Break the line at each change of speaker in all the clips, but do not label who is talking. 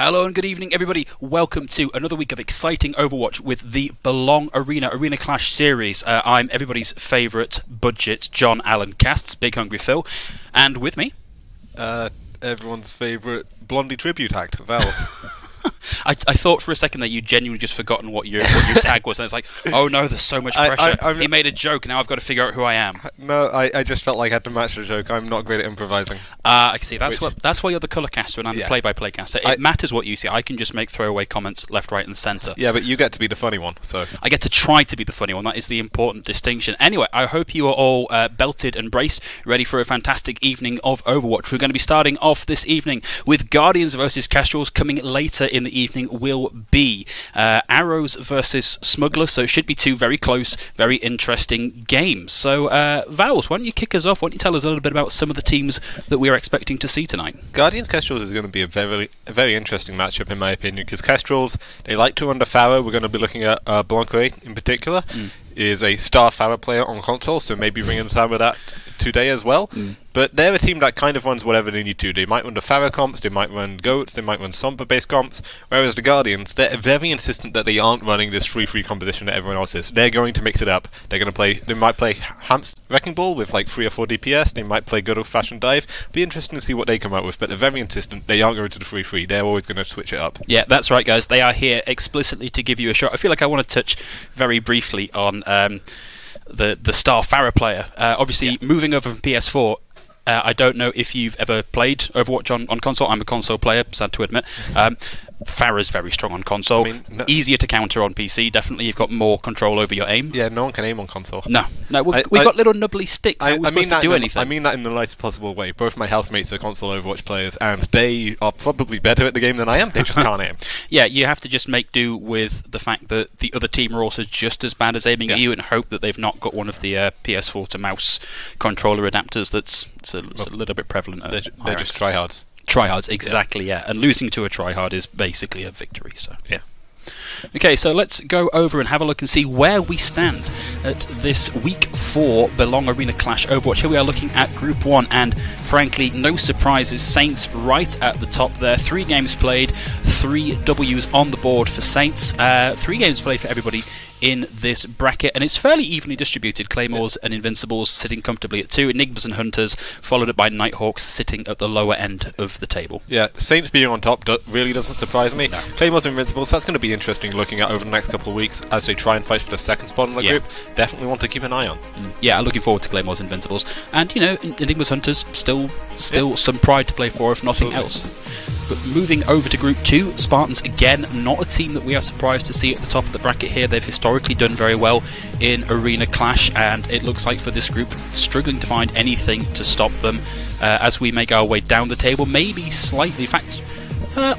Hello and good evening, everybody. Welcome to another week of exciting Overwatch with the Belong Arena Clash series. I'm everybody's favourite budget John Allen Casts, Big Hungry Phil, and with me,
everyone's favourite Blondie tribute act, Vals.
I thought for a second that you'd genuinely just forgotten what your tag was, and it's like, oh no, there's so much pressure. He made a joke, now I've got to figure out who I am.
No, I just felt like I had to match the joke. I'm not great at improvising.
I see. That's why you're the colour caster and I'm the play-by-play caster. It matters what you see. I can just make throwaway comments left, right, and centre.
Yeah, but you get to be the funny one, so
I get to try to be the funny one. That is the important distinction. Anyway, I hope you are all belted and braced, ready for a fantastic evening of Overwatch. We're going to be starting off this evening with Guardians versus Kestrels. Coming later in the evening will be Arrows versus Smugglers, so it should be two very close, very interesting games. So, Vals, why don't you kick us off? Why don't you tell us a little bit about some of the teams that we are expecting to see tonight?
Guardians Kestrels is going to be a very interesting matchup in my opinion, because Kestrels, they like to under Farah. We're going to be looking at Blanquet in particular. Is a star Farah player on console, so maybe bring him some of that today as well. But they're a team that kind of runs whatever they need to. They might run the Farah comps, they might run Goats, they might run Sombra-based comps, whereas the Guardians, they're very insistent that they aren't running this free composition that everyone else is. They're going to mix it up. They're going to play, they might play Wrecking Ball with like 3 or 4 DPS, they might play good old-fashioned dive. Be interesting to see what they come out with, but they're very insistent. They aren't going to the free. They're always going to switch it up.
Yeah, that's right, guys. They are here explicitly to give you a shot. I feel like I want to touch very briefly on the star Farah player. Obviously, moving over from PS4, I don't know if you've ever played Overwatch on console. I'm a console player, sad to admit. Farah's very strong on console. Easier to counter on PC, definitely. You've got more control over your aim.
Yeah, no one can aim on console.
No, we've got little nubbly sticks. How are we supposed to do anything?
I mean that in the nicest possible way. Both my housemates are console Overwatch players, and they are probably better at the game than I am. They just can't aim.
Yeah, you have to just make do with the fact that the other team are also just as bad as aiming at you, and hope that they've not got one of the PS4 to mouse controller adapters that's a little bit prevalent.
They're just tryhards.
Tryhards, exactly, yeah. And losing to a tryhard is basically a victory, so yeah. Okay, so let's go over and have a look and see where we stand at this Week 4 Belong Arena Clash Overwatch. Here we are looking at Group 1, and frankly, no surprises. Saints right at the top there. 3 games played, 3 Ws on the board for Saints. 3 games played for everybody in this bracket, and it's fairly evenly distributed. Claymores and Invincibles sitting comfortably at 2, Enigmas and Hunters, followed up by Nighthawks sitting at the lower end of the table.
Yeah, Saints being on top really doesn't surprise me. No. Claymores and Invincibles, that's going to be interesting looking at over the next couple of weeks as they try and fight for the second spot in the group. Definitely want to keep an eye on.
Yeah, looking forward to Claymores and Invincibles. And, you know, Enigmas Hunters, still some pride to play for, if nothing else. But moving over to Group 2, Spartans, again, not a team that we are surprised to see at the top of the bracket here. They've historically done very well in Arena Clash, and it looks like for this group, struggling to find anything to stop them as we make our way down the table, maybe slightly, in fact,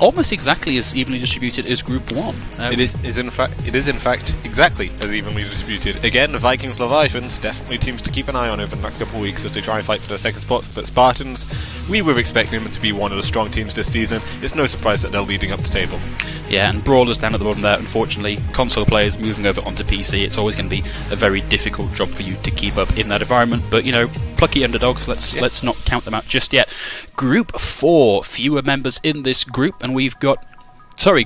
almost exactly as evenly distributed as Group 1.
It is in fact exactly as evenly distributed. Again, the Vikings Leviathans, definitely teams to keep an eye on over the next couple of weeks as they try and fight for their second spots. But Spartans, we were expecting them to be one of the strong teams this season. It's no surprise that they're leading up the table.
Yeah, and Brawlers down at the bottom there. Unfortunately, console players moving over onto PC, it's always going to be a very difficult job for you to keep up in that environment. But, you know, plucky underdogs, let's not count them out just yet. Group 4, fewer members in this group, and we've got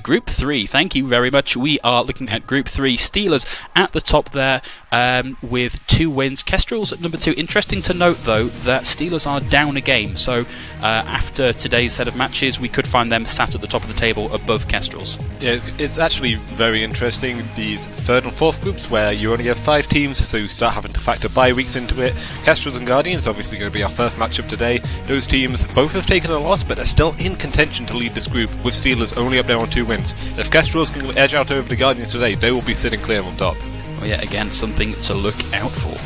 Group 3, thank you very much. We are looking at Group 3. Steelers at the top there with 2 wins. Kestrels at number 2. Interesting to note, though, that Steelers are down a game. So after today's set of matches, we could find them sat at the top of the table above Kestrels.
Yeah, it's actually very interesting, these 3rd and 4th groups, where you only have 5 teams, so you start having to factor bye weeks into it. Kestrels and Guardians, obviously going to be our first matchup today. Those teams both have taken a loss, but they're still in contention to lead this group, with Steelers only up there on 2 wins. If Kestrels can edge out over the Guardians today, they will be sitting clear on top.
Well, yeah, again, something to look out for.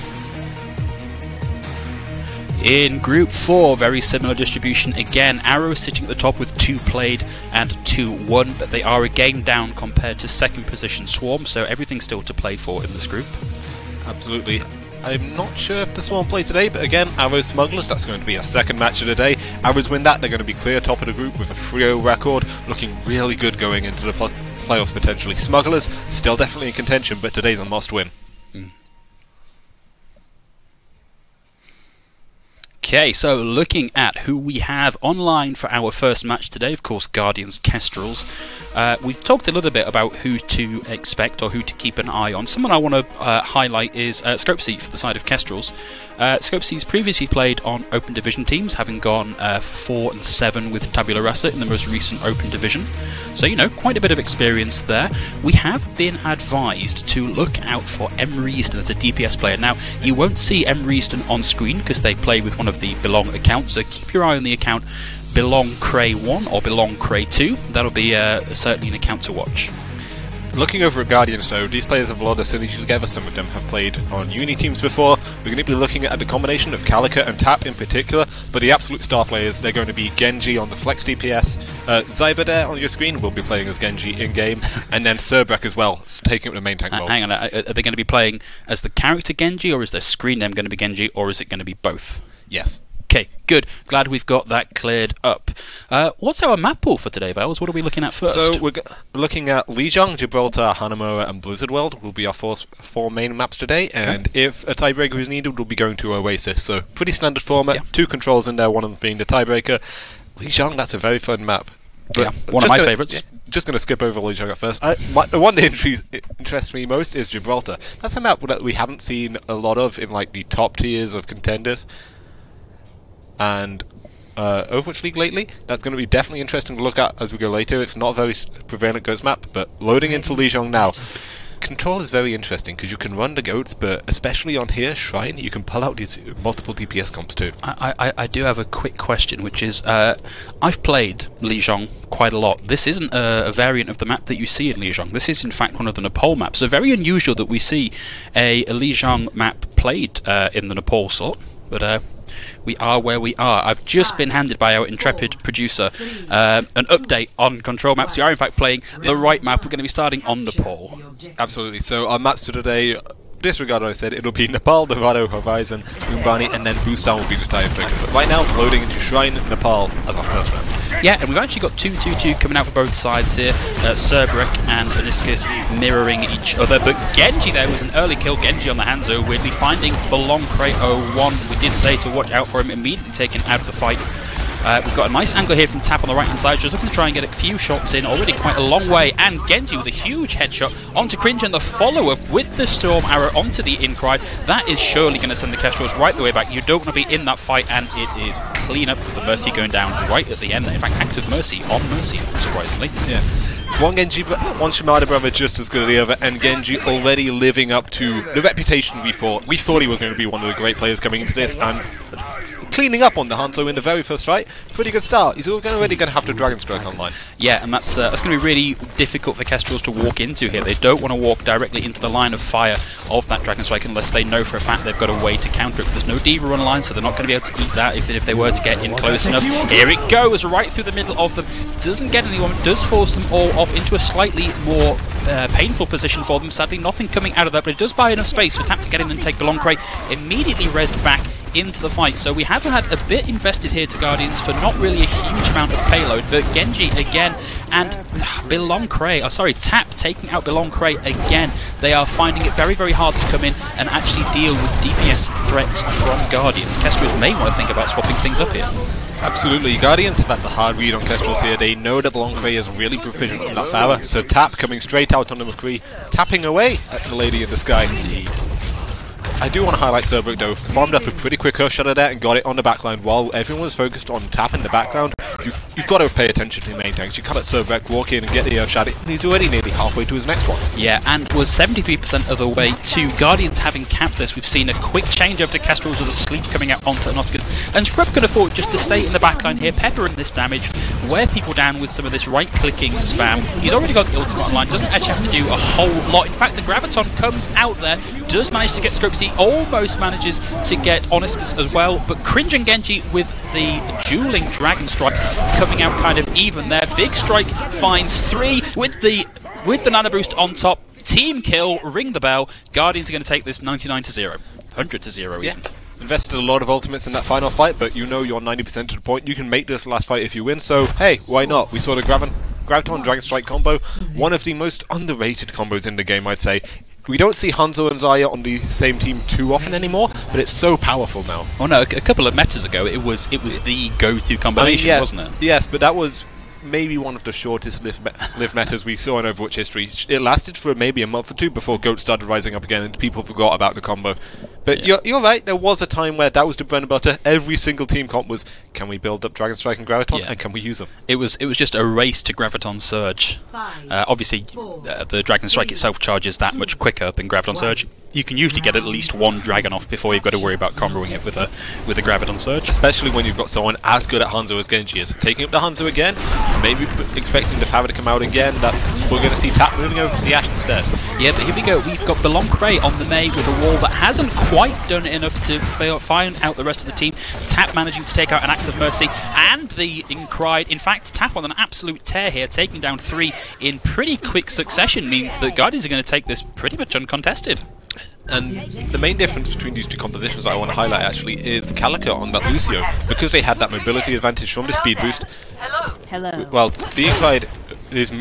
In Group 4, very similar distribution again. Arrows sitting at the top with 2 played and 2 won, but they are a game down compared to second position Swarm, so everything still to play for in this group.
Absolutely. I'm not sure if the Swarm play today, but again, Arrows Smugglers, that's going to be our second match of the day. Arrows win that, they're going to be clear top of the group with a 3-0 record, looking really good going into the playoffs potentially. Smugglers, still definitely in contention, but today's a must win.
Okay, so looking at who we have online for our first match today, of course, Guardians Kestrels. We've talked a little bit about who to expect or who to keep an eye on. Someone I want to highlight is Scopesy for the side of Kestrels. Scopesy's previously played on Open Division teams, having gone 4-7 with Tabula Rasa in the most recent Open Division. So, you know, quite a bit of experience there. We have been advised to look out for Emery Easton as a DPS player. Now, you won't see Emery Easton on screen because they play with one of the Belong accounts, so keep your eye on the account Belong Cray 1 or Belong Cray 2. That'll be certainly an account to watch.
Looking over at Guardians though, these players have a lot of synergy together. Some of them have played on uni teams before. We're going to be looking at the combination of Calica and Tap in particular, but the absolute star players, they're going to be Genji on the Flex DPS, Zyber there on your screen will be playing as Genji in-game, and then Cerbrek as well, taking up the main tank role.
Hang on, are they going to be playing as the character Genji, or is their screen name going to be Genji, or is it going to be both?
Yes.
Okay, good. Glad we've got that cleared up. What's our map pool for today, Vales? What are we looking at first?
So we're looking at Lijiang, Gibraltar, Hanamura and Blizzard World will be our four main maps today, and if a tiebreaker is needed, we'll be going to Oasis. So pretty standard format, yeah. 2 controls in there, one of them being the tiebreaker. Lijiang, that's a very fun map.
But yeah, one of my favourites.
Yeah, just going to skip over Lijiang at first. The one that interests me most is Gibraltar. That's a map that we haven't seen a lot of in like the top tiers of contenders and Overwatch League lately. That's going to be definitely interesting to look at as we go later. It's not a very prevalent goats map, but loading into Lijiang now. Control is very interesting because you can run the goats, but especially on here, Shrine, you can pull out these multiple DPS comps too.
I do have a quick question, which is, I've played Lijiang quite a lot. This isn't a variant of the map that you see in Lijiang. This is in fact one of the Nepal maps. So very unusual that we see a Lijiang map played in the Nepal slot, but we are where we are. I've just been handed by our intrepid producer an update on control maps. We are in fact playing the right map. We're going to be starting on Nepal.
Absolutely. So our maps for today, disregard what I said, it'll be Nepal, Dorado, Horizon, Umbani, and then Busan will be the tiebreaker. But right now, loading into Shrine, Nepal as our first map.
Yeah, and we've actually got 2-2-2 coming out for both sides here. Cerbrek and Veniscus mirroring each other, but Genji there with an early kill. Genji on the Hanzo, weirdly finding Belong Cray 01. We did say to watch out for him, immediately taken out of the fight. We've got a nice angle here from Tap on the right hand side, just looking to try and get a few shots in, already quite a long way, and Genji with a huge headshot onto Cringe, and the follow-up with the Storm Arrow onto the Incry. That is surely going to send the Kestrels right the way back. You don't want to be in that fight, and it is clean up with the Mercy going down right at the end. In fact, active Mercy on Mercy, surprisingly.
Yeah. One Genji, one Shimada brother just as good as the other, and Genji already living up to the reputation we thought. We thought he was going to be one of the great players coming into this, and cleaning up on the Hanzo in the very first fight. Pretty good start. He's already going to have to Dragon Strike online.
Yeah, and that's going to be really difficult for Kestrels to walk into here. They don't want to walk directly into the line of fire of that Dragon Strike unless they know for a fact they've got a way to counter it. But there's no D.Va online, so they're not going to be able to eat that if they were to get in close enough. Here it goes, right through the middle of them. Doesn't get anyone, does force them all off into a slightly more painful position for them. Sadly, nothing coming out of that, but it does buy enough space for Tap to get in and take Belong Cray. Immediately rezzed back into the fight. So we have had a bit invested here to Guardians for not really a huge amount of payload, but Genji again and Belong Cray, Tap taking out Belong Cray again. They are finding it very, very hard to come in and actually deal with DPS threats from Guardians. Kestrels may want to think about swapping things up here.
Absolutely. Guardians have had the hard read on Kestrels here. They know that Belong Cray is really proficient on that Farah, so Tap coming straight out on the McCree, tapping away at the lady in the sky. Indeed. I do want to highlight Cerbrek though. Farmed up a pretty quick Hush Shadow there and got it on the backline while everyone was focused on Tap in the background. You've got to pay attention to the main tanks. You can't let Cerbrek walk in and get the Hush Shadow. He's already nearly halfway to his next one.
Yeah, and was 73% of the way to Guardians having capped this. We've seen a quick change over to Kestrels with a sleep coming out onto Anoskis. And Scrub can afford just to stay in the backline here, pepper in this damage, wear people down with some of this right-clicking spam. He's already got the ultimate online, doesn't actually have to do a whole lot. In fact, the Graviton comes out there, does manage to get Scopesy, almost manages to get Honestus as well, but Cringe and Genji with the dueling Dragon Strikes coming out kind of even there. Big Strike finds 3 with the Nano Boost on top. Team kill, ring the bell. Guardians are going to take this 99-0. 100-0 even.
Invested a lot of ultimates in that final fight, but you know you're 90% to the point. You can make this last fight if you win, so hey, why not? We saw the Graviton Dragon Strike combo, one of the most underrated combos in the game, I'd say. We don't see Hanzo and Zaya on the same team too often anymore, but it's so powerful now.
Oh no, a couple of metas ago, it was the go-to combination, wasn't it?
Yes, but that was maybe one of the shortest live metas we saw in Overwatch history. It lasted for maybe a month or two before Goat started rising up again and people forgot about the combo. But you're right, there was a time where that was the bread and butter. Every single team comp was, can we build up Dragon Strike and Graviton, and can we use them?
It was just a race to Graviton Surge. Obviously, the Dragon Strike itself charges that much quicker than Graviton Surge. You can usually get at least one Dragon off before you've got to worry about comboing it with a Graviton Surge.
Especially when you've got someone as good at Hanzo as Genji is. Taking up the Hanzo again, maybe expecting the Farah to come out again, that we're going to see Tap moving over to the Ashe instead.
Yeah, but here we go. We've got Beloncre on the Mei with a wall that hasn't quite done enough to find out the rest of the team. Tap managing to take out an Act of Mercy and the Incried. In fact, Tap on an absolute tear here, taking down 3 in pretty quick succession, means that Guardians are going to take this pretty much uncontested.
And the main difference between these two compositions that I want to highlight actually is Calico on that Lucio. Because they had that mobility advantage from the speed boost.
Hello.
Well, the Incride is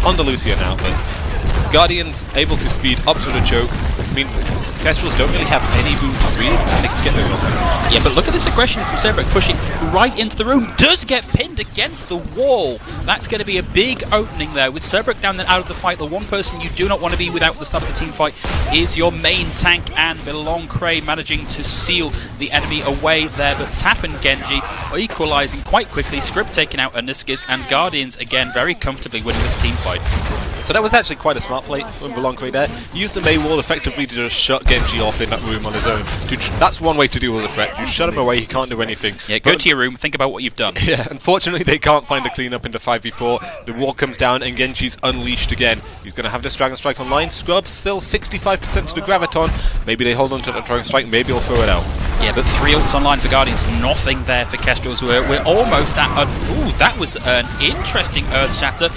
on the Lucio now, but Guardians able to speed up to the choke means that Kestrels don't really have any room to breathe and they can get those on there.
Yeah, but look at this aggression from Cerberus pushing right into the room. Does get pinned against the wall. That's going to be a big opening there. With Cerberus down and out of the fight, the one person you do not want to be without at the start of the team fight is your main tank, and Beloncre managing to seal the enemy away there. But Tap and Genji are equalising quite quickly. Script taking out Aniskis, and Guardians again very comfortably winning this team fight.
So that was actually quite a smart play from Beloncre there. He used the Mei wall effectively to just shut Genji off in that room on his own. That's one way to deal with a threat. You shut him away, he can't do anything.
Yeah, go to your room, think about what you've done.
Yeah, unfortunately they can't find a cleanup into 5v4. The wall comes down and Genji's unleashed again. He's going to have this Dragon Strike online. Scrub still 65% to the Graviton. Maybe they hold on to that Dragon Strike, maybe he'll throw it out.
Yeah, but 3 ults online for Guardians, nothing there for Kestrels. We're almost at ooh, that was an interesting Earth Shatter.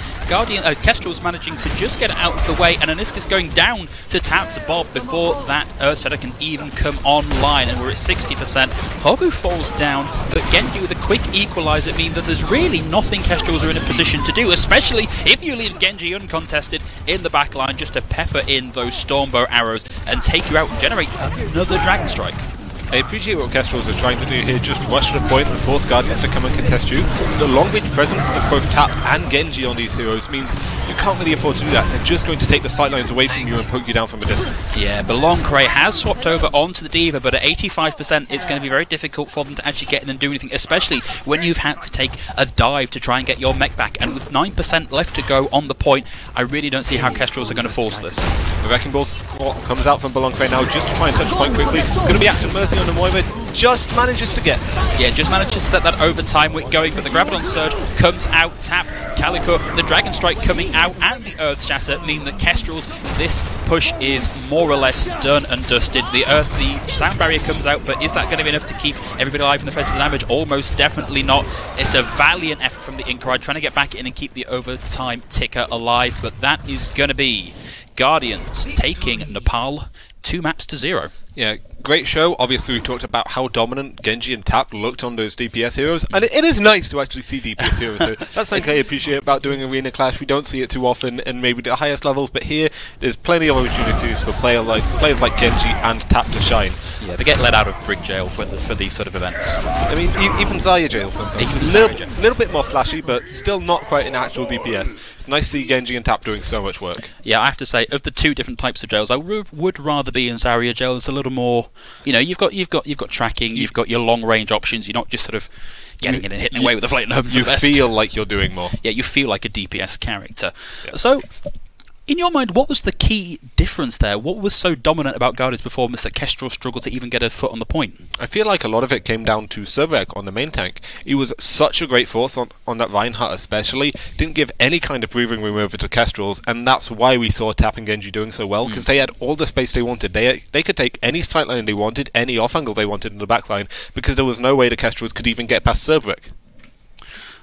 Kestrels managing to just get it out of the way, and Aniskis going down to Tap to Bob before that Earth Shatter can even come online, and we're at 60%. Hogu falls down, but Genji with a quick equaliser mean that there's really nothing Kestrels are in a position to do, especially if you leave Genji uncontested in the backline just to pepper in those Stormbow arrows and take you out and generate another Dragon Strike.
I appreciate what Kestrels are trying to do here, just rush to the point and force Guardians to come and contest you. The long-range presence of both Tap and Genji on these heroes means you can't really afford to do that. They're just going to take the sightlines away from you and poke you down from a distance.
Yeah, Beloncre has swapped over onto the D.Va, but at 85% it's going to be very difficult for them to actually get in and do anything, especially when you've had to take a dive to try and get your mech back. And with 9% left to go on the point, I really don't see how Kestrels are going to force this.
The Wrecking Ball comes out from Beloncre now just to try and touch the point quickly. It's going to be Active Mercy on the Moira, just manages to get.
Yeah, just manages to set that overtime wick going, but the Graviton Surge comes out. Tap, Calico, the Dragon Strike coming out, and the Earth Shatter mean that Kestrels, this push is more or less done and dusted. The sound barrier comes out, but is that going to be enough to keep everybody alive in the face of the damage? Almost definitely not. It's a valiant effort from the Incride trying to get back in and keep the overtime ticker alive, but that is going to be Guardians taking Nepal 2-0.
Yeah, great show. Obviously, we talked about how dominant Genji and Tap looked on those DPS heroes, and it is nice to actually see DPS heroes. So that's something I appreciate about doing Arena Clash. We don't see it too often, and maybe the highest levels, but here there's plenty of opportunities for players like Genji and Tap to shine.
Yeah, they get let out of Brig Jail for these sort of events.
I mean, even Zaya Jail sometimes. A little bit more flashy, but still not quite an actual DPS. It's nice to see Genji and Tap doing so much work.
Yeah, I have to say, of the 2 different types of jails, I would rather be in Zarya Jail. It's a little more, you know, you've got tracking, you've got your long range options. You're not just sort of getting in and hitting away with a flame.
You feel like you're doing more.
Yeah, you feel like a DPS character.
Yeah.
So, in your mind, what was the key difference there? What was so dominant about Guardian's performance that Kestrel struggled to even get a foot on the point?
I feel like a lot of it came down to Cerberus on the main tank. He was such a great force on that Reinhardt especially. Didn't give any kind of breathing room over to Kestrels, and that's why we saw Tap and Genji doing so well, because they had all the space they wanted. They could take any sightline they wanted, any off angle they wanted in the backline, because there was no way the Kestrels could even get past Cerberus.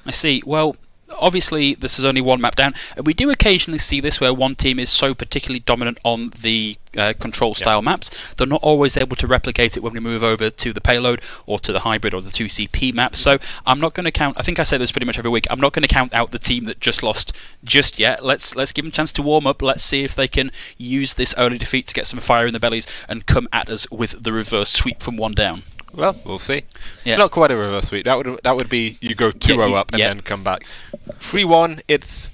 I see. Well, obviously this is only one map down, and we do occasionally see this where one team is so particularly dominant on the control style maps, they're not always able to replicate it when we move over to the payload or to the hybrid or the 2CP map. So I'm not going to count, I think I say this pretty much every week, I'm not going to count out the team that just lost just yet. Let's give them a chance to warm up. Let's see if they can use this early defeat to get some fire in their bellies and come at us with the reverse sweep from one down.
Well, we'll see. Yeah. It's not quite a reverse sweep. That would be you go 2-0 up and then come back. 3-1, it's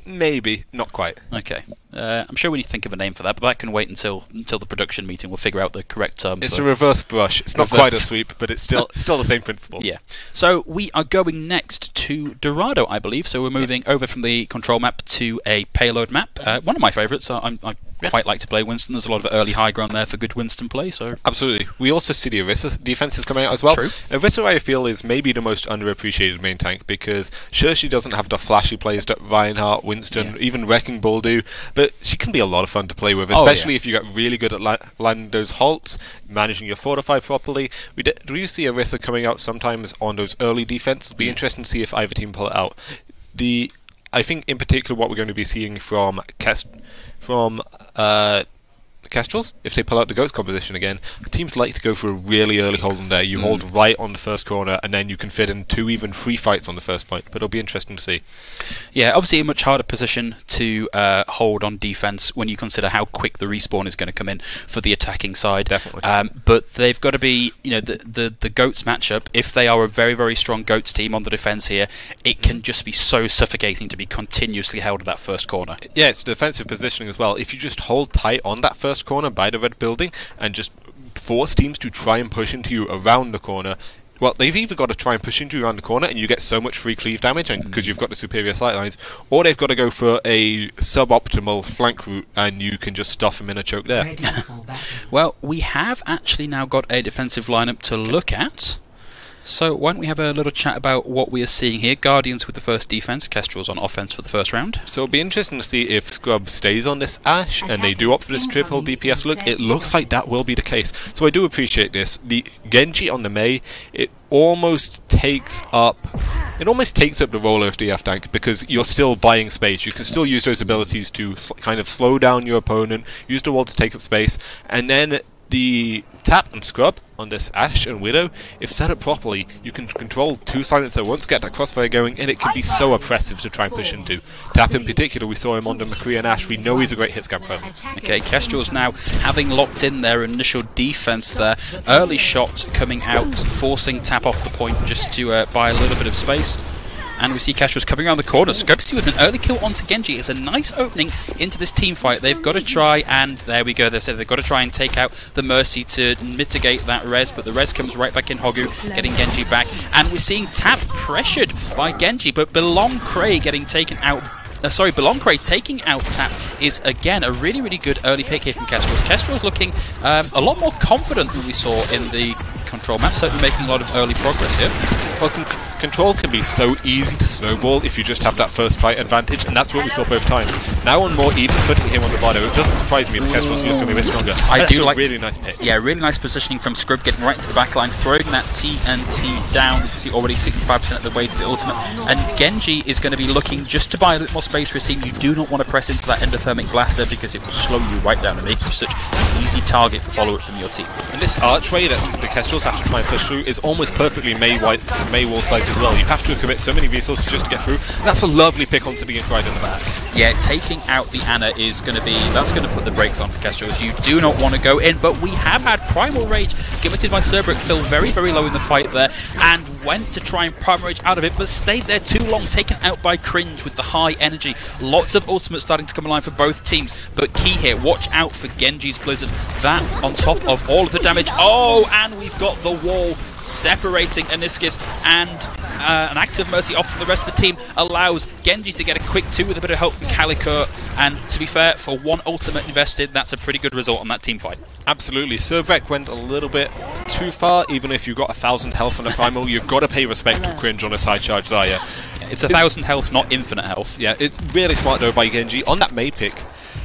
maybe not quite.
Okay. I'm sure we need to think of a name for that, but that can wait until the production meeting. We'll figure out the correct term.
It's a reverse brush. It's not quite a sweep, but it's still the same principle.
Yeah. So we are going next to Dorado, I believe. So we're moving over from the control map to a payload map. One of my favourites. I quite like to play Winston. There's a lot of early high ground there for good Winston play. So
absolutely. We also see the Orisa defense is coming out as well.
True.
Orisa, I feel, is maybe the most underappreciated main tank because sure, she doesn't have the flashy plays that Reinhardt, Winston, even Wrecking Ball do, but she can be a lot of fun to play with, especially if you get really good at landing those halts, managing your fortify properly. We do see Orisa coming out sometimes on those early defense. It'll be interesting to see if either team pull it out. I think in particular what we're going to be seeing from Kestrels, if they pull out the Ghost composition again, teams like to go for a really early hold in there. You hold right on the first corner, and then you can fit in 2, even 3 fights on the first point. But it'll be interesting to see.
Yeah, obviously a much harder position to hold on defense when you consider how quick the respawn is going to come in for the attacking side.
Definitely.
But they've got to be, the Goats matchup. If they are a very, very strong Goats team on the defense here, it can just be so suffocating to be continuously held at that first corner.
Yeah, it's defensive positioning as well. If you just hold tight on that first corner by the red building and just force teams to try and push into you around the corner, well, they've either got to try and push into you around the corner and you get so much free cleave damage because you've got the superior sight lines, or they've got to go for a suboptimal flank route and you can just stuff them in a choke there.
Well, we have actually now got a defensive lineup to look at. So why don't we have a little chat about what we are seeing here. Guardians with the first defense, Kestrels on offense for the first round.
So it'll be interesting to see if Scrub stays on this Ashe and they do opt for this triple DPS look. It looks like that will be the case. So I do appreciate this. The Genji on the Mei, it almost takes up the role of DF tank because you're still buying space. You can still use those abilities to kind of slow down your opponent, use the wall to take up space, and then the tap and scrub on this Ashe and Widow, if set up properly, you can control 2 silence at once, get that crossfire going, and it can be so oppressive to try and push into. Tap in particular, we saw him on the McCree and Ashe, we know he's a great hit scan presence.
Okay, Kestrels now having locked in their initial defense there. Early shot coming out, forcing tap off the point just to buy a little bit of space. And we see Kestrels coming around the corner. Scopesy with an early kill onto Genji. It's a nice opening into this team fight. They've got to try, and there we go. They said they've got to try and take out the Mercy to mitigate that res, but the res comes right back in Hogu, getting Genji back. And we're seeing Tap pressured by Genji, but Belong Cray getting taken out. Belong Cray taking out Tap is again a really, really good early pick here from Kestrels. Kestrels looking a lot more confident than we saw in the control map, certainly making a lot of early progress here.
Well, control can be so easy to snowball if you just have that first fight advantage, and that's what we saw both times. Now on more even footing here on the Vado, it doesn't surprise me if Kestrels look a bit stronger.
I do like
a really nice pick.
Yeah, really nice positioning from Scrub, getting right into the back line, throwing that TNT down. You can see already 65% of the way to the ultimate. And Genji is going to be looking just to buy a little more space for his team. You do not want to press into that endothermic blaster because it will slow you right down and make you such an easy target for follow-up from your team.
And this archway that the Kestrels have to try and push through is almost perfectly Mei wall size as well. You have to commit so many resources just to get through. That's a lovely pick onto the right in the back.
Yeah, taking out the Ana is going to be, that's going to put the brakes on for Kestrels. You do not want to go in, but we have had Primal Rage committed by Cerbrick. Fell very, very low in the fight there and went to try and Primal Rage out of it, but stayed there too long, taken out by Cringe with the high energy. Lots of ultimates starting to come alive for both teams, but key here, watch out for Genji's Blizzard. That on top of all of the damage. Oh, and we've got the wall separating Aniskis, and an active Mercy off from the rest of the team allows Genji to get a quick 2 with a bit of help from Calico, and to be fair, for one ultimate invested, that's a pretty good result on that team fight.
Absolutely. Cerbrick went a little bit too far. Even if you've got 1,000 health on a primal, you've got to pay respect to Cringe on a side charge Zarya.
Yeah, it's 1,000 health, not infinite health.
Yeah, it's really smart though by Genji on that Mei pick.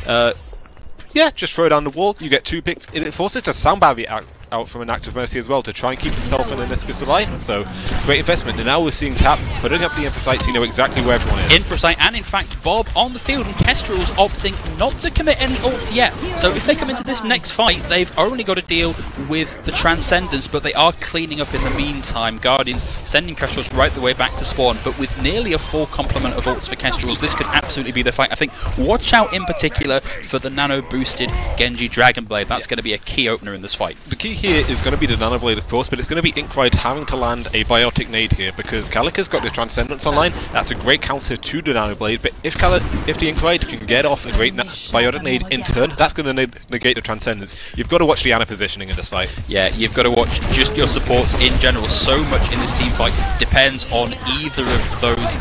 Yeah, just throw down the wall, you get 2 picks. It forces the sound barrier out from an Act of Mercy as well to try and keep himself and Aniscus alive. So, great investment. And now we're seeing Tap putting up the Infosight so you know exactly where everyone is.
Infosight and, in fact, Bob on the field, and Kestrel's opting not to commit any ults yet. So if they come into this next fight, they've only got to deal with the Transcendence, but they are cleaning up in the meantime. Guardians sending Kestrel's right the way back to spawn, but with nearly a full complement of ults for Kestrel's, this could absolutely be the fight. I think watch out in particular for the nano-boosted Genji Dragonblade. That's going to be a key opener in this fight.
The key here is going to be the Nanoblade, of course, but it's going to be Inkride having to land a Biotic Nade here, because Kalika's got the Transcendence online. That's a great counter to the Nanoblade, but if the Inkride can get off a great Biotic Nade in turn, that's going to negate the Transcendence. You've got to watch the Ana positioning in this fight.
Yeah, you've got to watch just your supports in general. So much in this team fight depends on either of those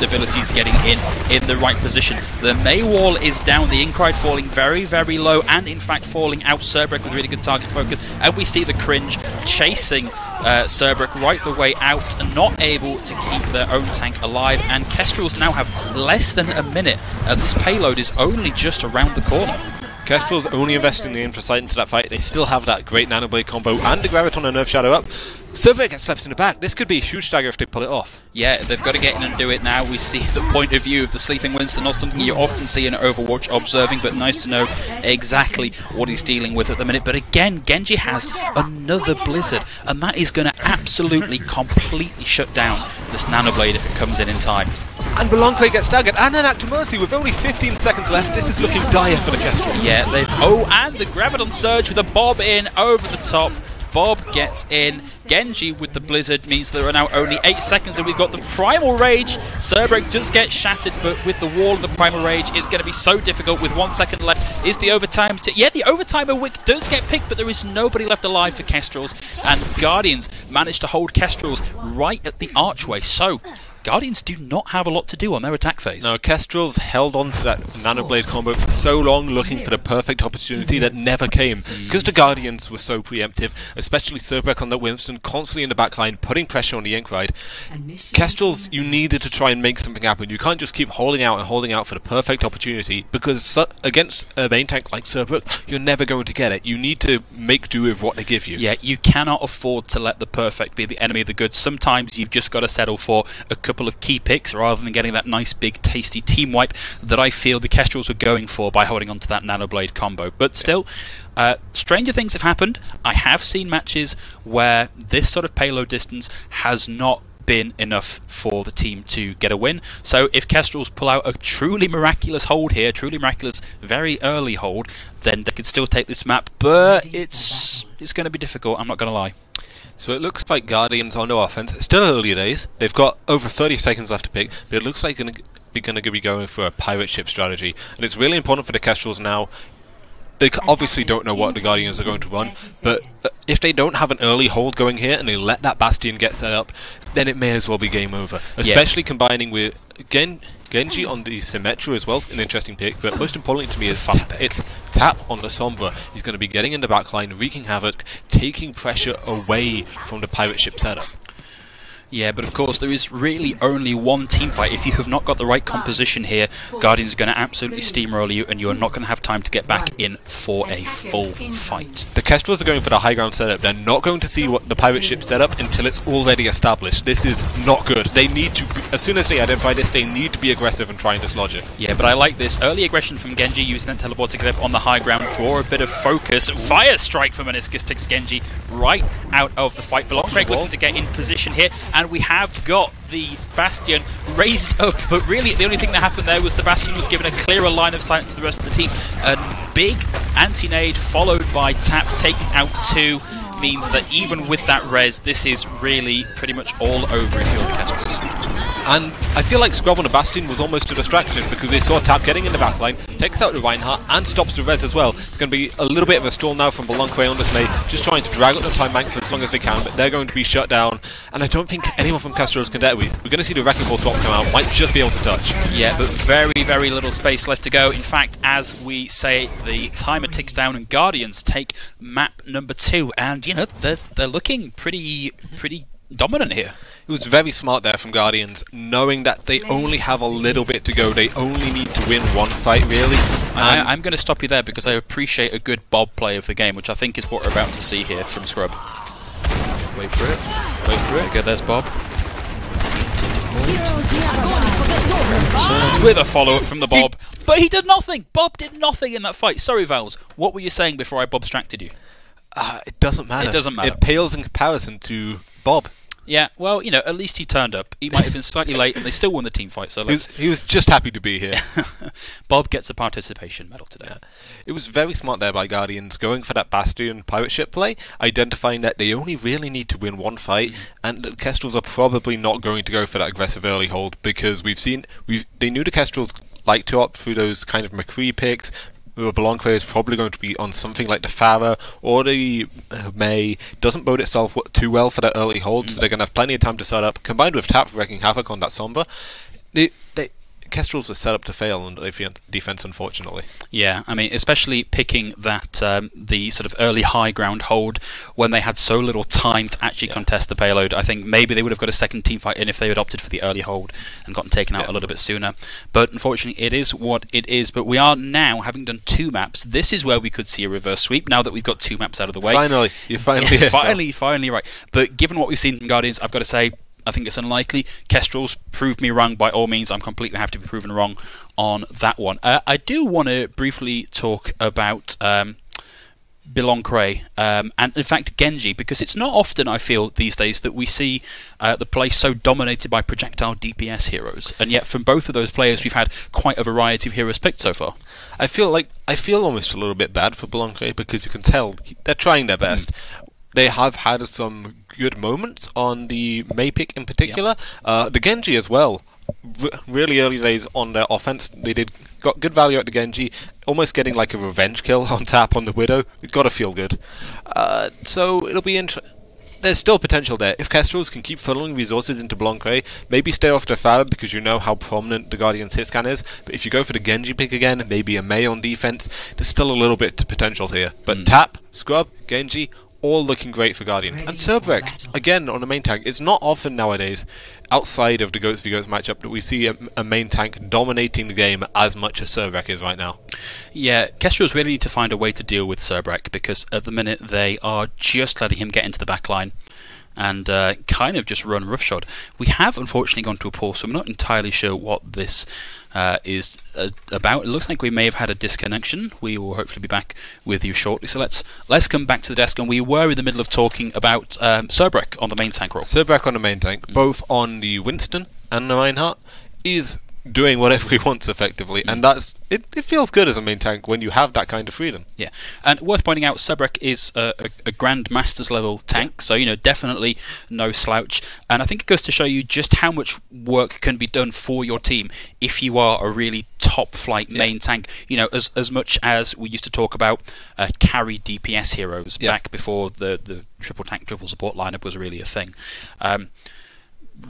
abilities getting in the right position. The Mei wall is down, the Inkride falling very, very low, and in fact falling out Cerberek with really good target focus, and we see the Cringe chasing Cerberek right the way out and not able to keep their own tank alive, and Kestrels now have less than a minute, and this payload is only just around the corner.
Kestrel's only investing the Infosight into that fight. They still have that great Nanoblade combo and the Graviton and Nerve Shadow up. Cerberek gets slapped in the back. This could be a huge stagger if they pull it off. Yeah,
they've got to get in and do it now. We see the point of view of the Sleeping Winston, not something you often see in Overwatch observing, but nice to know exactly what he's dealing with at the minute. But again, Genji has another Blizzard, and that is going to absolutely, completely shut down this Nanoblade if it comes in time.
And Belancre gets staggered, and an Act of Mercy with only 15 seconds left. This is looking dire for the Kestrels.
Yeah, and the Graviton Surge with a Bob in over the top. Bob gets in. Genji with the Blizzard means there are now only 8 seconds, and we've got the Primal Rage. Cerberek does get shattered, but with the wall of the Primal Rage, it's going to be so difficult with 1 second left. Is the overtime? Yeah, the overtimer wick does get picked, but there is nobody left alive for Kestrels, and Guardians manage to hold Kestrels right at the archway. So Guardians do not have a lot to do on their attack phase.
No, Kestrels held on to that Nanoblade combo for so long, looking for the perfect opportunity that never came. Because the Guardians were so preemptive, especially Cerberek on that Winston, constantly in the backline, putting pressure on the Inkride. Kestrels, you needed to try and make something happen. You can't just keep holding out for the perfect opportunity, because against a main tank like Cerberek, you're never going to get it. You need to make do with what they give you.
Yeah, you cannot afford to let the perfect be the enemy of the good. Sometimes you've just got to settle for a couple of key picks rather than getting that nice big tasty team wipe that I feel the Kestrels were going for by holding on to that Nanoblade combo. But still, stranger things have happened. I have seen matches where this sort of payload distance has not been enough for the team to get a win. So if Kestrels pull out a truly miraculous hold here, truly miraculous very early hold, then they could still take this map, but it's going to be difficult, I'm not going to lie.
So it looks like Guardians on no offense. It's still early days. They've got over 30 seconds left to pick, but it looks like they're going to be going for a pirate ship strategy. And it's really important for the Kestrels now. They obviously don't know what the Guardians are going to run, but if they don't have an early hold going here and they let that Bastion get set up, then it may as well be game over. Especially combining with Genji on the Symmetra as well is an interesting pick, but most importantly to me is it's Tap on the Sombra. He's going to be getting in the backline, wreaking havoc, taking pressure away from the pirate ship setup.
Yeah, but of course there is really only one team fight. If you have not got the right composition here, Guardians are going to absolutely steamroll you, and you are not going to have time to get back in for a full fight.
The Kestrels are going for the high ground setup. They're not going to see what the pirate ship setup until it's already established. This is not good. They need to, as soon as they identify this, they need to be aggressive and try and dislodge it.
Yeah, but I like this. Early aggression from Genji, using that teleport to get up on the high ground, draw a bit of focus. Fire strike from Aniscus takes Genji right out of the fight. Belancre looking to get in position here, and we have got the Bastion raised up, but really the only thing that happened there was the Bastion was given a clearer line of sight to the rest of the team. A big anti-nade followed by Tap taking out 2 means that even with that res, this is really pretty much all over if you're the Kestrels.
And I feel like Scrub on the Bastion was almost a distraction because they saw Tap getting in the backline, takes out the Reinhardt and stops the res as well. It's going to be a little bit of a stall now from Belancre on this lane, just trying to drag up the time bank for as long as they can, but they're going to be shut down. And I don't think anyone from Kestrels can dare. We're going to see the Wrecking Ball swap come out, might just be able to touch.
Yeah, but very, very little space left to go. In fact, as we say, the timer ticks down and Guardians take map number 2, and you know, they're looking pretty dominant here.
It was very smart there from Guardians, knowing that they only have a little bit to go. They only need to win one fight, really.
I'm going to stop you there because I appreciate a good Bob play of the game, which I think is what we're about to see here from Scrub. Wait for it. Wait for it. Okay, there's Bob. With a follow-up from the Bob. But he did nothing! Bob did nothing in that fight. Sorry, Vowels. What were you saying before I Bob-stracted you?
It doesn't matter.
It doesn't matter.
It pales in comparison to Bob.
Yeah, well, you know, at least he turned up. He might have been slightly late, and they still won the team fight. So
he was just happy to be here.
Bob gets a participation medal today.
Yeah. It was very smart there by Guardians, going for that Bastion pirate ship play, identifying that they only really need to win one fight, and the Kestrels are probably not going to go for that aggressive early hold, because they knew the Kestrels like to opt through those kind of McCree picks. Blanco is probably going to be on something like the Farah or the May. Doesn't bode itself too well for that early hold, so they're going to have plenty of time to set up. Combined with Tap wreaking havoc on that Sombra, Kestrels were set up to fail on defense, unfortunately.
Yeah, I mean, especially picking that the sort of early high ground hold when they had so little time to actually contest the payload. I think maybe they would have got a second team fight in if they had opted for the early hold and gotten taken out a little bit sooner. But unfortunately, it is what it is. But we are now, having done 2 maps, this is where we could see a reverse sweep now that we've got 2 maps out of the way.
Finally, you're finally
here. Finally right. But given what we've seen from Guardians, I've got to say, I think it's unlikely. Kestrels proved me wrong by all means. I'm completely happy to be proven wrong on that one. I do want to briefly talk about Biloncre and in fact Genji, because it's not often, I feel, these days that we see the play so dominated by projectile DPS heroes, and yet from both of those players we've had quite a variety of heroes picked so far.
I feel almost a little bit bad for Biloncre, because you can tell they're trying their best. They have had some good moments on the May pick in particular. The Genji as well. Really early days on their offense, they got good value at the Genji, almost getting like a revenge kill on Tap on the Widow. It's got to feel good. So it'll be interesting. There's still potential there. If Kestrels can keep funneling resources into Blancre, maybe stay off the Farah because you know how prominent the Guardian's hit scan is, but if you go for the Genji pick again, maybe a May on defense, there's still a little bit of potential here. But Tap, Scrub, Genji, all looking great for Guardians. And Cerberek, again, on the main tank. It's not often nowadays, outside of the Goats v Goats matchup, that we see a main tank dominating the game as much as Cerberek is right now.
Yeah, Kestrels really need to find a way to deal with Cerberek, because at the minute they are just letting him get into the back line and kind of just run roughshod. We have unfortunately gone to a pause, so I'm not entirely sure what this is about. It looks like we may have had a disconnection. We will hopefully be back with you shortly. So let's come back to the desk, and we were in the middle of talking about Cerberek on the main tank role.
Cerberek on the main tank, both on the Winston and the Reinhardt, is doing whatever he wants effectively, and that's it feels good as a main tank when you have that kind of freedom.
Yeah, and worth pointing out, Cerberek is a Grand Masters level tank, so you know, definitely no slouch, and I think it goes to show you just how much work can be done for your team if you are a really top flight main tank. You know, as much as we used to talk about carry DPS heroes back before the triple tank triple support lineup was really a thing.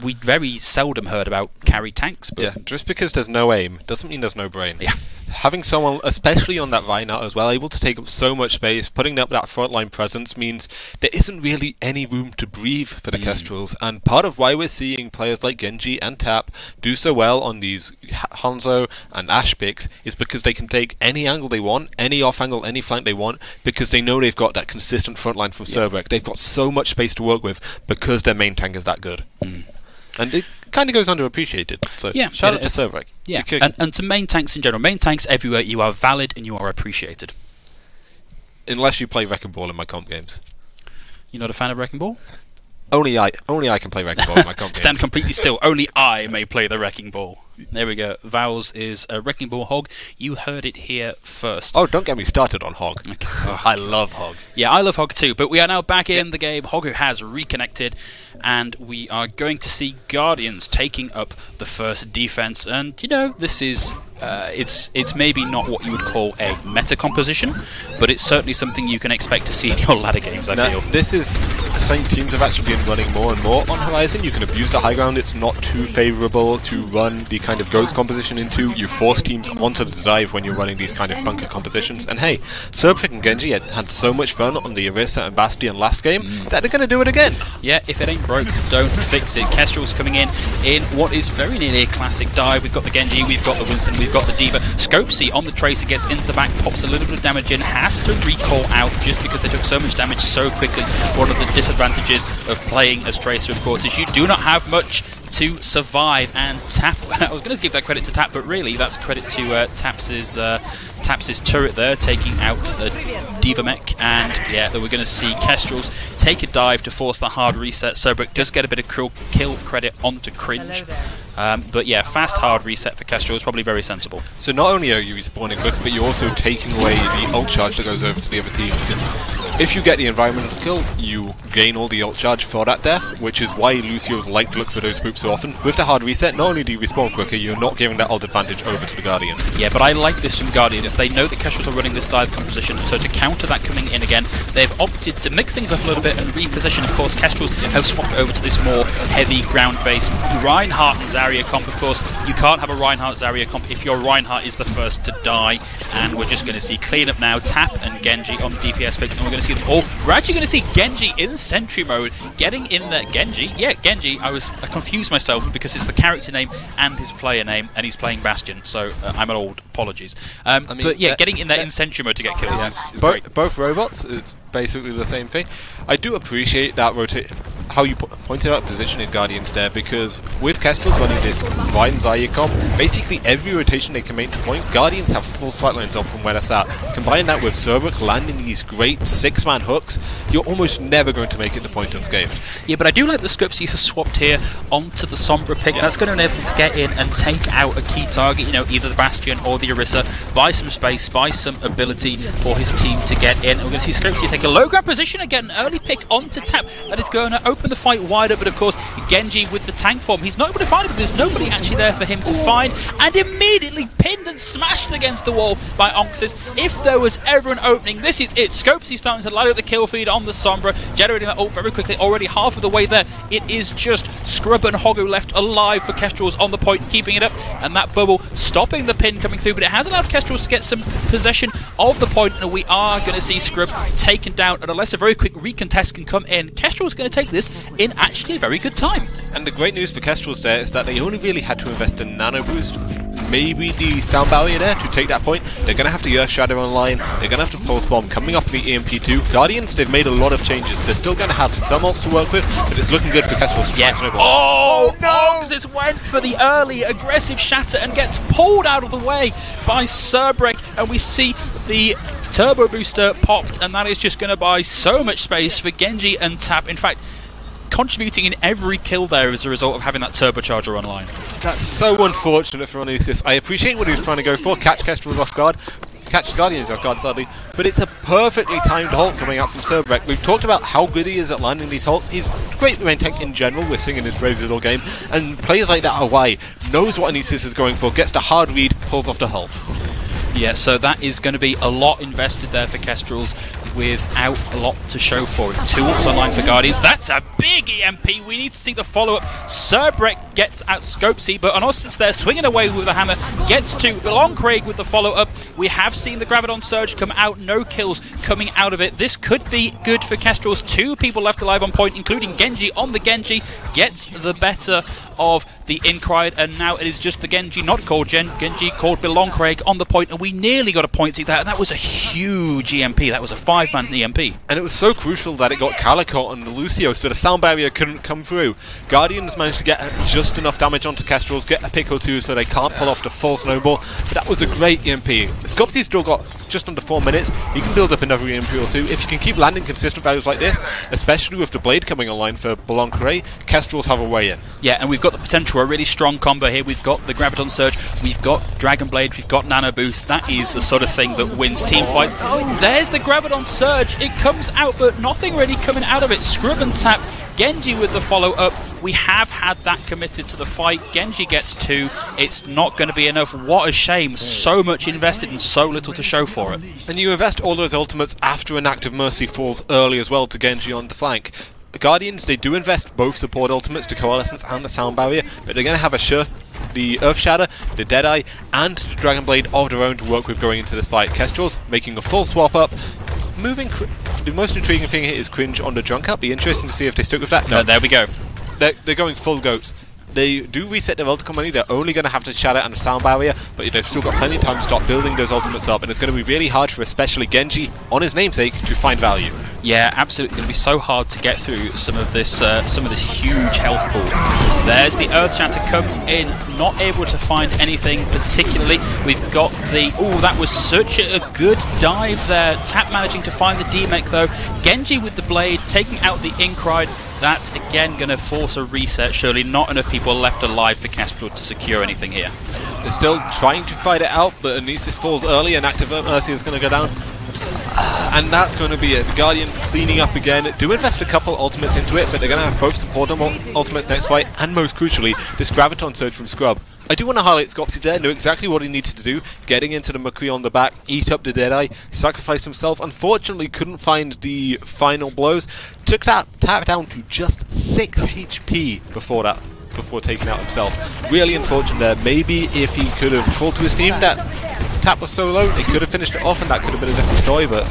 We very seldom heard about carry tanks. But
just because there's no aim doesn't mean there's no brain.
Yeah.
Having someone, especially on that Reinhardt as well, able to take up so much space, putting up that frontline presence means there isn't really any room to breathe for the Kestrels, and part of why we're seeing players like Genji and Tap do so well on these Hanzo and Ashe picks is because they can take any angle they want, any off angle, any flank they want, because they know they've got that consistent frontline from Cerberek. They've got so much space to work with because their main tank is that good. And it kind of goes underappreciated. So shout out to Cerberek.
Yeah, and to main tanks in general. Main tanks everywhere, you are valid and you are appreciated.
Unless you play Wrecking Ball in my comp games.
You're not a fan of Wrecking Ball?
Only I can play Wrecking Ball in my comp games.
Stand completely still. Only I may play the Wrecking Ball. There we go. Vowels is a Wrecking Ball Hog. You heard it here first.
Oh, don't get me started on Hog.
Okay.
I love Hog.
Yeah, I love Hog too, but we are now back in the game. Hog has reconnected, and we are going to see Guardians taking up the first defense. And, you know, this is... it's maybe not what you would call a meta composition, but it's certainly something you can expect to see in your ladder games, I feel.
This is saying teams have actually been running more and more on Horizon. You can abuse the high ground, it's not too favourable to run the kind of Ghost composition into. You force teams onto the dive when you're running these kind of bunker compositions. And hey, Cerberus and Genji had so much fun on the Orisa and Bastion last game that they're going to do it again.
Yeah, if it ain't broke, don't fix it. Kestrel's coming in what is very nearly a classic dive. We've got the Genji, we've got the Winston, we've got the Diva. Scopesy on the Tracer gets into the back, pops a little bit of damage in, has to recall out just because they took so much damage so quickly. One of the disadvantages of playing as Tracer, of course, is you do not have much to survive. And Tap, I was going to give that credit to Tap, but really that's credit to Taps's turret there, taking out a Diva mech. And yeah, we're going to see Kestrels take a dive to force the hard reset. Cerberus does get a bit of kill credit onto Cringe. But yeah, fast hard reset for Kestrel is probably very sensible.
So not only are you respawning quicker, but you're also taking away the ult charge that goes over to the other team, because if you get the environmental kill, you gain all the ult charge for that death, which is why Lucio's like to look for those poops so often. With the hard reset, not only do you respawn quicker, you're not giving that ult advantage over to the Guardians.
Yeah, but I like this from Guardians. They know that Kestrels are running this dive composition, so to counter that coming in again, they've opted to mix things up a little bit and reposition. Of course, Kestrels have swapped over to this more heavy ground-based Reinhardt and Zarya comp. Of course, you can't have a Reinhardt Zarya comp if your Reinhardt is the first to die, and we're just going to see clean up now, Tap and Genji on the DPS picks, and we're going to see them all. We're actually going to see Genji in Sentry mode, getting in there. Genji, I confused myself because it's the character name and his player name, and he's playing Bastion, so I'm an old, apologies. But yeah, getting in there in Sentry mode to get kills is great.
Both robots, it's basically the same thing. I do appreciate that how you pointed out positioning Guardians there, because with Kestrels running this Ryan Zarya comp, basically every rotation they can make to point, Guardians have full sightlines on from where that's at. Combine that with Cerberus landing these great 6-man hooks, you're almost never going to make it to point unscathed.
Yeah, but I do like the Scopesy has swapped here onto the Sombra pick. That's going to enable him to get in and take out a key target, either the Bastion or the Orisa, buy some space, buy some ability for his team to get in. And we're going to see Scopesy take a low ground position again, an early pick onto Tap, and it's going to open the fight wider. But of course, Genji with the tank form, he's not able to find it because there's nobody actually there for him to find, and immediately pinned and smashed against the wall by Onxis. If there was ever an opening, this is it. Scopesy starting to light up the kill feed on the Sombra, generating that ult very quickly, already half of the way there. It is just Scrub and Hogu left alive for Kestrels on the point, keeping it up, and that bubble stopping the pin coming through, but it has allowed Kestrels to get some possession of the point, and we are going to see Scrub taken down, and unless a very quick recontest can come in, Kestrel's going to take this in actually a very good time.
And the great news for Kestrels there is that they only really had to invest in nano boost, maybe the sound barrier there to take that point. They're going to have to Earth Shadow online, they're going to have to Pulse Bomb coming off the EMP2. Guardians, they've made a lot of changes. They're still going to have some ults to work with, but it's looking good for Kestrels to try and snowball.
Oh no! This went for the early aggressive shatter and gets pulled out of the way by Cerbrek, and we see the turbo booster popped, and that is just going to buy so much space for Genji and Tap. In fact, contributing in every kill there as a result of having that turbocharger online.
That's so unfortunate for Onusis. I appreciate what he was trying to go for, catch Kestrels off guard, catch Guardians off guard sadly, but it's a perfectly timed ult coming out from Cerberus. We've talked about how good he is at landing these ults. He's great main tank in general, we're singing his praises all game, and players like that are why knows what Onusis is going for, gets the hard read, pulls off the hull.
Yeah, so that is going to be a lot invested there for Kestrels without a lot to show for it. 2 ults online for Guardians. That's a big EMP. We need to see the follow-up. Cerbrek gets at Scopesy, but Onosis there swinging away with the hammer. Gets to Long Craig with the follow-up. We have seen the Graviton Surge come out. No kills coming out of it. This could be good for Kestrels. 2 people left alive on point, including Genji on the Genji. Gets the better of the Incried, and now it is just the Genji, not called Genji, called Belong Craig on the point, and we nearly got a point to that, and that was a huge EMP. That was a 5-man EMP.
And it was so crucial that it got Calico on the Lucio, so the sound barrier couldn't come through. Guardians managed to get just enough damage onto Kestrels, get a pick or 2 so they can't pull off the full snowball, but that was a great EMP. Scopsy's still got just under 4 minutes, he can build up another EMP or 2. If you can keep landing consistent values like this, especially with the Blade coming online for Belong Craig, Kestrels have a way in.
Yeah, and we've got the potential, a really strong combo here. We've got the Graviton Surge, we've got Dragon Blade, we've got Nano Boost. That is the sort of thing that wins team fights. There's the Graviton Surge. It comes out, but nothing really coming out of it. Scrub and Tap. Genji with the follow-up. We have had that committed to the fight. Genji gets 2. It's not going to be enough. What a shame. So much invested and so little to show for it.
And you invest all those ultimates after an Act of Mercy falls early as well to Genji on the flank. Guardians, they do invest both support ultimates, the Coalescence and the Sound Barrier, but they're going to have the Earth Shatter, the Deadeye, and the Dragon Blade of their own to work with going into this fight. Kestrel's making a full swap up. The most intriguing thing here is Cringe on the Drunk Up. Be interesting to see if they stick with that.
No, there we go.
They're going full goats. They do reset their ultimate money. They're only going to have to Shatter and a Sound Barrier, but they've still got plenty of time to start building those ultimates up, and it's going to be really hard for especially Genji, on his namesake, to find value. Yeah,
absolutely. It's going to be so hard to get through some of this huge health pool. There's the Earth Shatter comes in, not able to find anything particularly. We've got the... Oh, that was such a good dive there. Tap managing to find the D-Mech though. Genji with the blade, taking out the Inkride. That's again going to force a reset. Surely not enough people left alive for Kestrel to secure anything here.
They're still trying to fight it out, but Anesis falls early and Active Mercy is going to go down. And that's going to be it. The Guardians cleaning up again. Do invest a couple ultimates into it, but they're going to have both support ultimates next fight, and most crucially, this Graviton Surge from Scrub. I do want to highlight Scopsy there, knew exactly what he needed to do, getting into the McCree on the back, eat up the Deadeye, sacrifice himself, unfortunately couldn't find the final blows, took that tap down to just 6 HP before taking out himself. Really unfortunate there. Maybe if he could have called to his team, that Tap was so low, they could have finished it off and that could have been a different story, but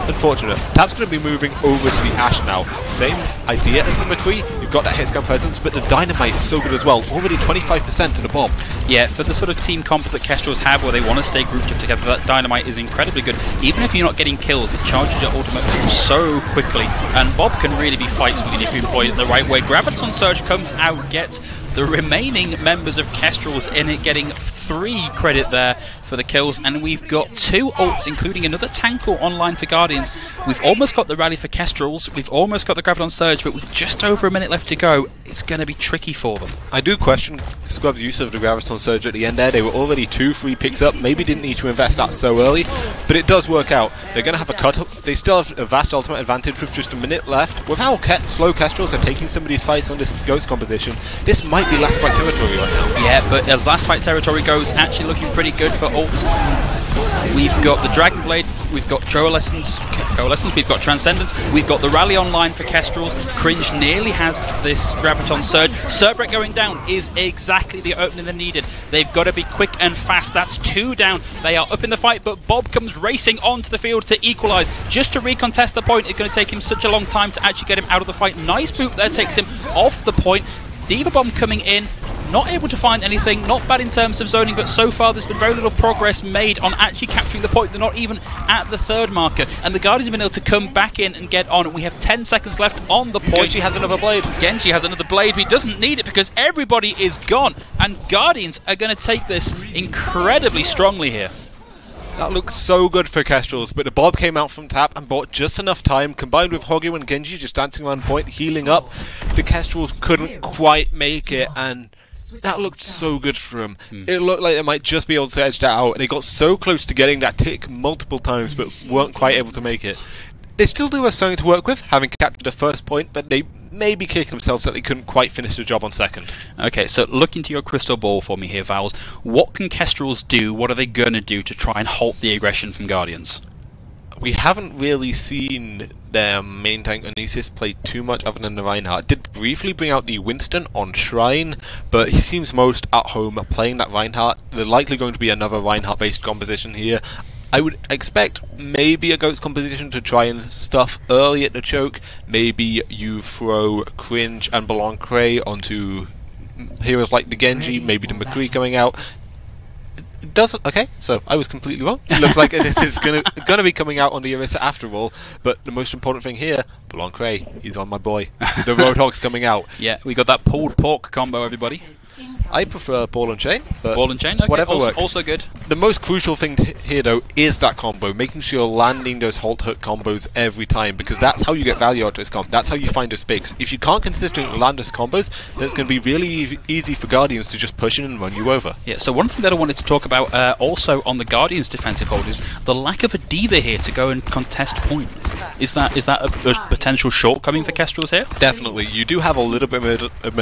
unfortunate. Tap's going to be moving over to the Ash now. Same idea as the McCree, you've got that hit scan presence, but the Dynamite is so good as well. Already 25% to the bomb.
Yeah, for the sort of team comp that Kestrels have where they want to stay grouped up together, that Dynamite is incredibly good. Even if you're not getting kills, it charges your ultimate so quickly, and Bob can really be fight swinging if you employ it the right way. Graviton Surge comes out, gets the remaining members of Kestrels in it, getting 3 credit there for the kills, and we've got 2 ults, including another tank ult online for Guardians. We've almost got the rally for Kestrels, we've almost got the Graviton Surge, but with just over a minute left to go, it's going to be tricky for them.
I do question Scrub's use of the Graviton Surge at the end there. They were already 2 free picks up, maybe didn't need to invest that so early, but it does work out. They're going to have a cut-up. They still have a vast ultimate advantage with just a minute left. With how slow Kestrels are taking some of these fights on this Ghost composition, this might be last fight territory right now.
Yeah, but last fight territory goes actually looking pretty good for ults. We've got the Dragon Blade, we've got Coalescence, we've got Transcendence, we've got the Rally online for Kestrels. Cringe nearly has this Graviton Surge. Cerberus going down is exactly the opening they needed. They've got to be quick and fast. That's 2 down. They are up in the fight, but Bob comes racing onto the field to equalise. Just to recontest the point, it's going to take him such a long time to actually get him out of the fight. Nice boot there, takes him off the point. Diva Bomb coming in, not able to find anything, not bad in terms of zoning, but so far there's been very little progress made on actually capturing the point. They're not even at the 3rd marker, and the Guardians have been able to come back in and get on. We have 10 seconds left on the point.
Genji has another blade.
Genji has another blade, but he doesn't need it because everybody is gone, and Guardians are going to take this incredibly strongly here.
That looks so good for Kestrels, but the Bob came out from tap and bought just enough time, combined with Hogyo and Genji just dancing around point, healing up. The Kestrels couldn't quite make it, and that looked so good for them. It looked like they might just be able to edge that out, and they got so close to getting that tick multiple times, but weren't quite able to make it. They still do have something to work with, having captured the 1st point, but they may be kicking themselves that they couldn't quite finish the job on 2nd.
Okay, so look into your crystal ball for me here, Vowels. What can Kestrels do? What are they going to do to try and halt the aggression from Guardians?
We haven't really seen their main tank Anesis play too much other than the Reinhardt. Did briefly bring out the Winston on Shrine, but he seems most at home playing that Reinhardt. There's likely going to be another Reinhardt-based composition here. I would expect maybe a Ghost composition to try and stuff early at the choke. Maybe you throw Cringe and Belancre onto heroes like the Genji, maybe the McCree coming out. It doesn't. Okay, so I was completely wrong. It looks like this is gonna be coming out on the Orisa after all. But the most important thing here, Belancre, he's on my boy. The Roadhog's coming out.
Yeah, we got that pulled pork combo, everybody.
I prefer Ball and Chain, but
Ball and Chain, okay.
Whatever works.
Also good.
The most crucial thing here, though, is that combo, making sure you're landing those halt hook combos every time, because that's how you get value out of this combo. That's how you find those picks. If you can't consistently land those combos, then it's going to be really easy for Guardians to just push in and run you over.
Yeah, so one thing that I wanted to talk about also on the Guardians' defensive hold is the lack of a D.Va here to go and contest point. Is that a potential shortcoming for Kestrels here?
Definitely. You do have a little bit of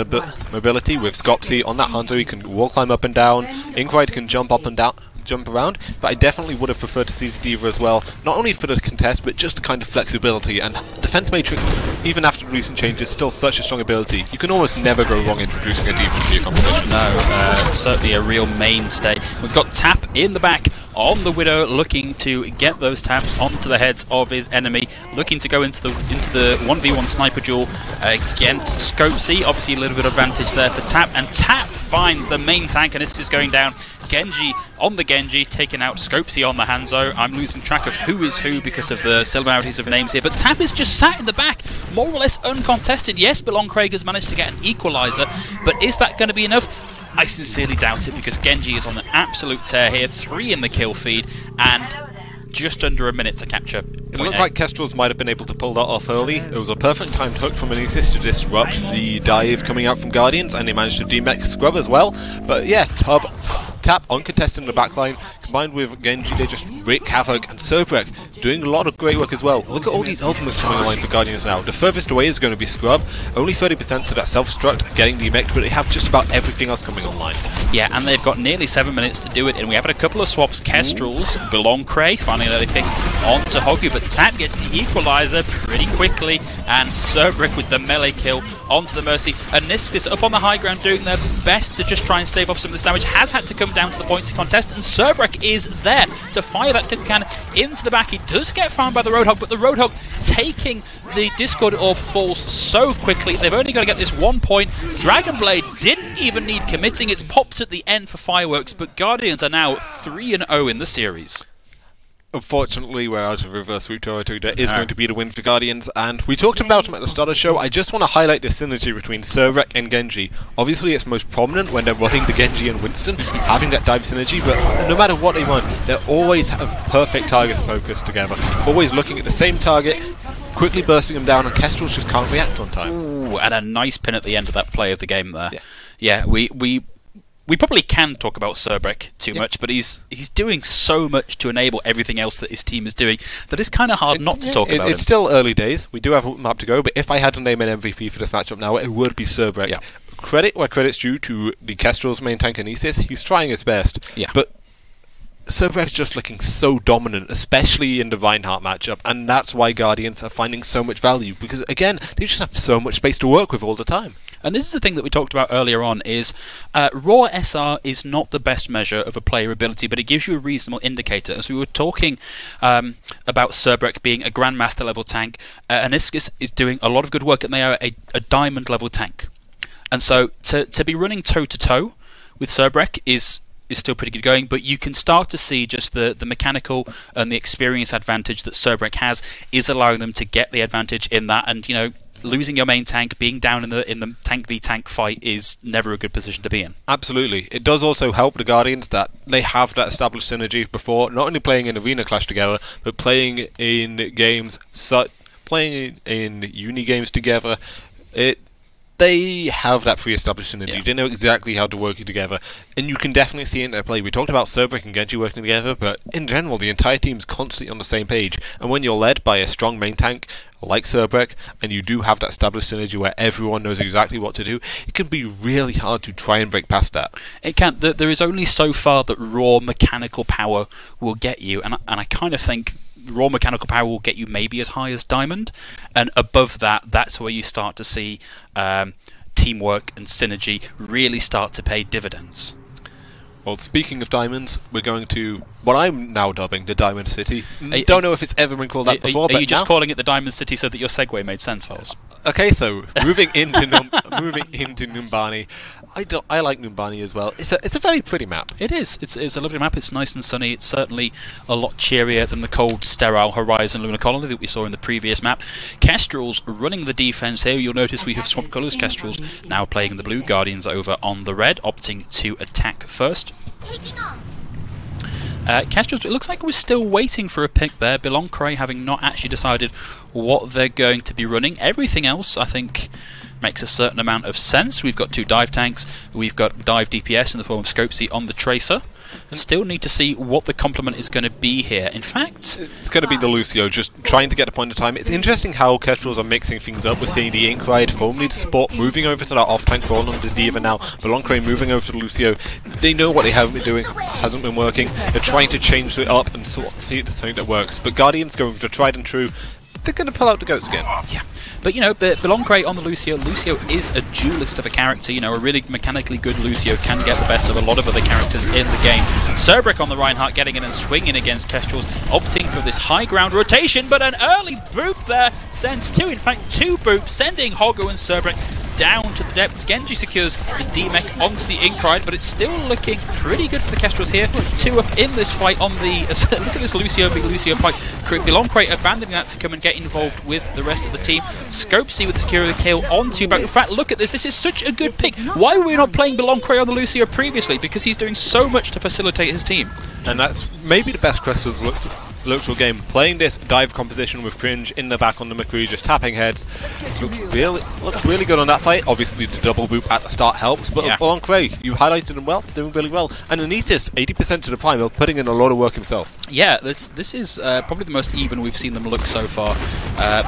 mobility with Scopsy on that Hunter. He can wall climb up and down. Inkride can jump up and down, jump around, but I definitely would have preferred to see the D.Va as well, not only for the contest, but just the kind of flexibility. And Defense Matrix, even after the recent changes, still such a strong ability. You can almost never go wrong introducing a D.Va to your competition.
No, certainly a real mainstay. We've got Tap in the back on the Widow, looking to get those taps onto the heads of his enemy, looking to go into the 1v1 sniper duel against Scopesy. Obviously a little bit of advantage there for Tap, and Tap finds the main tank, and this is going down. Genji on the Genji, taking out Scopesy on the Hanzo. I'm losing track of who is who because of the similarities of names here, but Tap is just sat in the back, more or less uncontested. Yes, Belong Craig has managed to get an equalizer, but is that going to be enough? I sincerely doubt it, because Genji is on an absolute tear here. 3 in the kill feed, and just under a minute to capture.
It looked like Kestrels might have been able to pull that off early. It was a perfect timed hook from Anisis to disrupt the dive coming out from Guardians, and they managed to demech Scrub as well. But yeah, Tap uncontested in the backline, combined with Genji, they just wreak havoc, and Cerbrek doing a lot of great work as well. Look at all these ultimates coming online for Guardians now. The furthest away is going to be Scrub, only 30% to that self-destruct getting demeched, but they have just about everything else coming online.
Yeah, and they've got nearly 7 minutes to do it, and we have had a couple of swaps. Kestrels, Belong Cray, finally let it pick onto Hoggy, but Tap gets the equalizer pretty quickly, and Cerbrek with the melee kill onto the Mercy. And Niscus up on the high ground doing their best to just try and stave off some of this damage, has had to come down to the point to contest, and Cerbrek is there to fire that tip cannon into the back. He does get found by the Roadhog, but the Roadhog taking the Discord Orb falls so quickly. They've only got to get this 1 point. Dragonblade didn't even need committing. It's popped at the end for fireworks, but Guardians are now 3-0 in the series.
Unfortunately, we're out of reverse sweep territory. There is going to be the win for Guardians, and we talked about them at the start of the show. I just want to highlight the synergy between Cerbrek and Genji. Obviously, it's most prominent when they're running the Genji and Winston, having that dive synergy, but no matter what they run, they always have perfect target focus together. Always looking at the same target, quickly bursting them down, and Kestrels just can't react on time.
Ooh, and a nice pin at the end of that play of the game there. Yeah, we probably can talk about Cerbrek too much, but he's doing so much to enable everything else that his team is doing that it's kind of hard not to talk about
It's still early days. We do have a map to go, but if I had to name an MVP for this matchup now, it would be Cerbrek.
Yeah.
Credit where credit's due to the Kestrels main tank Anisis. He's trying his best, but Cerbrek's just looking so dominant, especially in the Reinhardt matchup, and that's why Guardians are finding so much value, because again, they just have so much space to work with all the time.
And this is the thing that we talked about earlier on, is raw SR is not the best measure of a player ability, but it gives you a reasonable indicator. As we were talking about Cerbrek being a Grandmaster level tank, Aniskis is doing a lot of good work, and they are a Diamond level tank. And so to be running toe-to-toe with Cerbrek is still pretty good going, but you can start to see just the mechanical and the experience advantage that Cerbrek has is allowing them to get the advantage in that, and losing your main tank, being down in the tank v tank fight is never a good position to be in.
Absolutely. It does also help the Guardians that they have that established synergy before, not only playing in Arena Clash together, but playing in games, playing in uni games together. They have that pre-established synergy. Yeah. They know exactly how to work together, and you can definitely see it in their play. We talked about Cerbrek and Genji working together, but in general, the entire team's constantly on the same page. And when you're led by a strong main tank like Cerbrek, and you do have that established synergy where everyone knows exactly what to do, it can be really hard to try and break past that.
It can. There is only so far that raw mechanical power will get you, and I kind of think raw mechanical power will get you maybe as high as Diamond, and above that, that's where you start to see teamwork and synergy really start to pay dividends.
Well, speaking of diamonds, we're going to what I'm now dubbing the Diamond City. Don't know if it's ever been called that before.
Are you just calling it the Diamond City so that your segue made sense, Foles?
Okay, so moving into Numbani. I like Numbani as well. It's a very pretty map.
It is. It's a lovely map. It's nice and sunny. It's certainly a lot cheerier than the cold, sterile Horizon Lunar Colony that we saw in the previous map. Kestrels running the defense here. You'll notice we have swapped colours. Kestrels now playing the blue, Guardians over on the red, opting to attack first. Kestrels, it looks like we're still waiting for a pick there. Belong Cray having not actually decided what they're going to be running. Everything else, I think, makes a certain amount of sense. We've got 2 dive tanks, we've got dive DPS in the form of Scopesy on the Tracer. Still need to see what the complement is going to be here. In fact,
it's going to be the Lucio, just trying to get a point of time. It's interesting how Kestrels are mixing things up. We're seeing the Ink Ride Foam Lead support moving over to that off-tank role on the Diva now. Beloncre moving over to the Lucio. They know what they haven't been doing hasn't been working. They're trying to change it up and see it as something that works. But Guardians going to tried and true. They're going to pull out the goats again.
Yeah. But, you know, Beloncre on the Lucio. Lucio is a duelist of a character. You know, a really mechanically good Lucio can get the best of a lot of other characters in the game. Cerbrick on the Reinhardt getting in and swinging against Kestrels, opting for this high ground rotation, but an early boop there sends 2 boops, sending Hoggo and Cerbrick down to the depths. Genji secures the D-Mech onto the Ink Ride, but it's still looking pretty good for the Kestrels here. 2 up in this fight on the... look at this Lucio v Lucio fight. Beloncre abandoning that to come and get involved with the rest of the team. Scopesy with the security kill onto back. In fact, look at this. This is such a good pick. Why were we not playing Beloncre on the Lucio previously? Because he's doing so much to facilitate his team.
And that's maybe the best Kestrels looked game. Playing this dive composition with Cringe in the back on the McCree, just tapping heads. Looks really good on that fight. Obviously the double boop at the start helps, but Beloncre, you highlighted him well, doing really well. And Anisis, 80% to the primal, putting in a lot of work himself.
Yeah, this is probably the most even we've seen them look so far.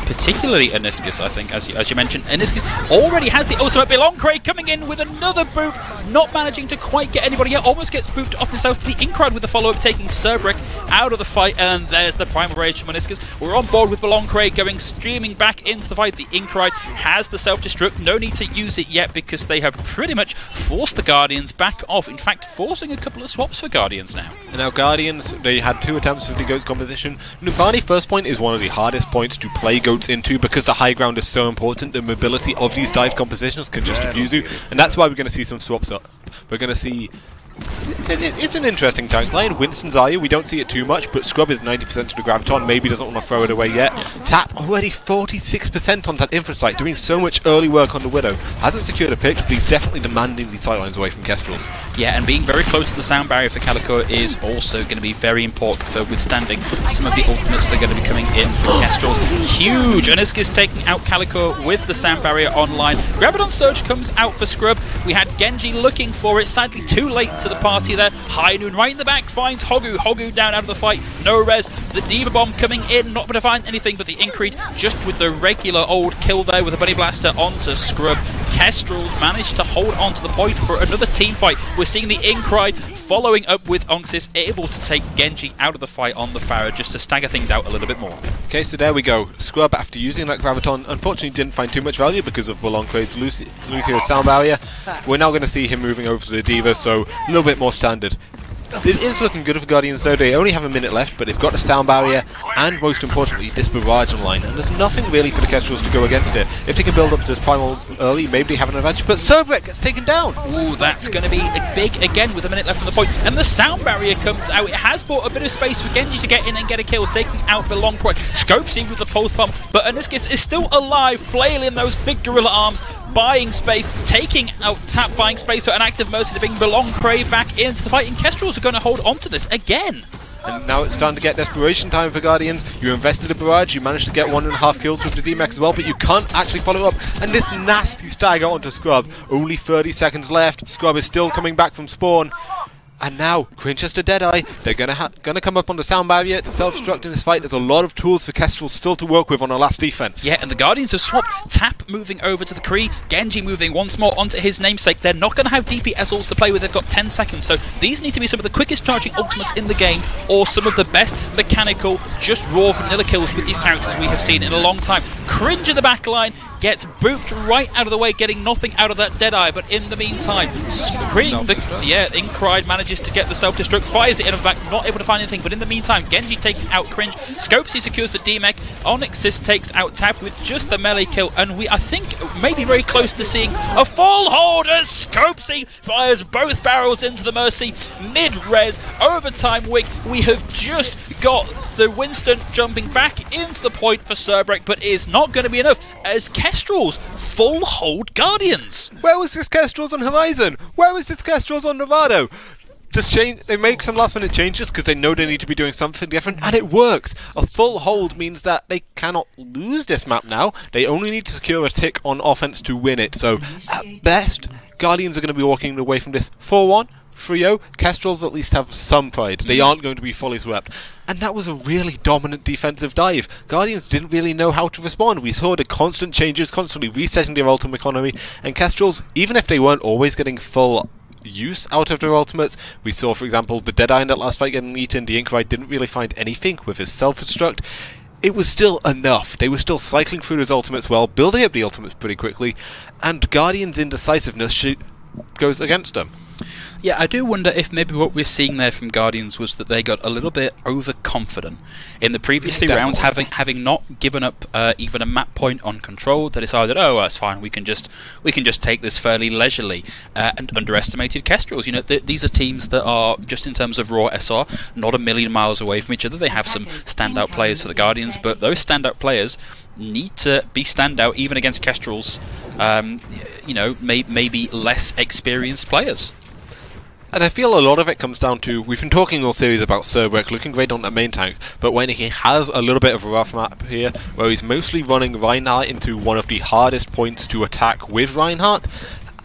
Particularly Aniscus, I think, as you mentioned. Aniscus already has the ultimate. Beloncre coming in with another boop, not managing to quite get anybody yet, almost gets booped off himself. The Ink Ride with the follow-up, taking Cerbrick out of the fight, and there's the Primal Rage from Aniscus. We're on board with Beloncre going streaming back into the fight. The Ink Ride has the self-destruct. No need to use it yet because they have pretty much forced the Guardians back off. In fact, forcing a couple of swaps for Guardians now.
And now Guardians, they had 2 attempts with the Goats composition. Nubani first point is one of the hardest points to play Goats into because the high ground is so important. The mobility of these dive compositions can just abuse you, and that's why we're going to see some swaps up. We're going to see... It's an interesting tank line. Winston's Aya, we don't see it too much, but Scrub is 90% to the Graviton, maybe doesn't want to throw it away yet. Tap already 46% on that Infrasight, doing so much early work on the Widow. Hasn't secured a pick, but he's definitely demanding these sightlines away from Kestrels. Yeah,
and being very close to the sound barrier for Calico is also going to be very important for withstanding some of the ultimates that are going to be coming in for Kestrels. Huge! Aniscus taking out Calico with the sound barrier online. Graviton Surge comes out for Scrub. We had Genji looking for it, sadly too late to the party there. High Noon right in the back finds Hoggo. Hoggo down out of the fight. No res. The Diva Bomb coming in, not going to find anything but the Increed just with the regular old kill there with a Bunny Blaster onto Scrub. Kestrels managed to hold on to the point for another team fight. We're seeing the Incry following up with Onxis, able to take Genji out of the fight on the Pharah just to stagger things out a little bit more.
Okay, so there we go. Scrub, after using that Graviton, unfortunately didn't find too much value because of Beloncre's Lucio's sound barrier. We're now going to see him moving over to the Diva, so a little bit more standard. It is looking good for Guardians though. They only have a minute left, but they've got the sound barrier and, most importantly, this barrage online, and there's nothing really for the Kestrels to go against it. If they can build up to this primal early, maybe they have an advantage, but Cerbrick gets taken down!
Ooh, that's going to be big again with a minute left on the point, and the sound barrier comes out. It has bought a bit of space for Genji to get in and get a kill, taking out Beloncre. Scopesy with the pulse pump, but Aniscus is still alive, flailing those big gorilla arms, buying space, taking out Tap, buying space for an active Mercy to bring Beloncre back into the fight, and Kestrels are going to hold on to this again.
And now it's starting to get desperation time for Guardians. You invested a barrage, you managed to get 1.5 kills with the D-Mech as well, but you can't actually follow up. And this nasty stagger onto Scrub. Only 30 seconds left. Scrub is still coming back from spawn. And now, Cringe has the Deadeye. They're gonna come up on the sound barrier, the self-destruct in this fight. There's a lot of tools for Kestrel still to work with on our last defense.
Yeah, and the Guardians have swapped. Tap moving over to the Kree, Genji moving once more onto his namesake. They're not going to have DPS ults to play with. They've got 10 seconds, so these need to be some of the quickest charging ultimates in the game, or some of the best mechanical, just raw vanilla kills with these characters we have seen in a long time. Cringe in the back line gets booped right out of the way, getting nothing out of that Deadeye, but in the meantime, Incride manages to get the self-destruct, fires it in the back, not able to find anything, but in the meantime, Genji taking out Cringe, Scopesy secures the D-Mech, Onyxis takes out Tap with just the melee kill, and we, I think, may be very close to seeing a full hold as Scopesy fires both barrels into the Mercy, mid-res, overtime wick. We have just got the Winston jumping back into the point for Cerbrick, but is not going to be enough as Kestrels full hold Guardians.
Where was this Kestrels on Horizon? Where was this Kestrels on Novato? They make some last-minute changes because they know they need to be doing something different, and it works. A full hold means that they cannot lose this map now. They only need to secure a tick on offense to win it. So, at best, Guardians are going to be walking away from this 4-1. 3-0, Kestrels at least have some pride. They aren't going to be fully swept. And that was a really dominant defensive dive. Guardians didn't really know how to respond. We saw the constant changes, constantly resetting their ultimate economy, and Kestrels, even if they weren't always getting full use out of their ultimates, we saw, for example, the Deadeye in that last fight getting eaten. The Inkrite didn't really find anything with his self-destruct. It was still enough. They were still cycling through those ultimates well, building up the ultimates pretty quickly, and Guardians' indecisiveness goes against them.
Yeah, I do wonder if maybe what we're seeing there from Guardians was that they got a little bit overconfident in the previous 3 rounds, having not given up even a map point on control. They decided, oh, that's fine, we can just take this fairly leisurely, and underestimated Kestrels. You know, these are teams that are, just in terms of raw SR, not a million miles away from each other. They have some standout players for the Guardians, but those standout players need to be standout even against Kestrels, you know, maybe less experienced players.
And I feel a lot of it comes down to, we've been talking all series about Cerberek looking great on that main tank, but when he has a little bit of a rough map here, where he's mostly running Reinhardt into one of the hardest points to attack with Reinhardt,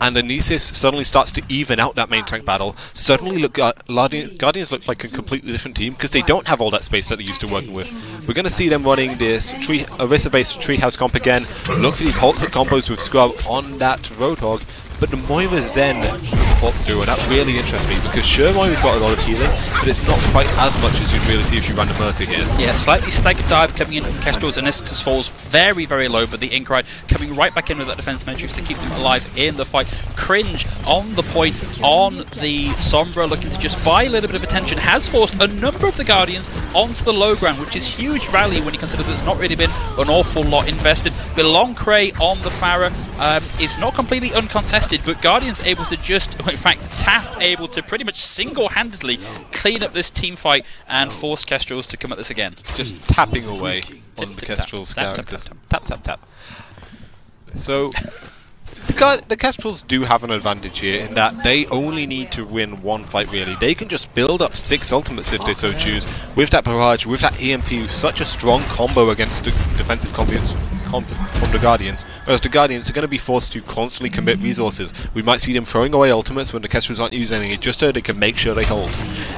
and Anisis suddenly starts to even out that main tank battle, suddenly Guardians look like a completely different team, because they don't have all that space that they're used to working with. We're going to see them running this Orisa-based Treehouse comp again, look for these halt hit combos with Scrub on that Roadhog, but the Moira Zen support through, and that really interests me, because sure, Moira's got a lot of healing, but it's not quite as much as you'd really see if you ran the Mercy here.
Yeah, slightly staggered dive coming in from Kestrels, and Anisis falls very, very low, but the Inkrite coming right back in with that defense matrix to keep them alive in the fight. Cringe on the point on the Sombra, looking to just buy a little bit of attention, has forced a number of the Guardians onto the low ground, which is huge value when you consider there's not really been an awful lot invested. Beloncre on the Pharah is not completely uncontested, but Guardians able to just, in fact, Tap able to pretty much single-handedly clean up this team fight and force Kestrels to come at this again.
Just tapping away on the Kestrels characters. Tap, tap, tap. So, the Kestrels do have an advantage here in that they only need to win one fight, really. They can just build up 6 ultimates if they so choose. With that barrage, with that EMP, such a strong combo against the defensive confidence from the Guardians, whereas the Guardians are going to be forced to constantly commit resources. We might see them throwing away ultimates when the Kestrels aren't using any, just so they can make sure they hold.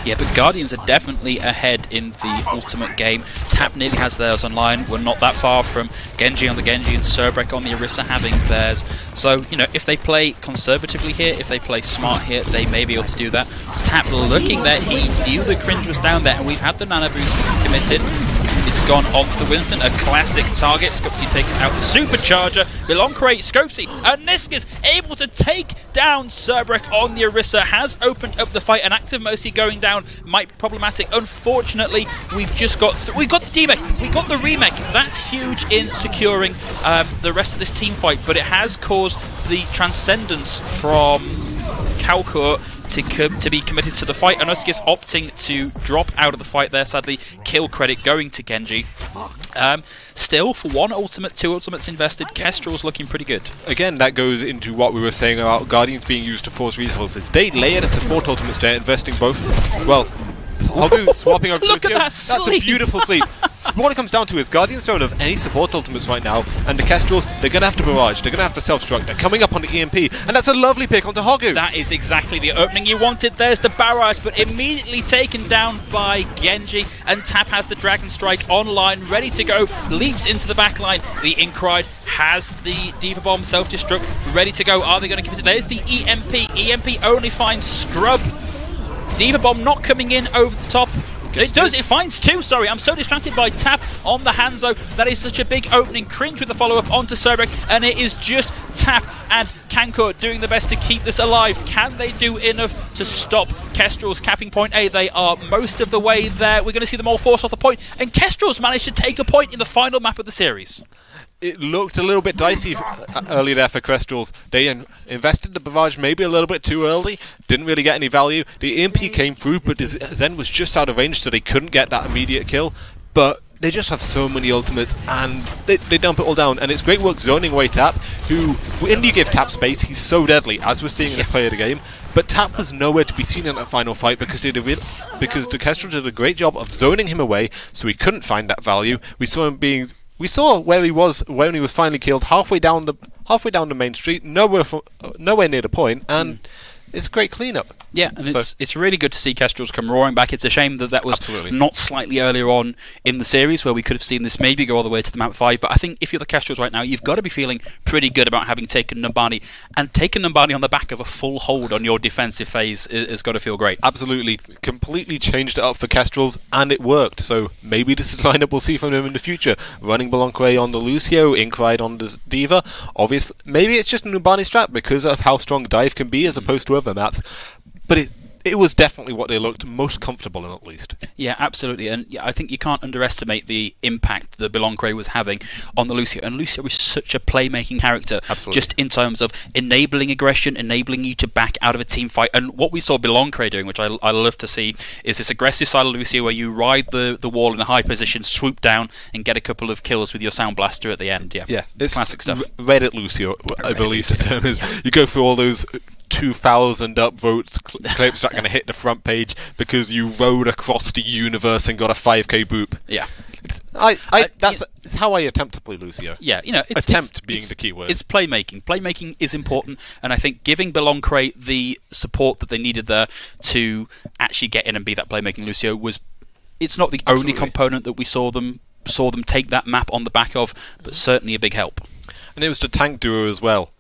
Yeah, but Guardians are definitely ahead in the ultimate game. Tap nearly has theirs online. We're not that far from Genji on the Genji and Cerberek on the Orisa having theirs. So, you know, if they play conservatively here, if they play smart here, they may be able to do that. Tap looking there, he knew the Cringe was down there, and we've had the Nano Boost committed. It's gone onto the Winston, a classic target. Scopesy takes out the Supercharger. Beloncre, Scopesy, and Niskus able to take down Cerberek on the Orisa. Has opened up the fight. An active Mercy going down might be problematic. Unfortunately, we've just got we got the demech, we got the remake. That's huge in securing the rest of this team fight, but it has caused the transcendence from Kalkur to be committed to the fight. Anuskis opting to drop out of the fight there, sadly. Kill credit going to Genji. Still, for 1 ultimate, 2 ultimates invested, Kestrel's looking pretty good.
Again, that goes into what we were saying about Guardians being used to force resources. They layered a support ultimates there, investing both. Well, Hogu swapping over to
Look at that sleep.
That's a beautiful sleep. What it comes down to is Guardians don't have any support ultimates right now, and the Kestrels, they're going to have to barrage, they're going to have to self-struct, they're coming up on the EMP, and that's a lovely pick onto Hogu.
That is exactly the opening you wanted. There's the barrage, but immediately taken down by Genji, and Tap has the Dragon Strike online, ready to go, leaps into the backline. The Inkrite has the Diva Bomb self-destruct, ready to go. Are they going to keep it? There's the EMP. EMP only finds Scrub. Diva Bomb not coming in over the top. It does, it finds 2, sorry, I'm so distracted by Tap on the Hanzo. That is such a big opening. Cringe with the follow-up onto Cerberek, and it is just Tap and Kankor doing the best to keep this alive. Can they do enough to stop Kestrel's capping point A? They are most of the way there. We're going to see them all force off the point, and Kestrel's managed to take a point in the final map of the series.
It looked a little bit dicey early there for Kestrels. They invested the barrage maybe a little bit too early, didn't really get any value. The EMP came through, but Zen was just out of range, so they couldn't get that immediate kill. But they just have so many ultimates, and they dump it all down. And it's great work zoning away Tap, who, when you give Tap space, he's so deadly, as we're seeing in this play of the game. But Tap was nowhere to be seen in that final fight because the Kestrel did a great job of zoning him away, so he couldn't find that value. We saw where he was when he was finally killed, halfway down the main street, nowhere near the point, and it's a great cleanup.
Yeah, and it's really good to see Kestrels come roaring back. It's a shame that was not slightly earlier on in the series where we could have seen this maybe go all the way to the map 5, but I think if you're the Kestrels right now, you've got to be feeling pretty good about having taken Numbani, and taking Numbani on the back of a full hold on your defensive phase has got to feel great.
Absolutely. Completely changed it up for Kestrels, and it worked, so maybe this is the lineup we'll see from him in the future. Running Beloncre on the Lucio, Inkride on the Diva. Obviously, maybe it's just a Numbani strat because of how strong Dive can be as opposed to other maps. But it was definitely what they looked most comfortable in, at least.
Yeah, absolutely. And I think you can't underestimate the impact that Beloncre was having on the Lucio. And Lucio is such a playmaking character.
Absolutely.
Just in terms of enabling aggression, enabling you to back out of a team fight. And what we saw Beloncre doing, which I love to see, is this aggressive style of Lucio where you ride the wall in a high position, swoop down, and get a couple of kills with your Sound Blaster at the end. Yeah,
it's
classic stuff.
Reddit Lucio, I believe the term is. Yeah. You go through all those 2,000 upvotes clips that are going to hit the front page because you rode across the universe and got a 5k boop.
Yeah.
It's how I attempt to play Lucio.
Yeah,
attempt being the key word.
It's playmaking. Playmaking is important, and I think giving Beloncre the support that they needed there to actually get in and be that playmaking Lucio it's not the only component that we saw them take that map on the back of, but certainly a big help.
And it was the tank duo as well.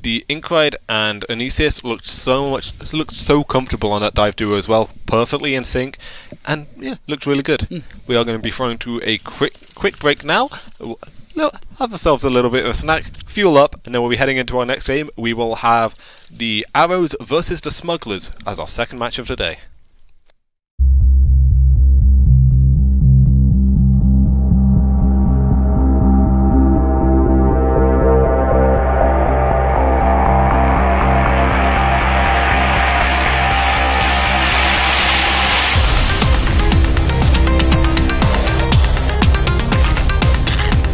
The Inkride and Anisius looked so comfortable on that dive duo as well, perfectly in sync, and yeah, looked really good. We are going to be throwing to a quick break now. Have ourselves a little bit of a snack, fuel up, and then we'll be heading into our next game. We will have the Arrows versus the Smugglers as our second match of the day.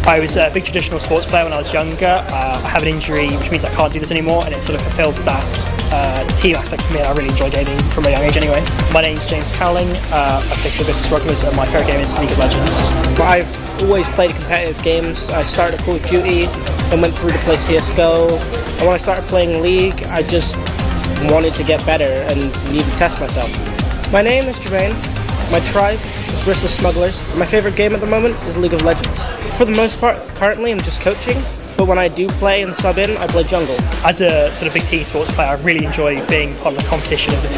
I was a big traditional sports player when I was younger. I have an injury, which means I can't do this anymore, and it sort of fulfills that team aspect for me, and I really enjoy gaming from a young age anyway. My name's James Cowling. I play for the Strugglers, and my favourite game is League of Legends. I've always played competitive games. I started at Call of Duty, then went through to play CSGO, and when I started playing League, I just wanted to get better and needed to test myself. My name is Jermaine. My tribe is Bristol Smugglers. My favourite game at the moment is League of Legends. For the most part, currently I'm just coaching, but when I do play and sub in, I play jungle. As a sort of big team sports player, I really enjoy being part of the competition of the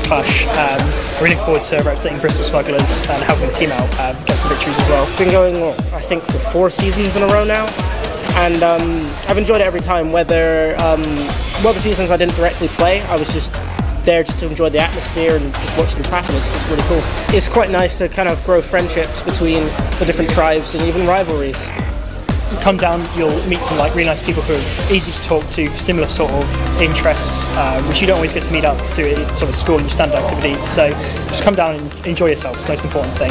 Clash. I really look forward to representing Bristol Smugglers and helping the team out get some victories as well. It's been going, I think, for 4 seasons in a row now, and I've enjoyed it every time, whether the seasons I didn't directly play, I was just there just to enjoy the atmosphere and just watch them happen. It's really cool. It's quite nice to kind of grow friendships between the different tribes and even rivalries. You come down, you'll meet some really nice people who are easy to talk to, similar sort of interests, which you don't always get to meet up to at sort of school and standard activities. So just come down and enjoy yourself. It's the most important thing.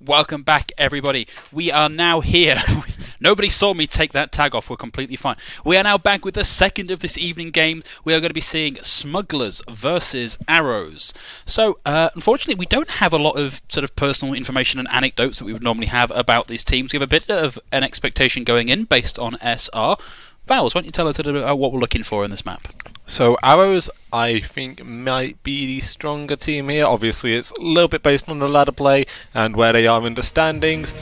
Welcome back, everybody. We are now here. Nobody saw me take that tag off. We're completely fine. We are now back with the second of this evening game. We are going to be seeing Smugglers versus Arrows. So, unfortunately, we don't have a lot of sort of personal information and anecdotes that we would normally have about these teams. We have a bit of an expectation going in based on SR. Vowels, why don't you tell us a little bit about what we're looking for in this map?
So Arrows, I think, might be the stronger team here. Obviously, it's a little bit based on the ladder play and where they are in the standings.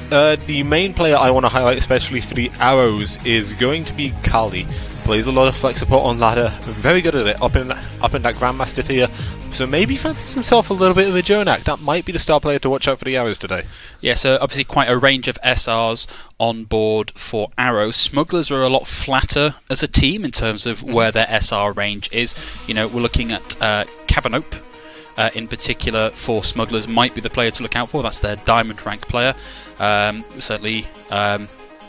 The main player I want to highlight, especially for the Arrows, is going to be Kali. Plays a lot of flex support on ladder, very good at it, up in that Grandmaster tier. So maybe fancies himself a little bit of a Jonak. That might be the star player to watch out for the Arrows today. Yeah,
so obviously quite a range of SRs on board for Arrows. Smugglers are a lot flatter as a team in terms of where their SR range is. You know, we're looking at Cavanope. In particular, for Smugglers, might be the player to look out for. That's their diamond ranked player. Certainly,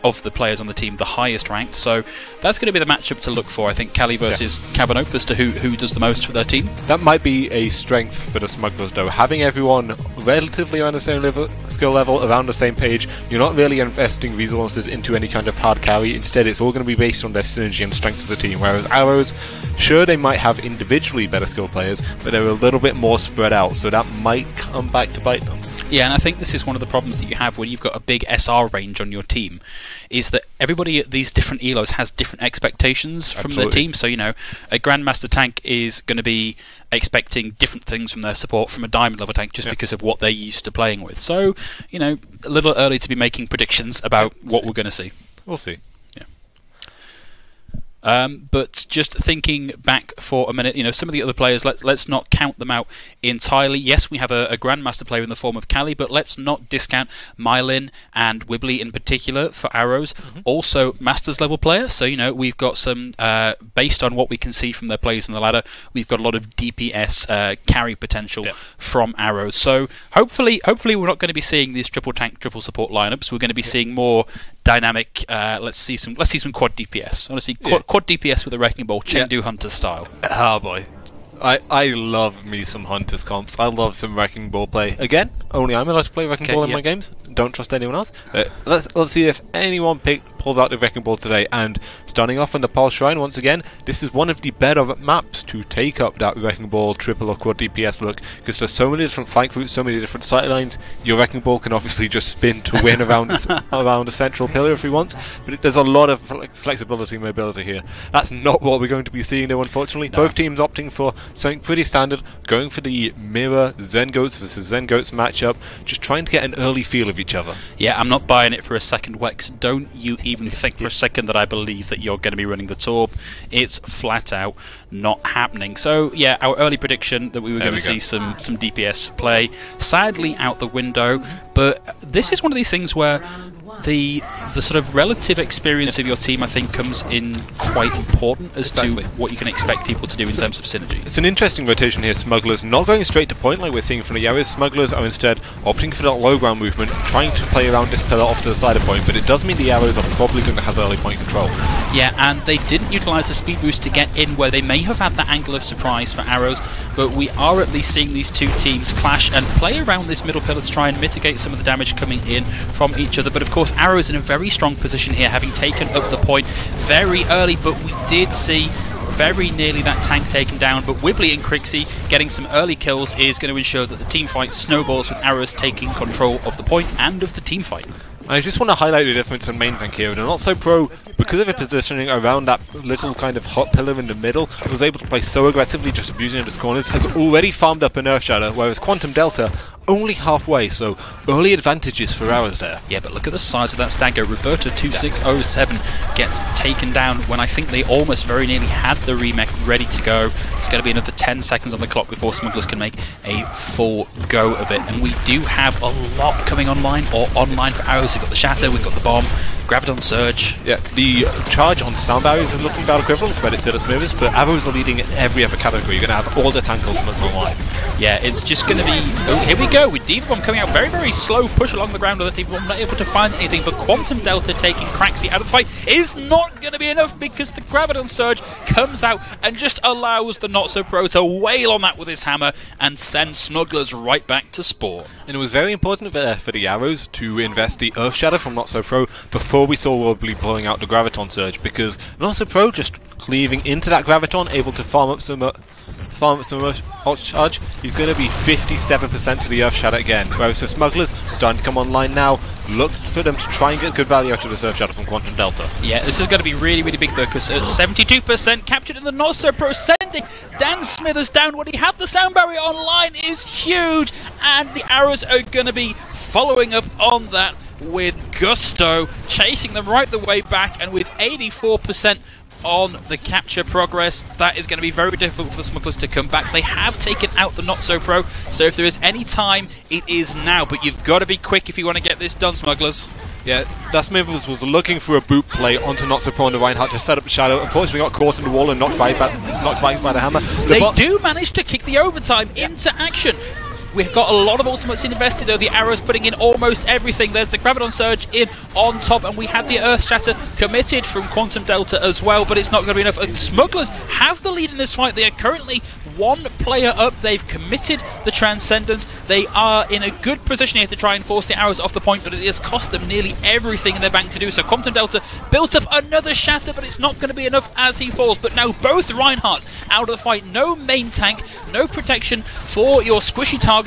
of the players on the team, the highest ranked. So that's going to be the matchup to look for. I think Kali versus Cavanope as to who does the most for their team.
That might be a strength for the Smugglers, though. Having everyone relatively around the same skill level, around the same page, you're not really investing resources into any kind of hard carry. Instead, it's all going to be based on their synergy and strength as a team. Whereas Arrows, sure, they might have individually better skill players, but they're a little bit more spread out, so that might come back to bite them.
Yeah, and I think this is one of the problems that you have when you've got a big SR range on your team, is that everybody at these different elos has different expectations from their team. So, you know, a Grandmaster tank is going to be expecting different things from their support from a Diamond level tank just because of what they're used to playing with. So, you know, a little early to be making predictions about what we're going to see.
We'll see.
But just thinking back for a minute, you know, some of the other players, let's not count them out entirely. Yes, we have a Grandmaster player in the form of Kali, but let's not discount Mylin and Wibbly in particular for Arrows. Also, Masters level player. So, you know, we've got some, based on what we can see from their plays in the ladder, we've got a lot of DPS carry potential from Arrows. So, hopefully we're not going to be seeing these triple tank, triple support lineups. We're going to be seeing more dynamic. Let's see some quad DPS. I want to see quad DPS with a Wrecking Ball, Chengdu Hunter style.
Oh boy. I love me some Hunters comps. I love some Wrecking Ball play. Again, only I'm allowed to play Wrecking Ball in my games. Don't trust anyone else. Let's see if anyone pulls out the Wrecking Ball today. And starting off on the Pulse Shrine once again, this is one of the better maps to take up that Wrecking Ball triple or quad DPS look, because there's so many different flank routes, so many different sight lines. Your Wrecking Ball can obviously just spin to win around around a central pillar if he wants, but there's a lot of flexibility and mobility here. That's not what we're going to be seeing though, unfortunately. No. Both teams opting for something pretty standard, going for the mirror Zen Goats versus Zen Goats matchup, just trying to get an early feel of each other.
Yeah, I'm not buying it for a second, Wex. Don't you even think for a second that I believe that you're going to be running the Torb. It's flat out not happening. So, yeah, our early prediction that we were going to see some DPS play, sadly out the window, but this is one of these things where the sort of relative experience of your team, I think, comes in quite important as to what you can expect people to do in terms of synergy.
It's an interesting rotation here. Smugglers not going straight to point like we're seeing from the Arrows. Smugglers are instead opting for that low ground movement, trying to play around this pillar off to the side of point, but it does mean the Arrows are probably going to have early point control.
Yeah, and they didn't utilise the speed boost to get in where they may have had that angle of surprise for Arrows, but we are at least seeing these two teams clash and play around this middle pillar to try and mitigate some of the damage coming in from each other. But of course, Arrows in a very strong position here, having taken up the point very early, but we did see very nearly that tank taken down. But Wibbly and Crixie getting some early kills is going to ensure that the team fight snowballs with Arrows taking control of the point and of the team fight.
I just want to highlight the difference in main tank here. They're not so pro because of their positioning around that little kind of hot pillar in the middle. It was able to play so aggressively, just abusing his corners, has already farmed up an Earth Shadow, whereas Quantum Delta only halfway, so early advantages for Arrows there.
Yeah, but look at the size of that stagger. Roberta 2607 gets taken down when I think they almost very nearly had the remake ready to go. It's going to be another 10 seconds on the clock before Smugglers can make a full go of it. And we do have a lot coming online, or online for Arrows. We've got the Shatter, we've got the Bomb, Graviton Surge.
Yeah, the charge on sound barriers is looking about equivalent, credit to the smithers, but arrows are leading in every other category. You're going to have all the tank ultimates online.
Yeah, it's just going to be... Oh, here we go, with Diva Bomb coming out. Very, very slow push along the ground with the Diva Bomb, not able to find anything, but Quantum Delta taking Craxy out of the fight is not going to be enough, because the Graviton Surge comes out and just allows the Not-So-Pro to wail on that with his hammer and send Smugglers right back to spawn.
And it was very important for the arrows to invest the Earth Shadow from Not-So-Pro before we saw Wobbly blowing out the Graviton Surge, because Not-So-Pro just cleaving into that Graviton, able to farm up some Earth Charge, he's going to be 57% to the Earth Shadow again, whereas the Smugglers starting to come online now. Look for them to try and get good value out of the Surf Shadow from Quantum Delta. Yeah,
this is going to be really, really big though, because 72% captured in the Not-So-Pro, sending Dan Smithers down. When he had the sound barrier online is huge, and the arrows are going to be following up on that with gusto, chasing them right the way back, and with 84% on the capture progress, that is going to be very difficult for the Smugglers to come back. They have taken out the Not-So-Pro, so if there is any time, it is now. But you've got to be quick if you want to get this done, Smugglers.
Yeah, that Smithers was looking for a boot play onto Not-So-Pro and the Reinhardt to set up the shadow. Unfortunately got caught in the wall and knocked back by the hammer.
They do manage to kick the overtime into action. We've got a lot of ultimates invested, though. The arrows putting in almost everything. There's the Graviton Surge in on top, and we had the Earth Shatter committed from Quantum Delta as well, but it's not going to be enough. And Smugglers have the lead in this fight. They are currently one player up. They've committed the Transcendence. They are in a good position here to try and force the arrows off the point, but it has cost them nearly everything in their bank to do so. Quantum Delta built up another Shatter, but it's not going to be enough as he falls. But now both Reinhardts out of the fight. No main tank, no protection for your squishy targets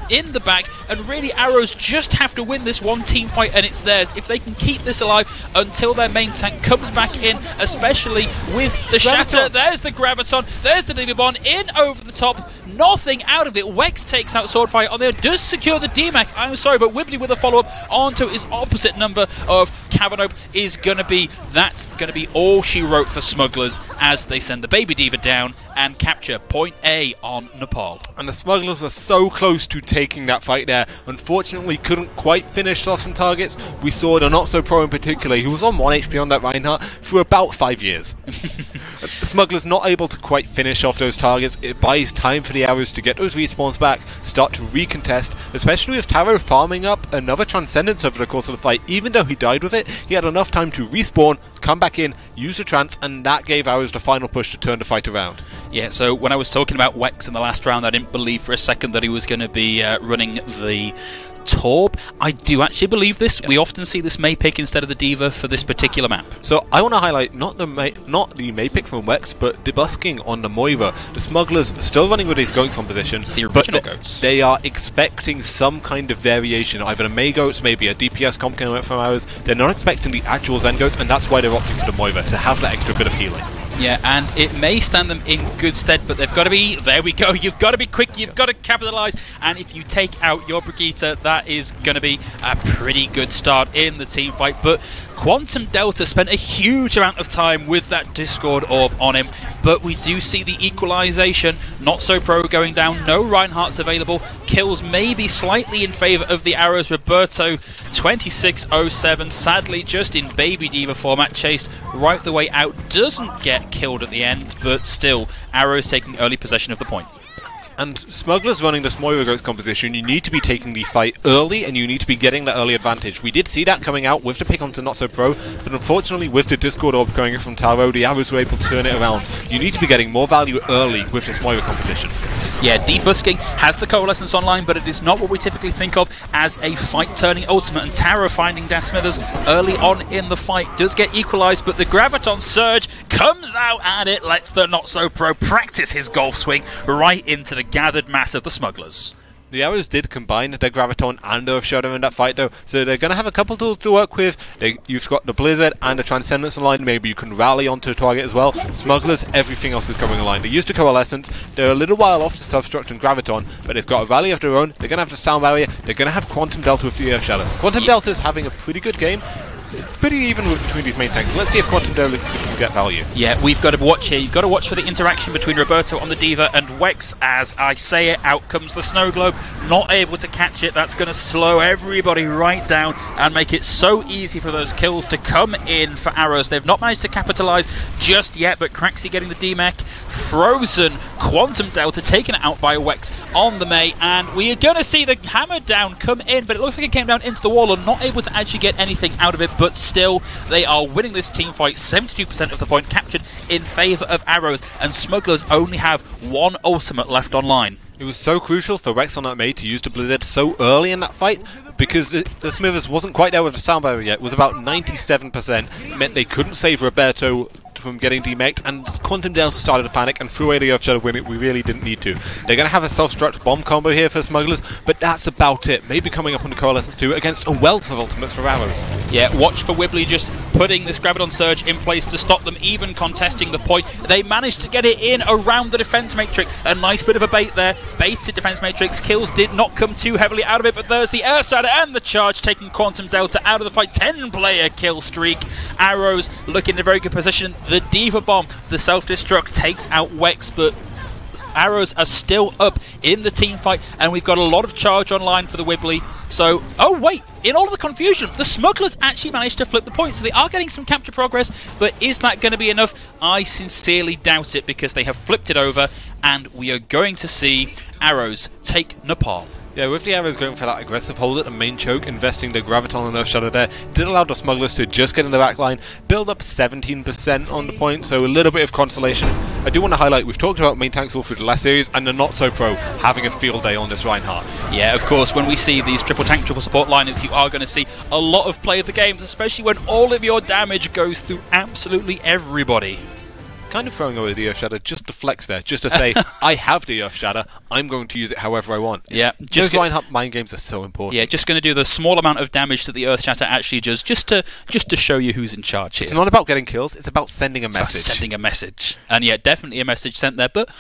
in the back, and really arrows just have to win this one team fight and it's theirs if they can keep this alive until their main tank comes back in, especially with the Shatter. There's the Graviton, there's the Diva Bomb in over the top, nothing out of it. Wex takes out Swordfire on there, does secure the DMAC, I'm sorry, but Wibbly with a follow-up onto his opposite number of Cavanope is going to be, that's going to be all she wrote for Smugglers as they send the Baby Diva down and capture point A on Nepal.
And the Smugglers were so close to taking that fight there. Unfortunately, couldn't quite finish off some targets. We saw the Not-So-Pro in particular, who was on 1 HP on that Reinhardt for about 5 years. Smugglers not able to quite finish off those targets. It buys time for the arrows to get those respawns back, start to recontest, especially with Taro farming up another Transcendence over the course of the fight. Even though he died with it, he had enough time to respawn, come back in, use the Trance, and that gave arrows the final push to turn the fight around.
Yeah, so when I was talking about Wex in the last round, I didn't believe for a second that he was going to be running the Torb. I do actually believe this. We often see this May pick instead of the Diva for this particular map.
So I want to highlight not the May pick from Wex, but debusking on the Moira. The Smugglers still running with his Goats on position,
the original Goats.
They are expecting some kind of variation, either a May Goats, maybe a DPS comp coming out from arrows. They're not expecting the actual Zen Goats, and that's why they're opting for the Moira, to have that extra bit of healing.
Yeah, and it may stand them in good stead, but they've got to be, there we go, you've got to be quick, you've got to capitalise, and if you take out your Brigitte, that is going to be a pretty good start in the team fight. But Quantum Delta spent a huge amount of time with that Discord Orb on him, but we do see the equalisation. Not-So-Pro going down, no Reinhardts available, kills maybe slightly in favour of the arrows. Roberto 2607, sadly just in Baby Diva format, chased right the way out, doesn't get killed at the end, but still arrows taking early possession of the point.
And Smugglers running this Moira Goats composition, you need to be taking the fight early, and you need to be getting that early advantage. We did see that coming out with the pick onto Not-So-Pro, but unfortunately with the Discord Orb going in from Taro, the arrows were able to turn it around. You need to be getting more value early with this Moira composition.
Yeah, Debusking has the Coalescence online, but it is not what we typically think of as a fight-turning ultimate, and Taro finding Dan Smithers early on in the fight does get equalised, but the Graviton Surge comes out and it lets the Not-So-Pro practice his golf swing right into the gathered mass of the Smugglers.
The arrows did combine their Graviton and Earth Shadow in that fight though, so they're going to have a couple tools to work with. You've got the Blizzard and the Transcendence online, maybe you can rally onto a target as well. Smugglers, everything else is coming online. They used the Coalescence, they're a little while off the Self-Destruct and Graviton, but they've got a rally of their own, they're going to have the Sound Barrier, they're going to have Quantum Delta with the Earth Shadow. Quantum Delta is having a pretty good game. It's pretty even between these main tanks. Let's see if Quantum Delta can get value.
Yeah, we've got to watch here. You've got to watch for the interaction between Roberto on the Diva and Wex, as I say it, out comes the snow globe, not able to catch it. That's going to slow everybody right down and make it so easy for those kills to come in for Arrows. They've not managed to capitalize just yet, but Craxy getting the D-Mech, Frozen, Quantum Delta taken out by Wex on the Mei, and we are going to see the hammer down come in, but it looks like it came down into the wall and not able to actually get anything out of it, but still they are winning this team fight. 72% of the point captured in favor of Arrows, and Smugglers only have one ultimate left online.
It was so crucial for Wex on that Mei to use the Blizzard so early in that fight, because the Smithers wasn't quite there with the sound barrier yet. It was about 97%. It meant they couldn't save Roberto from getting demeched, and Quantum Delta started to panic and threw away the Earth Shadow when we really didn't need to. They're going to have a self-destruct bomb combo here for Smugglers, but that's about it. Maybe coming up on the Coalescence 2 against a wealth of ultimates for Arrows.
Yeah, watch for Wibbly just putting this Graviton Surge in place to stop them even contesting the point. They managed to get it in around the defense matrix. A nice bit of a bait there. Baited defense matrix. Kills did not come too heavily out of it, but there's the Earth Shadow and the charge taking Quantum Delta out of the fight. 10-player kill streak. Arrows looking in a very good position. The Diva Bomb, the self-destruct, takes out Wex, but Arrows are still up in the team fight, and we've got a lot of charge online for the Wibbly. So, oh wait, in all of the confusion, the Smugglers actually managed to flip the point, so they are getting some capture progress, but is that going to be enough? I sincerely doubt it, because they have flipped it over, and we are going to see Arrows take Nepal.
Yeah, with the Arrows going for that aggressive hold at the main choke, investing the Graviton and Earth Shadow there, did allow the Smugglers to just get in the back line, build up 17% on the point, so a little bit of consolation. I do want to highlight, we've talked about main tanks all through the last series, and the not-so-pro having a field day on this Reinhardt.
Yeah, of course, when we see these triple tank, triple support lineups, you are going to see a lot of play of the games, especially when all of your damage goes through absolutely everybody.
Kind of throwing away the Earth Shadow just to flex there, just to say, I have the Earth Shadow, I'm going to use it however I want. Those Reinhardt mind games are so important.
Yeah, just going to do the small amount of damage that the Earth Shatter actually does, just to show you who's in charge here.
It's not about getting kills, it's about sending a message.
Sending a message. And yeah, definitely a message sent there, but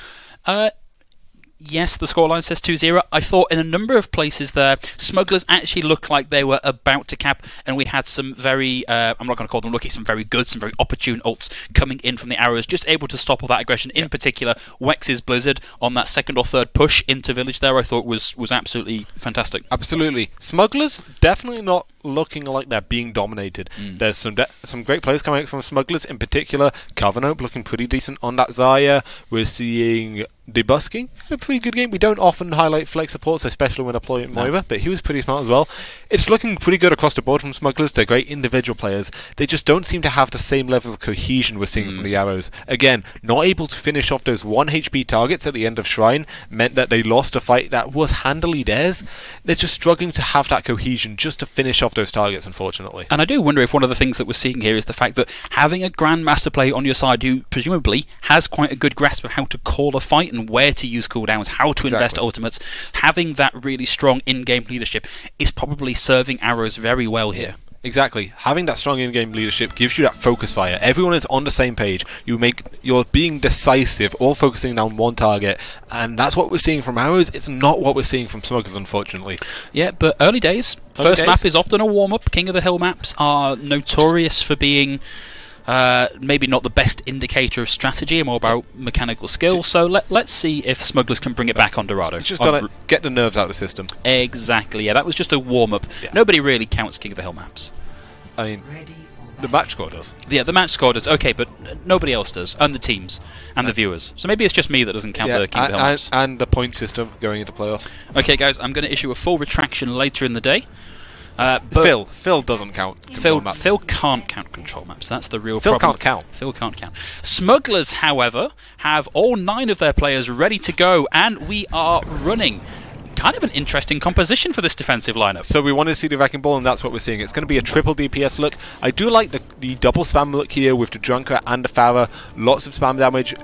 yes, the scoreline says 2-0. I thought in a number of places there, Smugglers actually looked like they were about to cap, and we had some very, I'm not going to call them lucky, some very good, some very opportune ults coming in from the Arrows, just able to stop all that aggression. In particular, Wex's Blizzard on that second or third push into Village there, I thought was absolutely fantastic.
Absolutely. Smugglers definitely not looking like they're being dominated. There's some great players coming out from Smugglers, in particular Covenant looking pretty decent on that Zarya. We're seeing Debusking, a pretty good game. We don't often highlight flex supports, especially when deploying Moira, but he was pretty smart as well. It's looking pretty good across the board from Smugglers. They're great individual players. They just don't seem to have the same level of cohesion we're seeing from the Arrows. Again, not able to finish off those 1 HP targets at the end of Shrine meant that they lost a fight that was handily theirs. They're just struggling to have that cohesion just to finish off those targets, unfortunately.
And I do wonder if one of the things that we're seeing here is the fact that having a Grandmaster player on your side who presumably has quite a good grasp of how to call a fight and where to use cooldowns, how to invest ultimates, having that really strong in-game leadership is probably serving Arrows very well here.
Exactly. Having that strong in-game leadership gives you that focus fire. Everyone is on the same page. You're being decisive, all focusing on one target, and that's what we're seeing from Arrows. It's not what we're seeing from Smugglers, unfortunately.
Yeah, but early days. First map is often a warm-up. King of the Hill maps are notorious for being maybe not the best indicator of strategy, more about mechanical skill. So let's see if Smugglers can bring it back on Dorado.
Just got to get the nerves out of the system.
Exactly, yeah, that was just a warm-up. Yeah. Nobody really counts King of the Hill maps.
I mean, the match score does.
Yeah, the match score does. Okay, but nobody else does, and the teams, and the viewers. So maybe it's just me that doesn't count the King of the Hill maps.
And the point system going into playoffs.
Okay, guys, I'm going to issue a full retraction later in the day.
Phil doesn't count control maps.
Phil can't count control maps. That's the real
problem.
Phil can't count. Smugglers, however, have all 9 of their players ready to go, and we are running. Kind of an interesting composition for this defensive lineup.
So we wanted to see the Wrecking Ball, and that's what we're seeing. It's going to be a triple DPS look. I do like the double spam look here with the Drunker and the Farah. Lots of spam damage.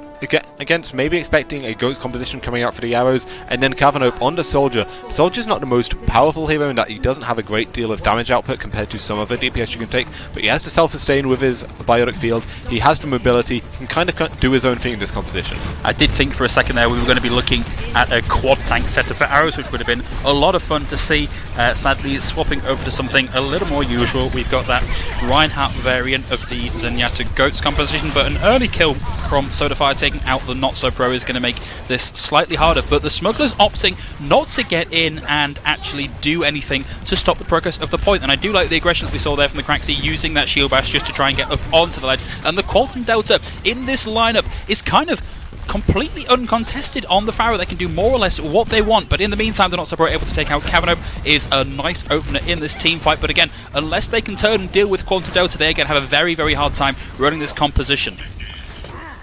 Against maybe expecting a Ghost composition coming out for the Arrows, and then Cavanope on the Soldier. Soldier's not the most powerful hero in that he doesn't have a great deal of damage output compared to some other DPS you can take, but he has the self-sustain with his biotic field, he has the mobility, he can kind of do his own thing in this composition.
I did think for a second there we were going to be looking at a quad tank setup for Arrows, which would have been a lot of fun to see. Sadly, swapping over to something a little more usual, we've got that Reinhardt variant of the Zenyatta Goats composition, but an early kill from Soda Fire taking taking out the Not-So-Pro is going to make this slightly harder, but the Smugglers opting not to get in and actually do anything to stop the progress of the point. And I do like the aggression that we saw there from the Craxy, using that shield bash just to try and get up onto the ledge. And the Quantum Delta in this lineup is kind of completely uncontested on the Pharaoh. They can do more or less what they want, but in the meantime they're not so able to take out Kavanaugh. Is a nice opener in this team fight, but again, unless they can turn and deal with Quantum Delta, they again have a very, very hard time running this composition.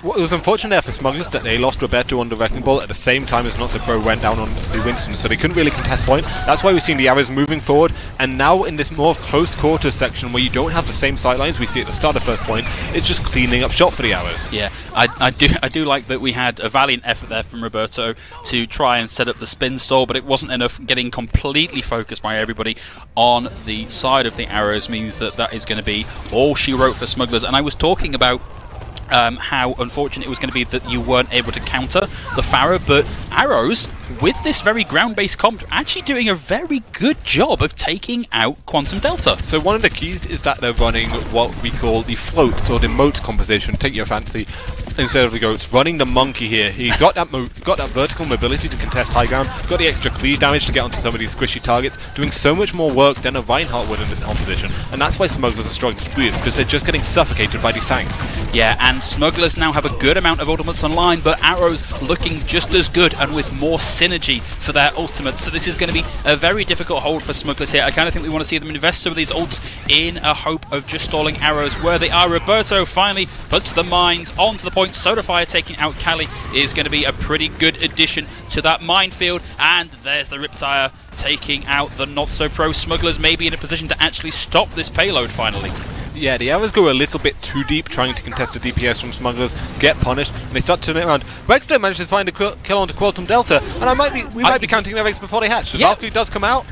Well, it was unfortunate there for Smugglers that they lost Roberto on the Wrecking Ball at the same time as Not-So-Pro went down on the Winston, so they couldn't really contest point. That's why we've seen the arrows moving forward, and now in this more close quarters section where you don't have the same sightlines we see at the start of first point, it's just cleaning up shot for the arrows.
Yeah, I do like that we had a valiant effort there from Roberto to try and set up the spin stall, but it wasn't enough. Getting completely focused by everybody on the side of the arrows means that is going to be all she wrote for Smugglers. And I was talking about how unfortunate it was going to be that you weren't able to counter the Pharaoh, but Arrows, with this very ground-based comp, actually doing a very good job of taking out Quantum Delta.
So one of the keys is that they're running what we call the floats, or the moat composition, take your fancy, instead of the goats. Running the monkey here, he's got that vertical mobility to contest high ground, got the extra cleave damage to get onto some of these squishy targets, doing so much more work than a Reinhardt would in this composition, and that's why Smugglers are struggling to breathe, because they're just getting suffocated by these tanks.
Yeah, and Smugglers now have a good amount of ultimates online, but Arrows looking just as good and with more synergy for their ultimates. So this is going to be a very difficult hold for Smugglers here. I kind of think we want to see them invest some of these ults in a hope of just stalling Arrows where they are. Roberto finally puts the mines onto the point. Sodafire taking out Kali is going to be a pretty good addition to that minefield. And there's the Riptire taking out the Not-So-Pro. Smugglers may be in a position to actually stop this payload finally.
Yeah, the arrows go a little bit too deep trying to contest a DPS from Smugglers, get punished, and they start turning it around. Rexter manages to find a kill onto Quantum Delta, and we might be counting their eggs before they hatch. The Valkyrie does come out.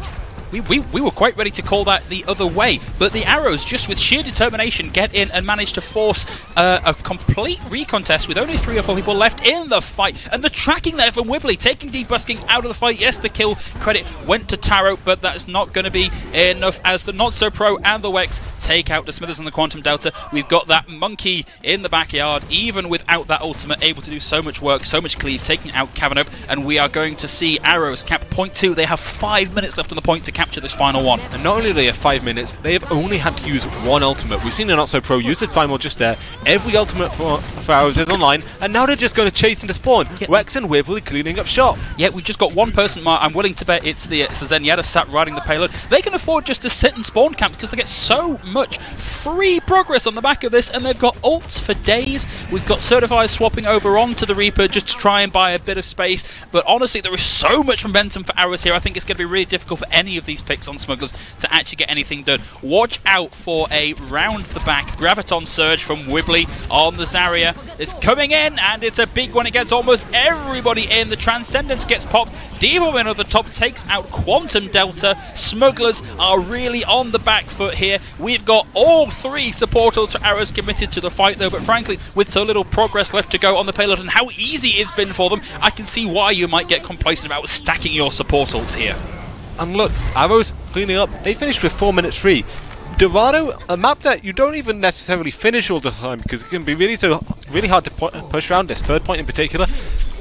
We were quite ready to call that the other way, but the Arrows, just with sheer determination, get in and manage to force a complete recontest with only 3 or 4 people left in the fight. And the tracking there from Wibbly, taking Debusking out of the fight. Yes, the kill credit went to Taro, but that's not going to be enough as the Not-So-Pro and the Wex take out the Smithers and the Quantum Delta. We've got that monkey in the backyard, even without that ultimate, able to do so much work, so much cleave, taking out Kavanaugh, and we are going to see Arrows cap point 2. They have 5 minutes left on the point to capture this final one.
And not only do they have 5 minutes, they have only had to use one ultimate. We've seen the Not-So-Pro use it primal just there. Every ultimate for Arrows is online, and now they're just going to chase into spawn. Yeah. Wex and Wibbly cleaning up shop.
Yeah, we've just got one person, Mark. I'm willing to bet it's the Zenyatta sat riding the payload. They can afford just to sit and spawn camp because they get so much free progress on the back of this, and they've got ults for days. We've got Certifiers swapping over onto the Reaper just to try and buy a bit of space, but honestly there is so much momentum for Arrows here. I think it's going to be really difficult for any of these picks on Smugglers to actually get anything done. Watch out for a round the back Graviton Surge from Wibbly on the Zarya. It's coming in, and it's a big one. It gets almost everybody in. The Transcendence gets popped. Devilman at the top takes out Quantum Delta. Smugglers are really on the back foot here. We've got all 3 support ultra arrows committed to the fight though, but frankly, with so little progress left to go on the payload and how easy it's been for them, I can see why you might get complacent about stacking your support ults here.
And look, Arrows cleaning up. They finished with 4 minutes free. Dorado, a map that you don't even necessarily finish all the time because it can be really hard to push around this third point in particular.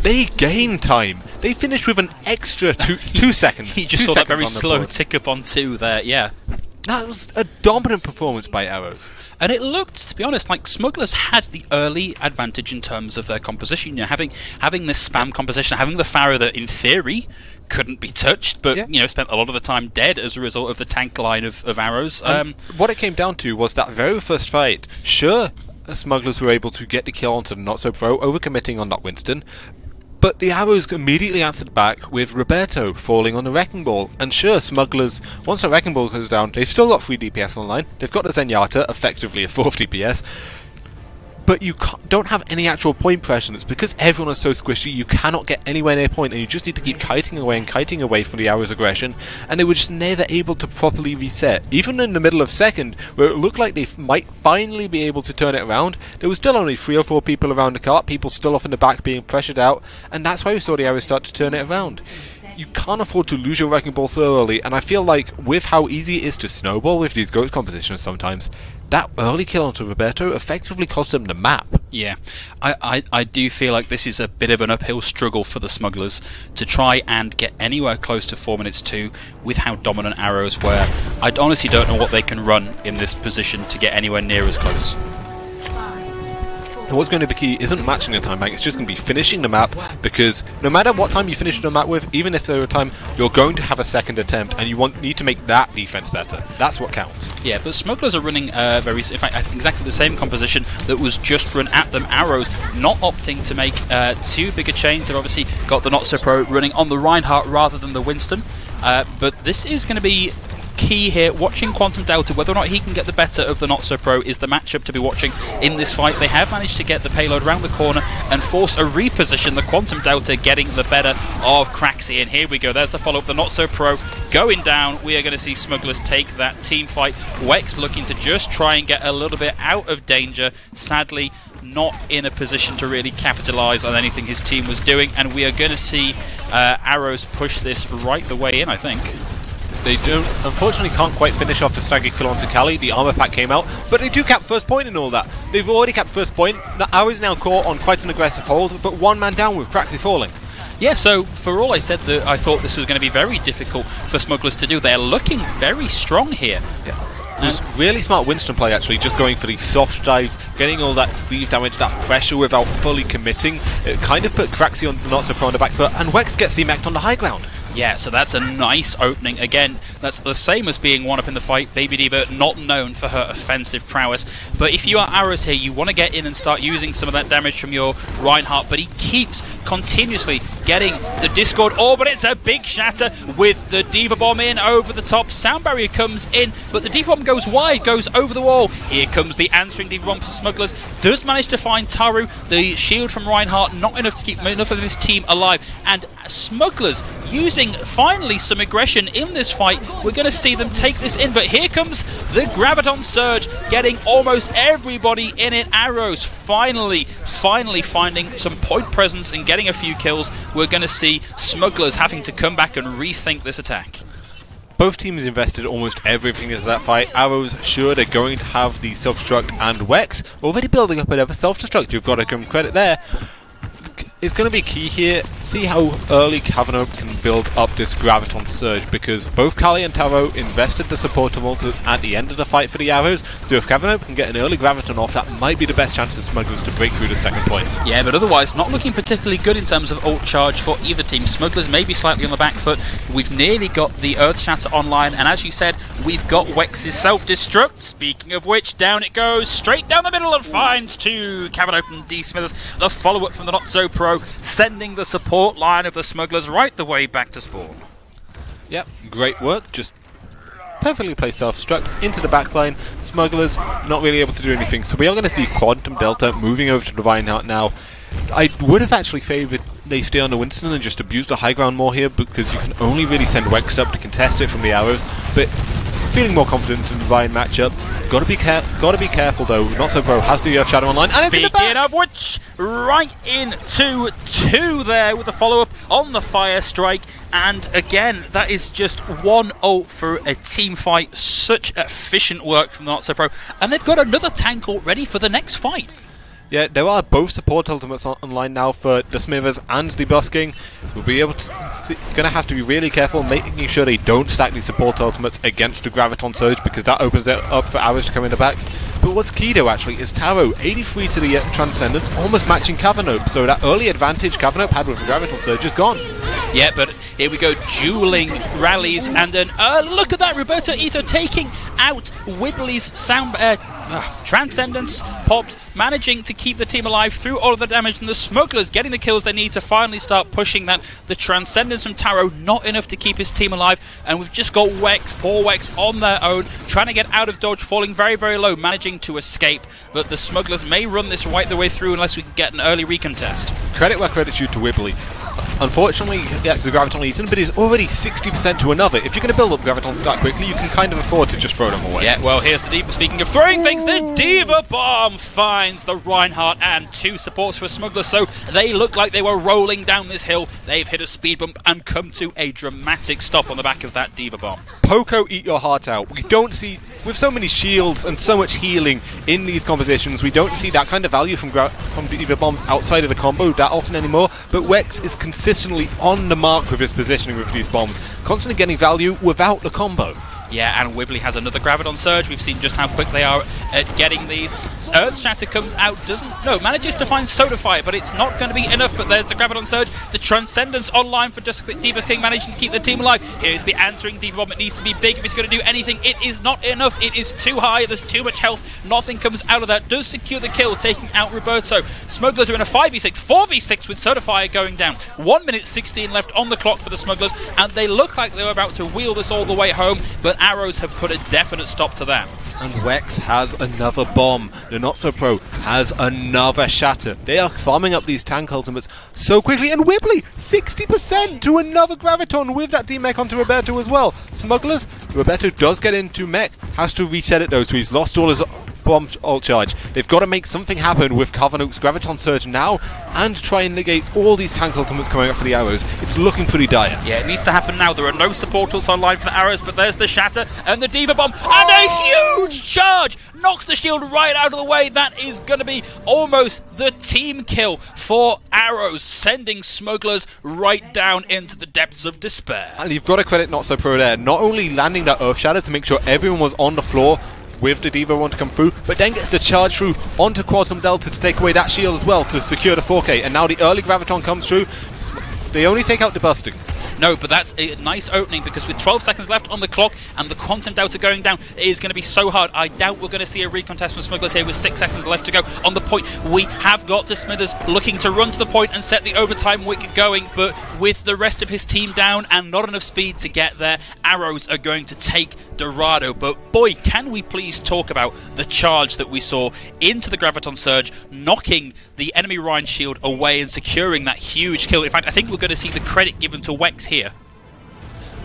They gain time. They finished with an extra 2 seconds.
He just saw that very slow tick up on 2 there, yeah.
That was a dominant performance by Arrows.
And it looked, to be honest, like Smugglers had the early advantage in terms of their composition. You know, having this spam composition, having the Pharaoh that, in theory, couldn't be touched, but you know, spent a lot of the time dead as a result of the tank line of Arrows.
What it came down to was that very first fight. Sure, Smugglers were able to get the kill onto the Not-So-Pro, overcommitting on that Winston, but the Arrows immediately answered back with Roberto falling on the Wrecking Ball. And sure, Smugglers, once the Wrecking Ball goes down, they've still got 3 DPS online. They've got the Zenyatta, effectively a 4th DPS. But you don't have any actual point presence because everyone is so squishy. You cannot get anywhere near point, and you just need to keep kiting away from the Arrows' aggression. And they were just never able to properly reset. Even in the middle of second, where it looked like they might finally be able to turn it around, there was still only 3 or 4 people around the cart, people still off in the back being pressured out, and that's why we saw the Arrows start to turn it around. you can't afford to lose your Wrecking Ball so early, and I feel like with how easy it is to snowball with these Ghost compositions sometimes, that early kill onto Roberto effectively cost him the map.
Yeah, I do feel like this is a bit of an uphill struggle for the Smugglers to try and get anywhere close to 4 minutes 2 with how dominant Arrows were. I honestly don't know what they can run in this position to get anywhere near as close.
And what's going to be key isn't matching the time bank, it's just going to be finishing the map, because no matter what time you finish the map with, even if there are time, you're going to have a second attempt, and you need to make that defense better. That's what counts.
Yeah, but Smugglers are running in fact, I think exactly the same composition that was just run at them. Arrows not opting to make too big a change. They've obviously got the Not-So-Pro running on the Reinhardt rather than the Winston, but this is going to be key here. Watching Quantum Delta, whether or not he can get the better of the Not-So-Pro is the matchup to be watching in this fight. They have managed to get the payload around the corner and force a reposition. The Quantum Delta getting the better of Craxy, and here we go. There's the follow-up. The Not-So-Pro going down. We are going to see Smugglers take that team fight. Wex looking to just try and get a little bit out of danger. Sadly, not in a position to really capitalise on anything his team was doing, and we are going to see Arrows push this right the way in, I think.
They unfortunately can't quite finish off the staggered kill onto Kali. The armor pack came out, but they do cap first point and all that. They've already capped first point. The Arrows now caught on quite an aggressive hold, but one man down with Craxy falling.
Yeah, so for all I said that I thought this was going to be very difficult for Smugglers to do, they're looking very strong here. Yeah.
It was really smart Winston play, actually, just going for these soft dives, getting all that cleave damage, that pressure without fully committing. It kind of put Craxy on the Not-So-Pro on the back foot, and Wex gets the on the high ground.
Yeah, so that's a nice opening. Again, that's the same as being one up in the fight. Baby Diva not known for her offensive prowess. But if you are Arrows here, you want to get in and start using some of that damage from your Reinhardt. But he keeps continuously getting the Discord. Oh, but it's a big shatter with the Diva Bomb in over the top. Sound Barrier comes in, but the Diva Bomb goes wide, goes over the wall. Here comes the answering Diva Bomb for Smugglers. Does manage to find Taru. The shield from Reinhardt not enough to keep enough of his team alive. And Smugglers using finally some aggression in this fight. We're going to see them take this in, but here comes the Graviton Surge, getting almost everybody in it. Arrows finally finding some point presence and getting a few kills. We're going to see Smugglers having to come back and rethink this attack.
Both teams invested almost everything into that fight. Arrows, sure, they're going to have the self-destruct, and Wex already building up another self-destruct. You've got to give him credit there. It's going to be key here. See how early Cavanope can build up this Graviton Surge, because both Kali and Taro invested the support ulti at the end of the fight for the Arrows, so if Cavanope can get an early Graviton off, that might be the best chance for Smugglers to break through the second point. Yeah,
but otherwise not looking particularly good in terms of ult charge for either team. Smugglers maybe slightly on the back foot. We've nearly got the Earth Shatter online, and as you said, we've got Wex's self-destruct. Speaking of which, down it goes, straight down the middle and finds two Cavanope and D. Smithers. The follow-up from the Not-So-Pro, sending the support line of the Smugglers right the way back to spawn.
Yep, great work. Just perfectly placed self-destruct into the backline. Smugglers not really able to do anything, so we are going to see Quantum Delta moving over to the Reinhardt now. I would have actually favoured they stay on the Winston and just abuse the high ground more here, because you can only really send Wex up to contest it from the Arrows, but feeling more confident in the Ryan matchup. Gotta be careful though. Not-So-Pro has the Earth Shadow online, and it's in the back!
Speaking of which, right into two there with the follow-up on the Fire Strike. And again, that is just one ult for a team fight. Such efficient work from the Not-So-Pro. And they've got another tank ult ready for the next fight.
Yeah, there are both support ultimates online now for the Smithers and the Busking. We'll be able to gonna have to be really careful making sure they don't stack these support ultimates against the Graviton Surge, because that opens it up for Arrows to come in the back. But what's key though actually is Taro, 83 to the Transcendence, almost matching Cavanope, so that early advantage Cavanope had with the Graviton Surge is gone.
Yeah, but here we go, dueling rallies, and then look at that, Roberto Ito taking out Wibbly's Transcendence popped, managing to keep the team alive through all of the damage, and the Smugglers getting the kills they need to finally start pushing that. The Transcendence from Taro, not enough to keep his team alive, and we've just got Wex, poor Wex on their own, trying to get out of dodge, falling very, very low, managing to escape, but the Smugglers may run this right the way through unless we can get an early recontest.
Credit where credit's due to Wibbly. Unfortunately, yes, the Graviton leads in, but he's already 60% to another. If you're going to build up Gravitons that quickly, you can kind of afford to just throw them away.
Yeah, well, here's the Diva. Speaking of throwing things, the Diva Bomb finds the Reinhardt and 2 supports for Smugglers, so they look like they were rolling down this hill. They've hit a speed bump and come to a dramatic stop on the back of that Diva Bomb.
Poco, eat your heart out. We don't see, with so many shields and so much healing in these compositions, we don't see that kind of value from Diva Bombs outside of the combo that often anymore, but Wex is consistently on the mark with his positioning with these bombs, constantly getting value without the combo.
Yeah, and Wibbly has another Graviton Surge. We've seen just how quick they are at getting these. Earth Shatter comes out, manages to find Soda Fire, but it's not going to be enough. But there's the Graviton Surge. The Transcendence online for just Diva King, managing to keep the team alive. Here's the answering Diva Bomb. It needs to be big if it's going to do anything. It is not enough. It is too high. There's too much health. Nothing comes out of that. Does secure the kill, taking out Roberto. Smugglers are in a 5v6, 4v6 with Soda Fire going down. 1 minute 16 left on the clock for the Smugglers, and they look like they were about to wheel this all the way home, but Arrows have put a definite stop to that.
And Wex has another bomb. The Not So Pro has another shatter. They are farming up these tank ultimates so quickly. And Wibbly, 60% to another Graviton with that D-Mech onto Roberto as well. Smugglers, Roberto does get into mech, has to reset it though, so he's lost all his bomb ult charge. They've got to make something happen with Carvanook's Graviton Surge now and try and negate all these tank ultimates coming up for the Arrows. It's looking pretty dire.
Yeah, it needs to happen now. There are no support ults online for the Arrows, but there's the Shatter and the Diva Bomb, and a huge charge knocks the shield right out of the way. That is going to be almost the team kill for Arrows, sending Smugglers right down into the depths of despair.
And you've got to credit Not So Pro there, not only landing that Earth Shatter to make sure everyone was on the floor with the Diva one to come through, but then gets the charge through onto Quantum Delta to take away that shield as well to secure the 4K, and now the early Graviton comes through. They only take out the busting.
No, but that's a nice opening, because with 12 seconds left on the clock and the Quantum Delta going down, it is going to be so hard. I doubt we're going to see a recontest from Smugglers here with 6 seconds left to go on the point. We have got the Smithers looking to run to the point and set the overtime wicket going, but with the rest of his team down and not enough speed to get there, Arrows are going to take Dorado. But boy, can we please talk about the charge that we saw into the Graviton Surge, knocking the enemy Rhine shield away and securing that huge kill. In fact, I think we're going to see the credit given to Wex here.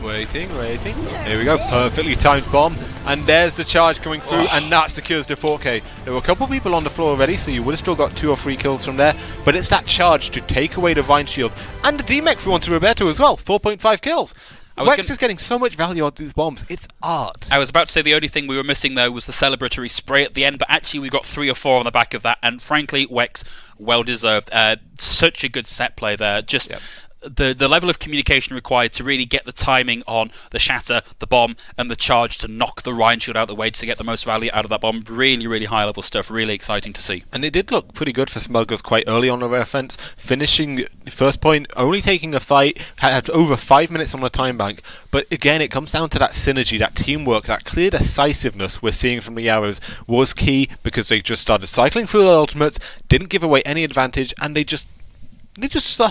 Waiting. Here we go, perfectly timed bomb, and there's the charge coming through, and that secures the 4K. There were a couple of people on the floor already, so you would have still got 2 or 3 kills from there, but it's that charge to take away the Vine shield, and the D-Mech through onto Roberto as well, 4.5 kills. Wex is getting so much value out of these bombs, it's art.
I was about to say the only thing we were missing though was the celebratory spray at the end, but actually we got 3 or 4 on the back of that, and frankly, Wex, well deserved. Such a good set play there. Just... Yep. The level of communication required to really get the timing on the Shatter, the bomb, and the charge to knock the Rhine shield out of the way to get the most value out of that bomb. Really, really high level stuff. Really exciting to see.
And it did look pretty good for Smugglers quite early on their offense, finishing the first point, only taking a fight, had over 5 minutes on the time bank. But again, it comes down to that synergy, that teamwork, that clear decisiveness we're seeing from the Arrows was key, because they just started cycling through their ultimates, didn't give away any advantage, and they just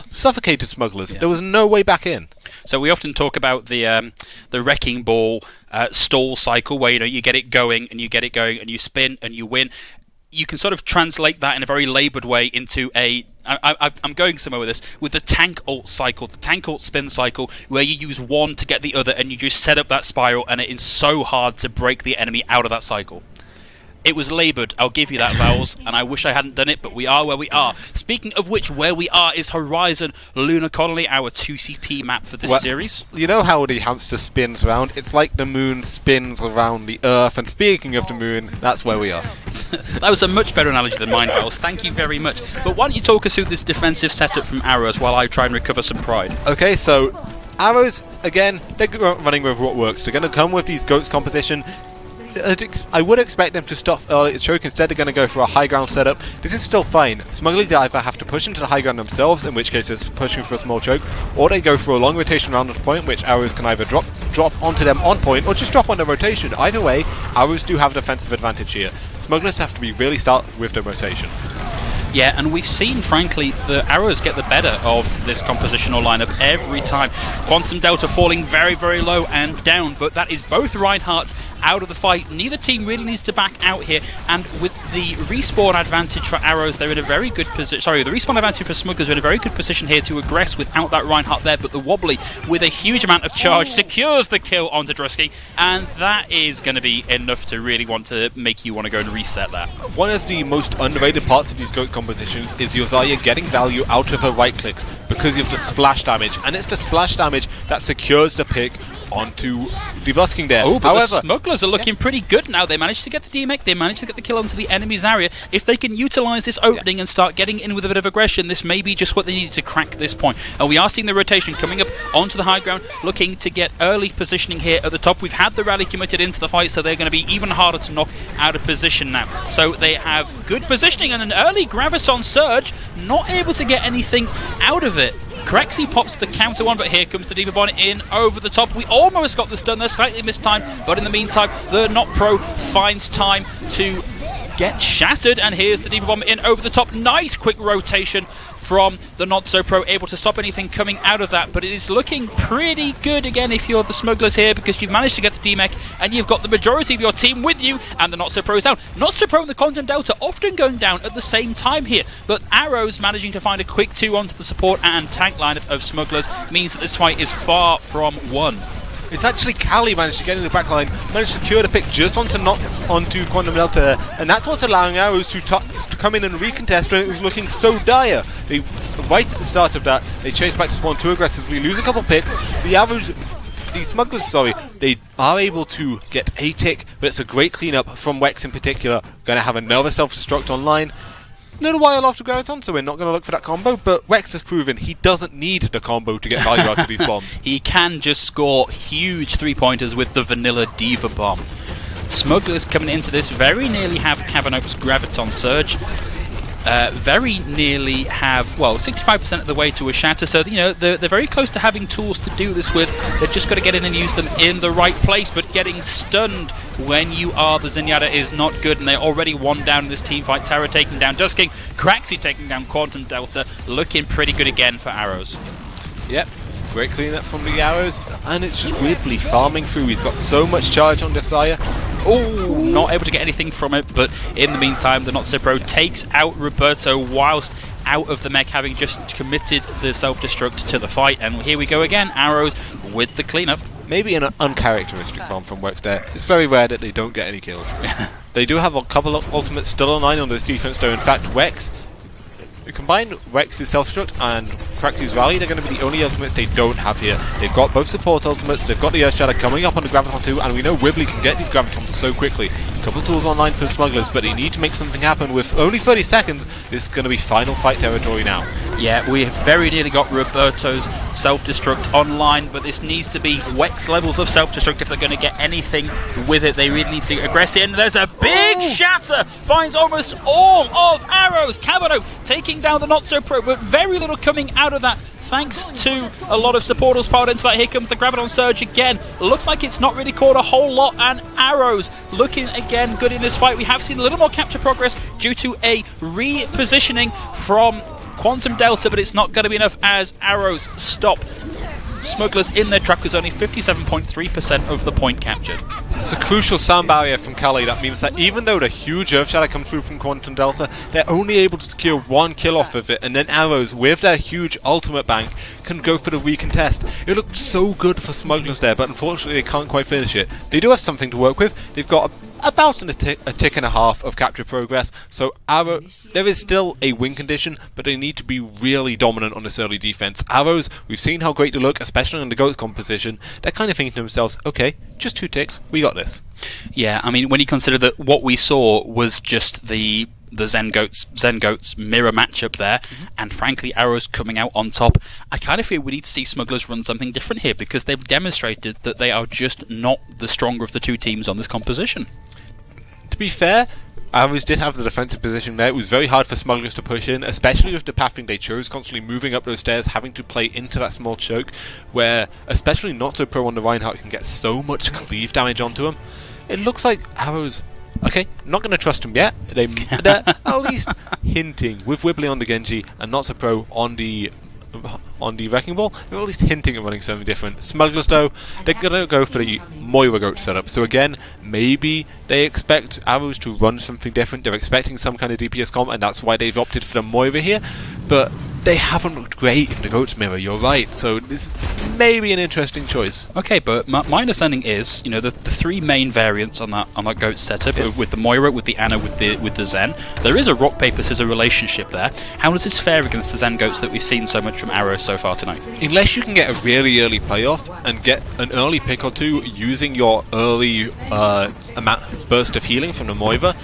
suffocated Smugglers. Yeah. There was no way back in.
So we often talk about the wrecking ball stall cycle, where you get it going and you get it going and you spin and you win. You can sort of translate that in a very laboured way into I'm going somewhere with this, with the tank ult cycle, the tank ult spin cycle, where you use one to get the other and you just set up that spiral, and it is so hard to break the enemy out of that cycle. It was laboured, I'll give you that, Vowels, and I wish I hadn't done it, but we are where we are. Speaking of which, where we are is Horizon Lunar Colony, our 2CP map for this series.
You know how the hamster spins around? It's like the moon spins around the Earth, and speaking of the moon, that's where we are.
That was a much better analogy than mine, Vowels. Thank you very much. But why don't you talk us through this defensive setup from Arrows while I try and recover some pride?
Okay, so Arrows, again, they're running with what works. They're going to come with these goats composition. I would expect them to stop early at choke. Instead they're going to go for a high ground setup. This is still fine. Smugglers either have to push into the high ground themselves, in which case it's pushing for a small choke, or they go for a long rotation around the point, which Arrows can either drop onto them on point, or just drop on the rotation. Either way, Arrows do have a defensive advantage here. Smugglers have to be really start with the rotation.
Yeah, and we've seen, frankly, the Arrows get the better of this compositional lineup every time. Quantum Delta falling very, very low and down, but that is both Reinhardt out of the fight. Neither team really needs to back out here, and with the respawn advantage for Arrows, they're in a very good position. Sorry, the respawn advantage for Smugglers are in a very good position here to aggress without that Reinhardt there, but the Wobbly, with a huge amount of charge, secures the kill onto Drusky, and that is going to be enough to really want to make you want to go and reset that.
One of the most underrated parts of these GOAT competitions is your Zarya getting value out of her right clicks because of the splash damage, and it's the splash damage that secures the pick onto the busking there.
Oh, but however, the Smugglers are looking pretty good now. They managed to get the DMEC, they managed to get the kill onto the enemy's area. If they can utilise this opening and start getting in with a bit of aggression, this may be just what they needed to crack this point. And we are seeing the rotation coming up onto the high ground, looking to get early positioning here at the top. We've had the rally committed into the fight, so they're going to be even harder to knock out of position now. So they have good positioning and an early Graviton Surge, not able to get anything out of it. Crexy pops the counter one, but here comes the D.Va Bomb in over the top. We almost got this done there, slightly missed time, but in the meantime, the Not Pro finds time to get shattered, and here's the D.Va Bomb in over the top. Nice quick rotation from the Not So Pro, able to stop anything coming out of that, but it is looking pretty good again if you're the Smugglers here, because you've managed to get the DMEC and you've got the majority of your team with you, and the Not So Pro is down. Not So Pro and the Quantum Delta often going down at the same time here, but Arrows managing to find a quick 2 onto the support and tank line of Smugglers means that this fight is far from won.
It's actually Kali managed to get in the back line, managed to secure the pick just onto Quantum Delta, and that's what's allowing Arrows to come in and recontest when it was looking so dire. Right at the start of that, they chase back to spawn too aggressively, lose a couple picks. The Smugglers, they are able to get a tick, but it's a great cleanup from Wex in particular. Going to have another self-destruct online. A little while after Graviton, so we're not going to look for that combo, but Wex has proven he doesn't need the combo to get value out of these bombs.
He can just score huge 3-pointers with the vanilla D.Va Bomb. Smugglers coming into this very nearly have Cavanope's Graviton Surge. Very nearly have, well, 65% of the way to a shatter, so you know they're very close to having tools to do this with. They've just got to get in and use them in the right place, but getting stunned when you are the Zenyatta is not good, and they're already one down in this team fight. Tara taking down Dusking, Craxy taking down Quantum Delta, looking pretty good again for Arrows.
Yep. Great cleanup from the Arrows, and it's just weirdly farming through. He's got so much charge on Desire.
Oh, not able to get anything from it, but in the meantime, the Not So Pro takes out Roberto whilst out of the mech, having just committed the self-destruct to the fight. And here we go again, Arrows with the cleanup.
Maybe an uncharacteristic farm from Wex there. It's very rare that they don't get any kills. They do have a couple of ultimates still online on this defense, though. In fact, Wex, you combine Wex's self-destruct and Craxy's rally, they're going to be the only ultimates they don't have here. They've got both support ultimates, they've got the Earth Shadow coming up on the Graviton 2, and we know Wibbly can get these Gravitons so quickly. A couple of tools online for the Smugglers, but they need to make something happen. With only 30 seconds, this is going to be final fight territory now.
Yeah, we have very nearly got Roberto's self-destruct online, but this needs to be Wex levels of self-destruct if they're going to get anything with it. They really need to aggress in. There's a big shatter! Finds almost all of Arrows. Cavano taking down the Not So Pro, but very little coming out of that, thanks to a lot of supporters piled into that. Here comes the Graviton Surge again. Looks like it's not really caught a whole lot, and Arrows looking again good in this fight. We have seen a little more capture progress due to a repositioning from Quantum Delta, but it's not going to be enough as Arrows stop Smugglers in their trap, because only 57.3% of the point captured.
It's a crucial sound barrier from Kali. That means that even though the huge Earth Shadow comes through from Quantum Delta, they're only able to secure one kill off of it, and then Arrows, with their huge ultimate bank, can go for the recontest. It looked so good for Smugglers there, but unfortunately they can't quite finish it. They do have something to work with. They've got about a tick and a half of capture progress, so there is still a win condition, but they need to be really dominant on this early defense. Arrows, we've seen how great they look, especially on the GOATS composition. They're kind of thinking to themselves, okay, just 2 ticks, we got this.
Yeah, I mean, when you consider that what we saw was just the Zen Goats mirror matchup there, and frankly Arrows coming out on top, I kind of feel we need to see Smugglers run something different here, because they've demonstrated that they are just not the stronger of the two teams on this composition.
To be fair, Arrows did have the defensive position there. It was very hard for Smugglers to push in, especially with the pathing they chose, constantly moving up those stairs, having to play into that small choke, where especially Not So Pro on the Reinhardt can get so much cleave damage onto him. It looks like Arrows, okay, not going to trust him yet. They're at least hinting with Wibbly on the Genji and Not So Pro on the on the Wrecking Ball. They're at least hinting at running something different. Smugglers, though, they're going to go for the Moira Goat setup. So again, maybe they expect Arrows to run something different. They're expecting some kind of DPS comp, and that's why they've opted for the Moira here. But they haven't looked great in the Goat's Mirror, you're right. So this may be an interesting choice.
Okay, but my understanding is, the three main variants on that Goat setup, with the Moira, with the Ana, with the Zen, there is a rock paper scissors relationship there. How does this fare against the Zen Goats that we've seen so much from Arrow so far tonight?
Unless you can get a really early playoff and get an early pick or two using your early burst of healing from the Moira,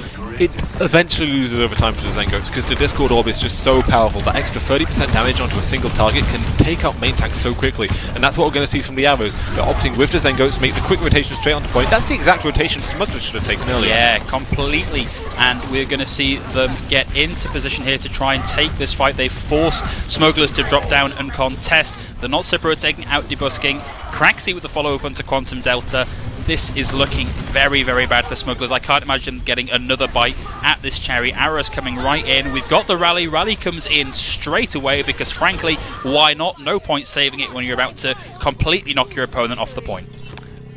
it eventually loses over time to the Zen Goats, because the Discord Orb is just so powerful. That extra 30% damage onto a single target can take out main tanks so quickly, and that's what we're going to see from the Arrows. They're opting with the Zen Goats to make the quick rotation straight onto point. That's the exact rotation Smugglers should have taken earlier.
Yeah, completely. And we're going to see them get into position here to try and take this fight. They force Smugglers to drop down and contest. The Not Super are taking out debusking. Craxy with the follow-up onto Quantum Delta. This is looking very, very bad for Smugglers. I can't imagine getting another bite at this cherry. Arrows coming right in. We've got the rally. Rally comes in straight away because, frankly, why not? No point saving it when you're about to completely knock your opponent off the point.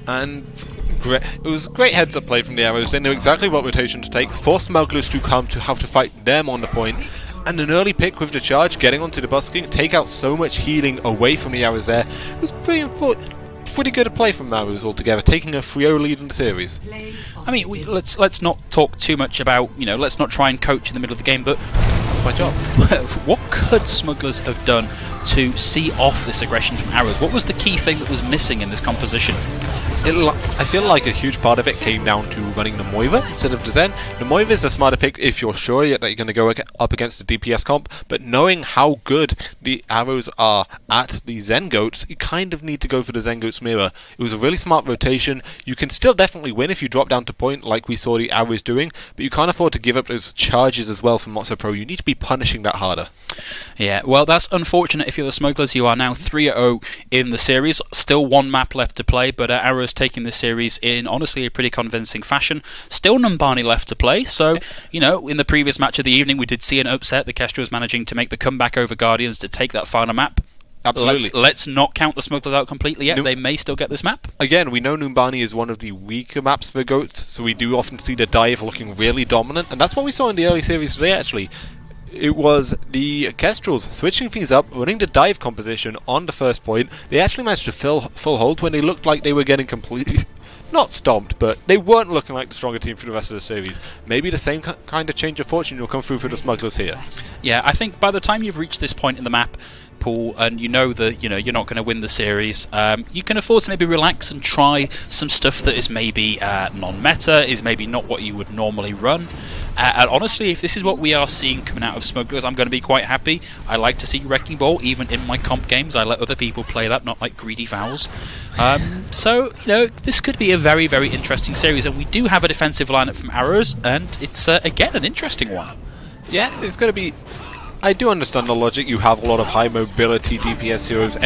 And it was great heads-up play from the Arrows. They knew exactly what rotation to take. Force Smugglers to come to have to fight them on the point. And an early pick with the charge, getting onto the busking, take out so much healing away from the Arrows there. It was pretty good a play from Arrows altogether, taking a 3-0 lead in the series.
I mean, let's not talk too much about, let's not try and coach in the middle of the game, but
that's my job.
What could Smugglers have done to see off this aggression from Arrows? What was the key thing that was missing in this composition?
I feel like a huge part of it came down to running the Moira instead of the Zen. The Moira is a smarter pick if you're sure that you're going to go up against the DPS comp, but knowing how good the Arrows are at the Zen Goats, you kind of need to go for the Zen Goats Mirror. It was a really smart rotation. You can still definitely win if you drop down to point like we saw the Arrows doing, but you can't afford to give up those charges as well from Motso Pro. You need to be punishing that harder.
Yeah, well, that's unfortunate if you're the Smugglers. You are now 3-0 in the series. Still one map left to play, but Arrows taking the series in, honestly, a pretty convincing fashion. Still Numbani left to play, so, in the previous match of the evening, we did see an upset. The Kestrels managing to make the comeback over Guardians to take that final map.
Absolutely.
Let's not count the Smugglers out completely yet. They may still get this map.
Again, we know Numbani is one of the weaker maps for Goats, so we do often see the dive looking really dominant, and that's what we saw in the early series today, actually. It was the Kestrels switching things up, running the dive composition on the first point. They actually managed to fill full hold when they looked like they were getting completely, not stomped, but they weren't looking like the stronger team for the rest of the series. Maybe the same kind of change of fortune will come through for the Smugglers here.
Yeah, I think by the time you've reached this point in the map pool and you know that you're not going to win the series, you can afford to maybe relax and try some stuff that is maybe non-meta, is maybe not what you would normally run. And honestly, if this is what we are seeing coming out of Smugglers, I'm going to be quite happy. I like to see Wrecking Ball even in my comp games. I let other people play that, not like greedy fouls. So this could be a very, very interesting series, and we do have a defensive lineup from Arrows, and it's again an interesting one.
Yeah, it's going to be. I do understand the logic. You have a lot of high mobility DPS heroes.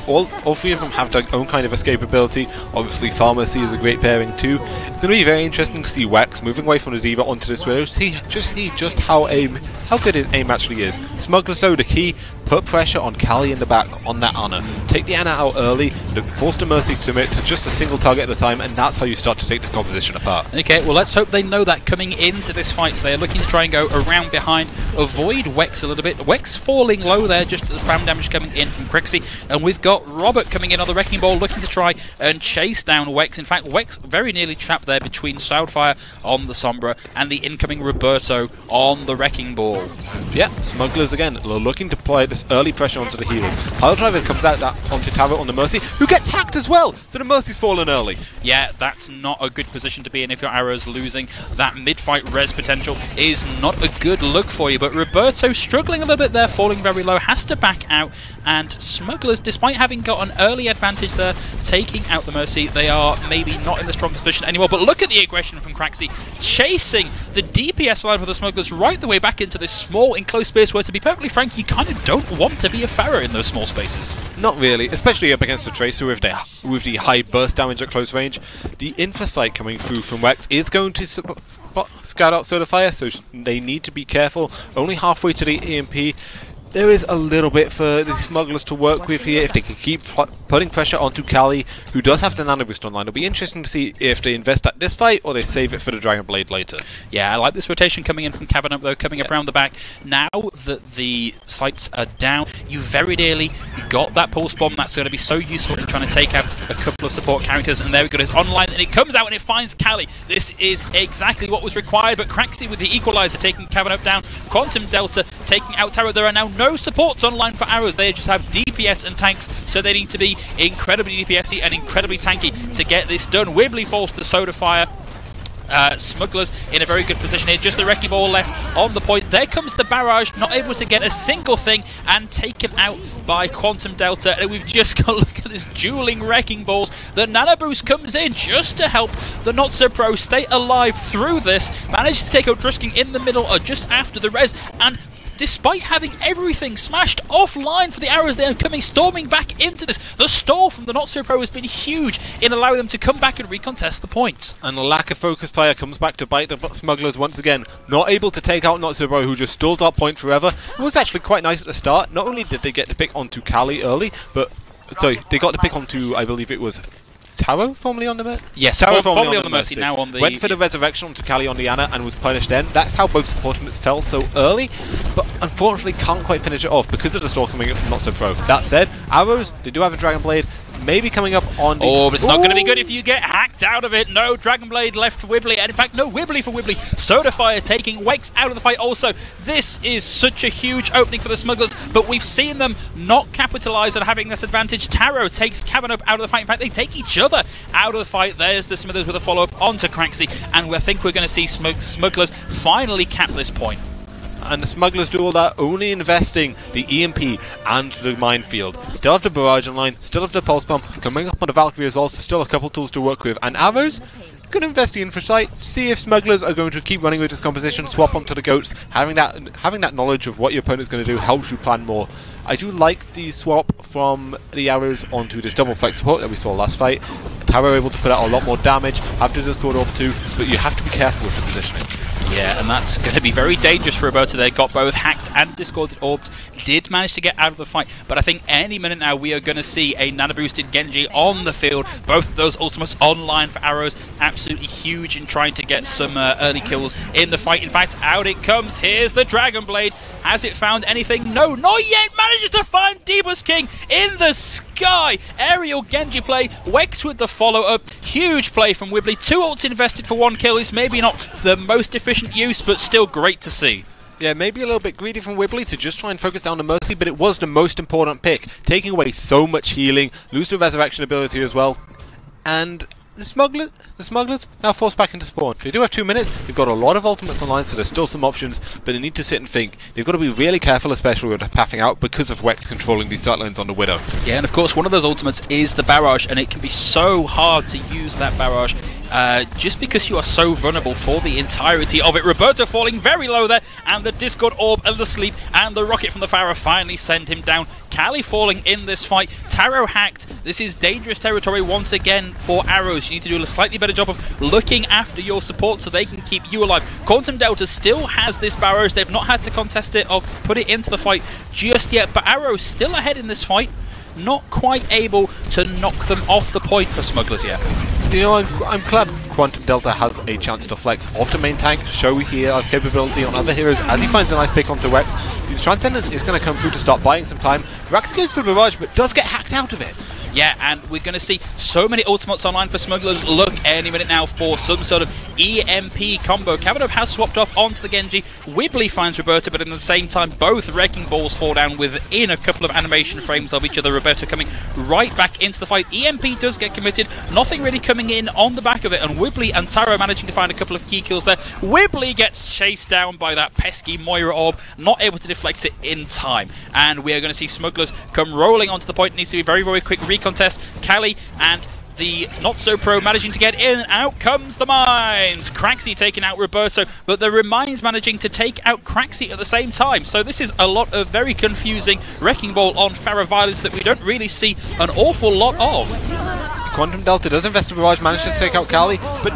All three of them have their own kind of escapability. Obviously, Pharmacy is a great pairing too. It's going to be very interesting to see Wex moving away from the D.Va onto this wheel. See just how good his aim actually is. Smugglers, though, the key: put pressure on Callie in the back on that Ana. Take the Ana out early. Force the Mercy to commit to just a single target at a time, and that's how you start to take this composition apart.
Okay, well, let's hope they know that coming into this fight. So they're looking to try and go around behind, avoid Wex a little bit. Wex falling low there, just the spam damage coming in from Crixie, and we've got Robert coming in on the Wrecking Ball, looking to try and chase down Wex. In fact, Wex very nearly trapped there between Soundfire on the Sombra and the incoming Roberto on the Wrecking Ball.
Yeah, Smugglers again, looking to apply this early pressure onto the healers. Piledriver comes out onto Tarot on the Mercy, who gets hacked as well, so the Mercy's fallen early.
Yeah, that's not a good position to be in if your Arrow's losing. That mid-fight res potential is not a good look for you, but Roberto struggling a little bit there, falling very low, has to back out, and Smugglers, despite having got an early advantage there, taking out the Mercy, they are maybe not in the strongest position anymore, but look at the aggression from Craxy, chasing the DPS line for the Smugglers right the way back into this small enclosed space where, to be perfectly frank, you kind of don't want to be a Pharah in those small spaces.
Not really, especially up against the Tracer with the high burst damage at close range. The Infosight coming through from Wex is going to scout out Soda Fire, so they need to be careful. Only halfway to the EMP. there is a little bit for the Smugglers to work with here if they can keep putting pressure onto Kali, who does have the Nano Boost online. It'll be interesting to see if they invest at this fight or they save it for the Dragon Blade later.
Yeah, I like this rotation coming in from Cabinet, though, coming up around the back. Now that the sights are down, you very nearly got that Pulse Bomb. That's going to be so useful in trying to take out a couple of support characters. And there we go, it's online, and it comes out and it finds Kali. This is exactly what was required, but Craxty with the Equalizer taking Cabinet down. Quantum Delta taking out Taro. There are now no supports online for Arrows. They just have DPS and tanks, so they need to be incredibly DPSy and incredibly tanky to get this done. Wibbly falls to Soda Fire. Smugglers in a very good position here. Just the Wrecking Ball left on the point. There comes the barrage, not able to get a single thing, and taken out by Quantum Delta. And we've just got to look at this dueling Wrecking Balls. The Nano Boost comes in just to help the Not So Pro stay alive through this. Manages to take out Drusking in the middle or just after the res, and despite having everything smashed offline for the Arrows, they are coming storming back into this. The stall from the Not So Pro has been huge in allowing them to come back and recontest the points.
And the lack of focus fire comes back to bite the Smugglers once again. Not able to take out Not So Pro, who just stalled that point forever. It was actually quite nice at the start. Not only did they get the pick onto Kali early, but sorry, they got the pick onto, I believe it was Taro formerly on the Mercy?
Yes,
Taro
formerly on the Mercy, now on the...
Went for the resurrection onto Kali on the Ana and was punished then. That's how both support units fell so early, but unfortunately can't quite finish it off because of the store coming up from Not So Pro. That said, Arrows, they do have a Dragon Blade, maybe coming up on the...
Oh, but it's not going to be good if you get hacked out of it. No Dragon Blade left for Wibbly, and in fact, no Wibbly for Wibbly. Soda Fire taking Wakes out of the fight also. This is such a huge opening for the Smugglers, but we've seen them not capitalise on having this advantage. Taro takes Cabinet out of the fight. In fact, they take each other out of the fight. There's the Smithers with a follow-up onto Craxy, and I think we're going to see Smugglers finally cap this point.
And the Smugglers do all that, only investing the EMP and the Minefield. Still have the Barrage online, still have the Pulse Bomb, coming up on the Valkyrie as well, so still a couple tools to work with. And Arrows, going to invest the Infrasight, see if Smugglers are going to keep running with this composition, swap onto the Goats. Having that knowledge of what your opponent's going to do helps you plan more. I do like the swap from the Arrows onto this double flex support that we saw last fight. Taro able to put out a lot more damage, have to Discord Orb too, but you have to be careful with the positioning.
Yeah, and that's going to be very dangerous for Roberto. They got both hacked and Discord Orbed, did manage to get out of the fight, but I think any minute now we are going to see a Nano Boosted Genji on the field. Both of those ultimates online for Arrows, absolutely huge in trying to get some early kills in the fight. In fact, out it comes. Here's the Dragon Blade. Has it found anything? No, not yet. Manages to find Deebus King in the sky. Aerial Genji play. Wex with the follow-up. Huge play from Wibbly. 2 ults invested for 1 kill. It's maybe not the most efficient use, but still great to see.
Yeah, maybe a little bit greedy from Wibbly to just try and focus down the Mercy, but it was the most important pick. Taking away so much healing, lose the resurrection ability as well, and the Smugglers now forced back into spawn. They do have 2 minutes, they've got a lot of ultimates online, so there's still some options, but they need to sit and think. They've got to be really careful, especially with pathing out, because of Wex controlling these sightlines on the Widow. Yeah,
and of course one of those ultimates is the Barrage, and it can be so hard to use that Barrage. Just because you are so vulnerable for the entirety of it. Roberto falling very low there, and the Discord Orb and the Sleep and the Rocket from the Pharah finally send him down. Kali falling in this fight. Taro hacked. This is dangerous territory once again for Arrows. You need to do a slightly better job of looking after your support so they can keep you alive. Quantum Delta still has this Barrows. They've not had to contest it or put it into the fight just yet, but Arrows still ahead in this fight. Not quite able to knock them off the point for Smugglers yet.
You know, I'm glad Quantum Delta has a chance to flex off the main tank, show he has capability on other heroes as he finds a nice pick onto Wex. The Transcendence is going to come through to start buying some time. Rax goes for the Barrage, but does get hacked out of it.
Yeah, and we're going to see so many ultimates online for Smugglers. Look any minute now for some sort of EMP combo. Kavanov has swapped off onto the Genji. Wibbly finds Roberto, but at the same time, both Wrecking Balls fall down within a couple of animation frames of each other. Roberto coming right back into the fight. EMP does get committed. Nothing really coming in on the back of it, and Wibbly and Taro managing to find a couple of key kills there. Wibbly gets chased down by that pesky Moira Orb, not able to deflect it in time. And we are going to see Smugglers come rolling onto the point. It needs to be very, very quick recontest. Kali and the not-so-pro managing to get in, and out comes the Mines! Craxy taking out Roberto, but the Mines managing to take out Craxy at the same time. So this is a lot of very confusing Wrecking Ball on Pharah violence that we don't really see an awful lot of.
Quantum Delta does invest in Barrage, manages to take out Kali, but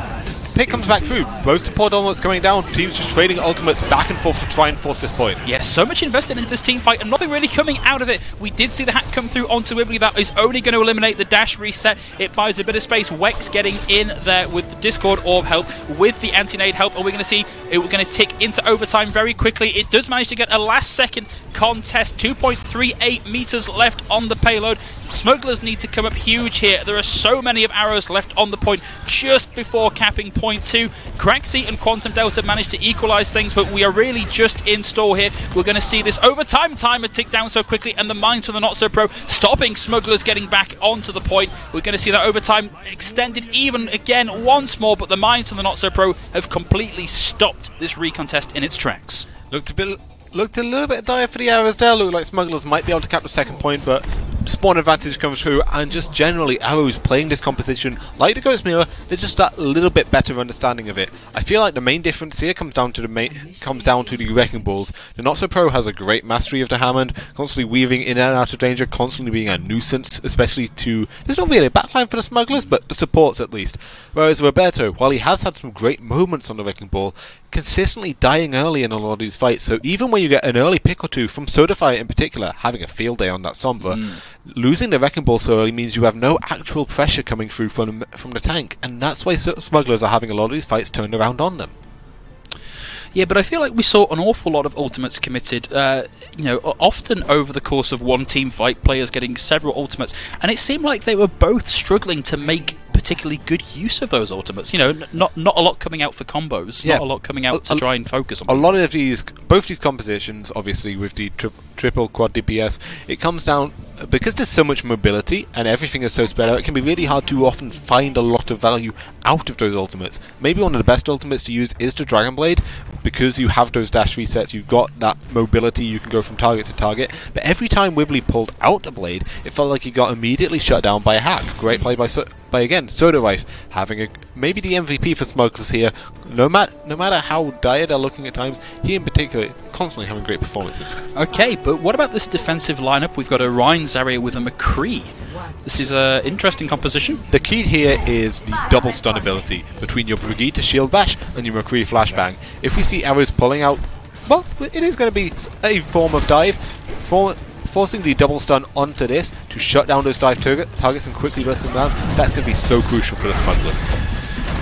pick comes back through. Most support ultimates going down. Teams just trading ultimates back and forth to try and force this point.
Yeah, so much invested into this team fight and nothing really coming out of it. We did see the hack come through onto Wibbly. That is only going to eliminate the dash reset. It buys a bit of space. Wex getting in there with the Discord Orb help, with the anti-nade help, and we're going to see it. We're going to tick into overtime very quickly. It does manage to get a last-second contest. 2.38 meters left on the payload. Smugglers need to come up huge here. There are so many of arrows left on the point just before capping point 2. Craxy and Quantum Delta managed to equalize things, but we are really just in stall here. We're going to see this overtime timer tick down so quickly, and the mines from the Not So Pro stopping Smugglers getting back onto the point. We're going to see that overtime extended even again once more, but the mines from the Not So Pro have completely stopped this recontest in its tracks.
Looked a little bit dire for the arrows there. Looked like Smugglers might be able to cap the second point, but spawn advantage comes through, and just generally arrows playing this composition like the Ghost Mirror, they're just that little bit better understanding of it. I feel like the main difference here comes down to the Wrecking Balls. The Not So Pro has a great mastery of the Hammond, constantly weaving in and out of danger, constantly being a nuisance, especially to, there's not really a backline for the Smugglers, but the supports at least. Whereas Roberto, while he has had some great moments on the Wrecking Ball, consistently dying early in a lot of these fights. So even when you get an early pick or two from Sodafire in particular, having a field day on that Sombra, losing the Wrecking Ball so early means you have no actual pressure coming through from the tank, and that's why Smugglers are having a lot of these fights turned around on them.
Yeah, but I feel like we saw an awful lot of ultimates committed, often over the course of one team fight, players getting several ultimates, and it seemed like they were both struggling to make particularly good use of those ultimates. You know, not a lot coming out for combos, not a lot coming out to try and focus on them.
A lot of both these compositions, obviously with the triple quad DPS, it comes down, because there's so much mobility and everything is so spread out, it can be really hard to often find a lot of value out of those ultimates. Maybe one of the best ultimates to use is the Dragon Blade, because you have those dash resets, you've got that mobility, you can go from target to target, but every time Wibbly pulled out the blade, it felt like he got immediately shut down by a hack. Great play by again, Sodarife, having maybe the MVP for Smugglers here. No matter how dire they're looking at times, he in particular constantly having great performances.
Okay, but what about this defensive lineup? We've got a Ryan Zarya with a McCree. This is an interesting composition.
The key here is the double stun ability between your Brigitte Shield Bash and your McCree Flashbang. If we see arrows pulling out, well, it is going to be a form of dive. Forcing the double stun onto this to shut down those dive targets and quickly burst them down, that's going to be so crucial for the Smugglers.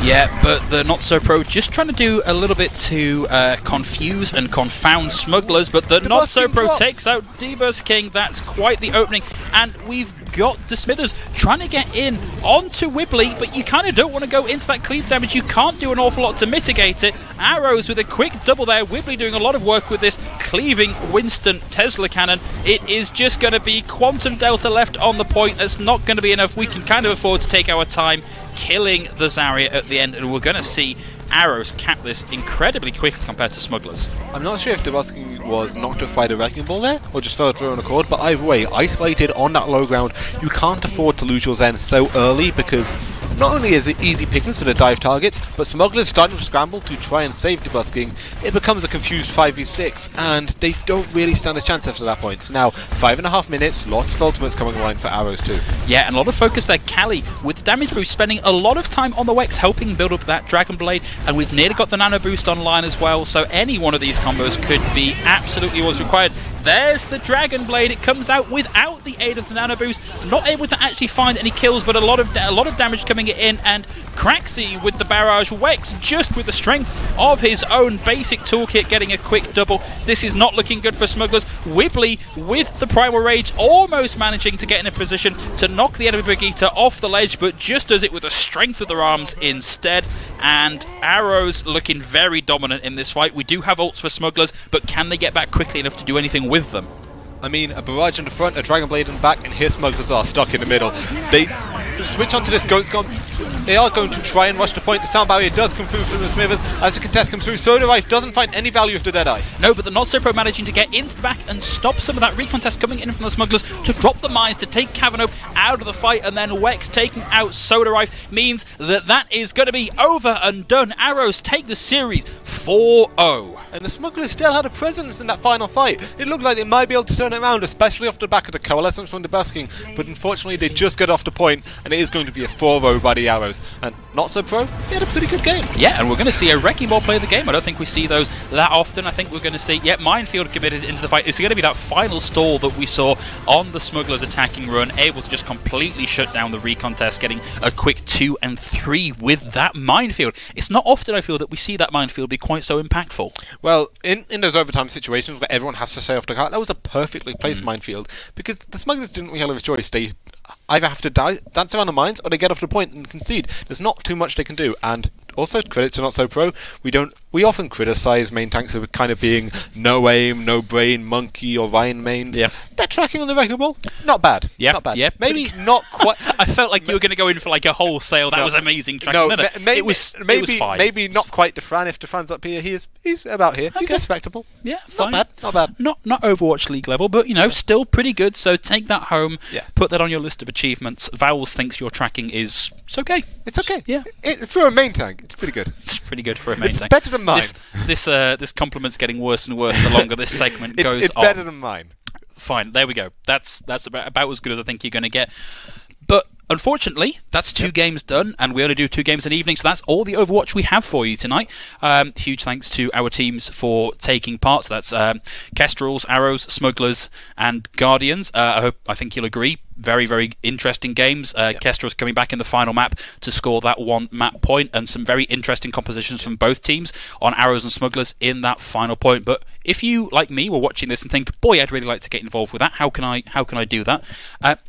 Yeah, but the Not So Pro just trying to do a little bit to confuse and confound Smugglers, but the Not So Pro takes out D-Burst King. That's quite the opening, and we've got the Smithers trying to get in onto Wibbly, but you kind of don't want to go into that cleave damage. You can't do an awful lot to mitigate it. Arrows with a quick double there. Wibbly doing a lot of work with this cleaving Winston Tesla cannon. It is just going to be Quantum Delta left on the point. That's not going to be enough. We can kind of afford to take our time killing the Zarya at the end, and we're going to see arrows cap this incredibly quick compared to Smugglers.
I'm not sure if Debusking was knocked off by the Wrecking Ball there, or just fell through on a cord, but either way, isolated on that low ground, you can't afford to lose your Zen so early, because not only is it easy pickings for the dive targets, but Smugglers starting to scramble to try and save Debusking. It becomes a confused 5v6, and they don't really stand a chance after that point. So now, 5.5 minutes, lots of ultimates coming online for arrows too.
Yeah, and a lot of focus there. Callie, with the damage boost, spending a lot of time on the Wex, helping build up that Dragon Blade, and we've nearly got the Nano Boost online as well, so any one of these combos could be absolutely what's required. There's the Dragon Blade. It comes out without the aid of the Nano Boost. Not able to actually find any kills, but a lot of damage coming in. And Craxy with the barrage. Wex just with the strength of his own basic toolkit getting a quick double. This is not looking good for Smugglers. Wibbly with the Primal Rage almost managing to get in a position to knock the enemy Brigitte off the ledge, but just does it with the strength of their arms instead. And Arrows looking very dominant in this fight. We do have ults for Smugglers, but can they get back quickly enough to do anything with them?
I mean, a barrage in the front, a Dragon Blade in the back, and here Smugglers are stuck in the middle. They switch onto this Goat's Gone. They are going to try and rush the point. The sound barrier does come through from the Smithers as the contest comes through. Sodarife doesn't find any value of the Deadeye.
No, but the Not So Pro managing to get into the back and stop some of that recontest coming in from the Smugglers to drop the mines to take Cavanope out of the fight, and then Wex taking out Sodarife means that is going to be over and done. Arrows take the series 4-0.
And the Smugglers still had a presence in that final fight. It looked like they might be able to turn it around, especially off the back of the coalescence from the Busking, but unfortunately they just got off the point, and and it is going to be a 4-0 by the Arrows. And not so pro, he had a pretty good game.
Yeah, and we're going to see a Wrecking Ball play the game. I don't think we see those that often. I think we're going to see, Minefield committed into the fight. It's going to be that final stall that we saw on the Smugglers' attacking run, able to just completely shut down the recon test, getting a quick 2 and 3 with that Minefield. It's not often, I feel, that we see that Minefield be quite so impactful.
Well, in those overtime situations where everyone has to stay off the cart, that was a perfectly placed Minefield, because the Smugglers didn't really have a choice. They either have to dance around the mines, or they get off the point and concede. There's not too much they can do, and also, credit to Not So Pro, we often criticise main tanks of kind of being no aim, no brain, monkey or Ryan mains.
Yeah.
They're tracking on the Wrecking Ball. Not bad.
Yeah,
not bad.
Yeah.
Maybe not quite.
I felt like you were going to go in for like a wholesale. That was amazing tracking. No,
maybe,
it was fine.
Maybe not quite Defran. If Defran's up here, he's about here. Okay. He's respectable.
Yeah, fine.
Not bad.
Not Overwatch League level, but still pretty good. So take that home. Yeah. Put that on your list of achievements. Vowels thinks your tracking is okay.
It's okay.
Yeah.
For a main tank, it's pretty good.
It's pretty good for a main tank.
Better than mine.
This compliment's getting worse and worse the longer this segment goes on.
It's better than mine.
Fine, there we go. That's about as good as I think you're going to get. But unfortunately, that's 2 games done, and we only do 2 games an evening, so that's all the Overwatch we have for you tonight. Huge thanks to our teams for taking part. So that's Kestrels, Arrows, Smugglers, and Guardians. I think you'll agree. Very, very interesting games. Kestrel's coming back in the final map to score that 1 map point, and some very interesting compositions from both teams on Arrows and Smugglers in that final point. But if you, like me, were watching this and think, boy, I'd really like to get involved with that, how can I do that?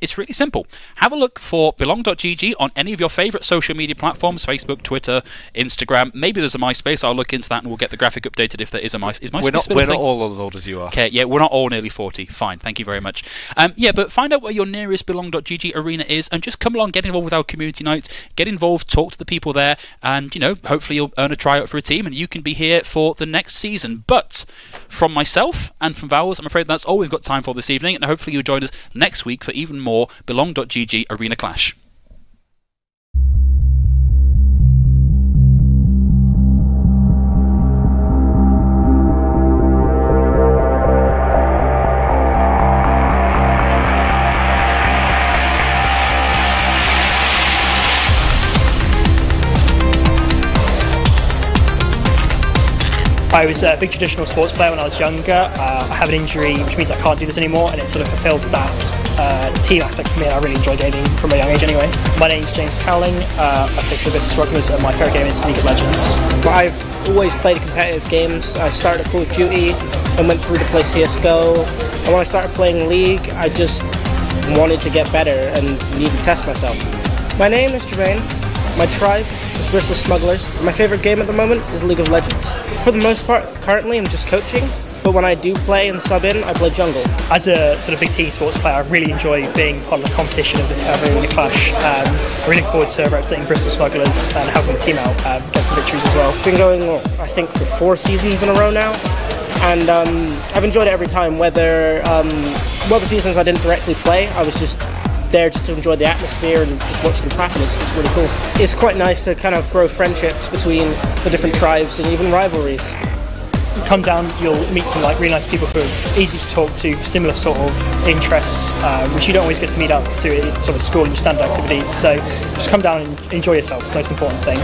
It's really simple. Have a look for belong.gg on any of your favourite social media platforms, Facebook, Twitter, Instagram. Maybe there's a MySpace. I'll look into that and we'll get the graphic updated if there is a MySpace. Is MySpace
we're not all as old as you are.
Okay, yeah, we're not all nearly 40. Fine, thank you very much. But find out where your nearest belong.gg arena is and just come along, get involved with our community nights, get involved, talk to the people there, and hopefully you'll earn a tryout for a team and you can be here for the next season. But from myself and from Vowels, I'm afraid that's all we've got time for this evening, and hopefully you'll join us next week for even more belong.gg arena clash.
I was a big traditional sports player when I was younger. I have an injury, which means I can't do this anymore, and it sort of fulfills that team aspect for me, and I really enjoy gaming from a young age anyway. My name's James Cowling. I play for the Smugglers, and my favourite game is League of Legends.
I've always played competitive games. I started Call of Duty and went through to play CSGO. And when I started playing League, I just wanted to get better and needed to test myself. My name is Jermaine. My tribe is Bristol Smugglers. My favourite game at the moment is League of Legends. For the most part, currently I'm just coaching, but when I do play and sub in, I play jungle.
As a sort of big team sports player, I really enjoy being part of the competition of the Clash. I'm really looking forward to representing Bristol Smugglers and helping the team out get some victories as well.
Been going, I think, for 4 seasons in a row now, and I've enjoyed it every time. Whether the seasons I didn't directly play, I was just there just to enjoy the atmosphere and just watch them happen. It's really cool. It's quite nice to kind of grow friendships between the different tribes and even rivalries.
You come down, you'll meet some really nice people who are easy to talk to, similar sort of interests, which you don't always get to meet up to at sort of school and your standard activities. So just come down and enjoy yourself. It's the most important thing.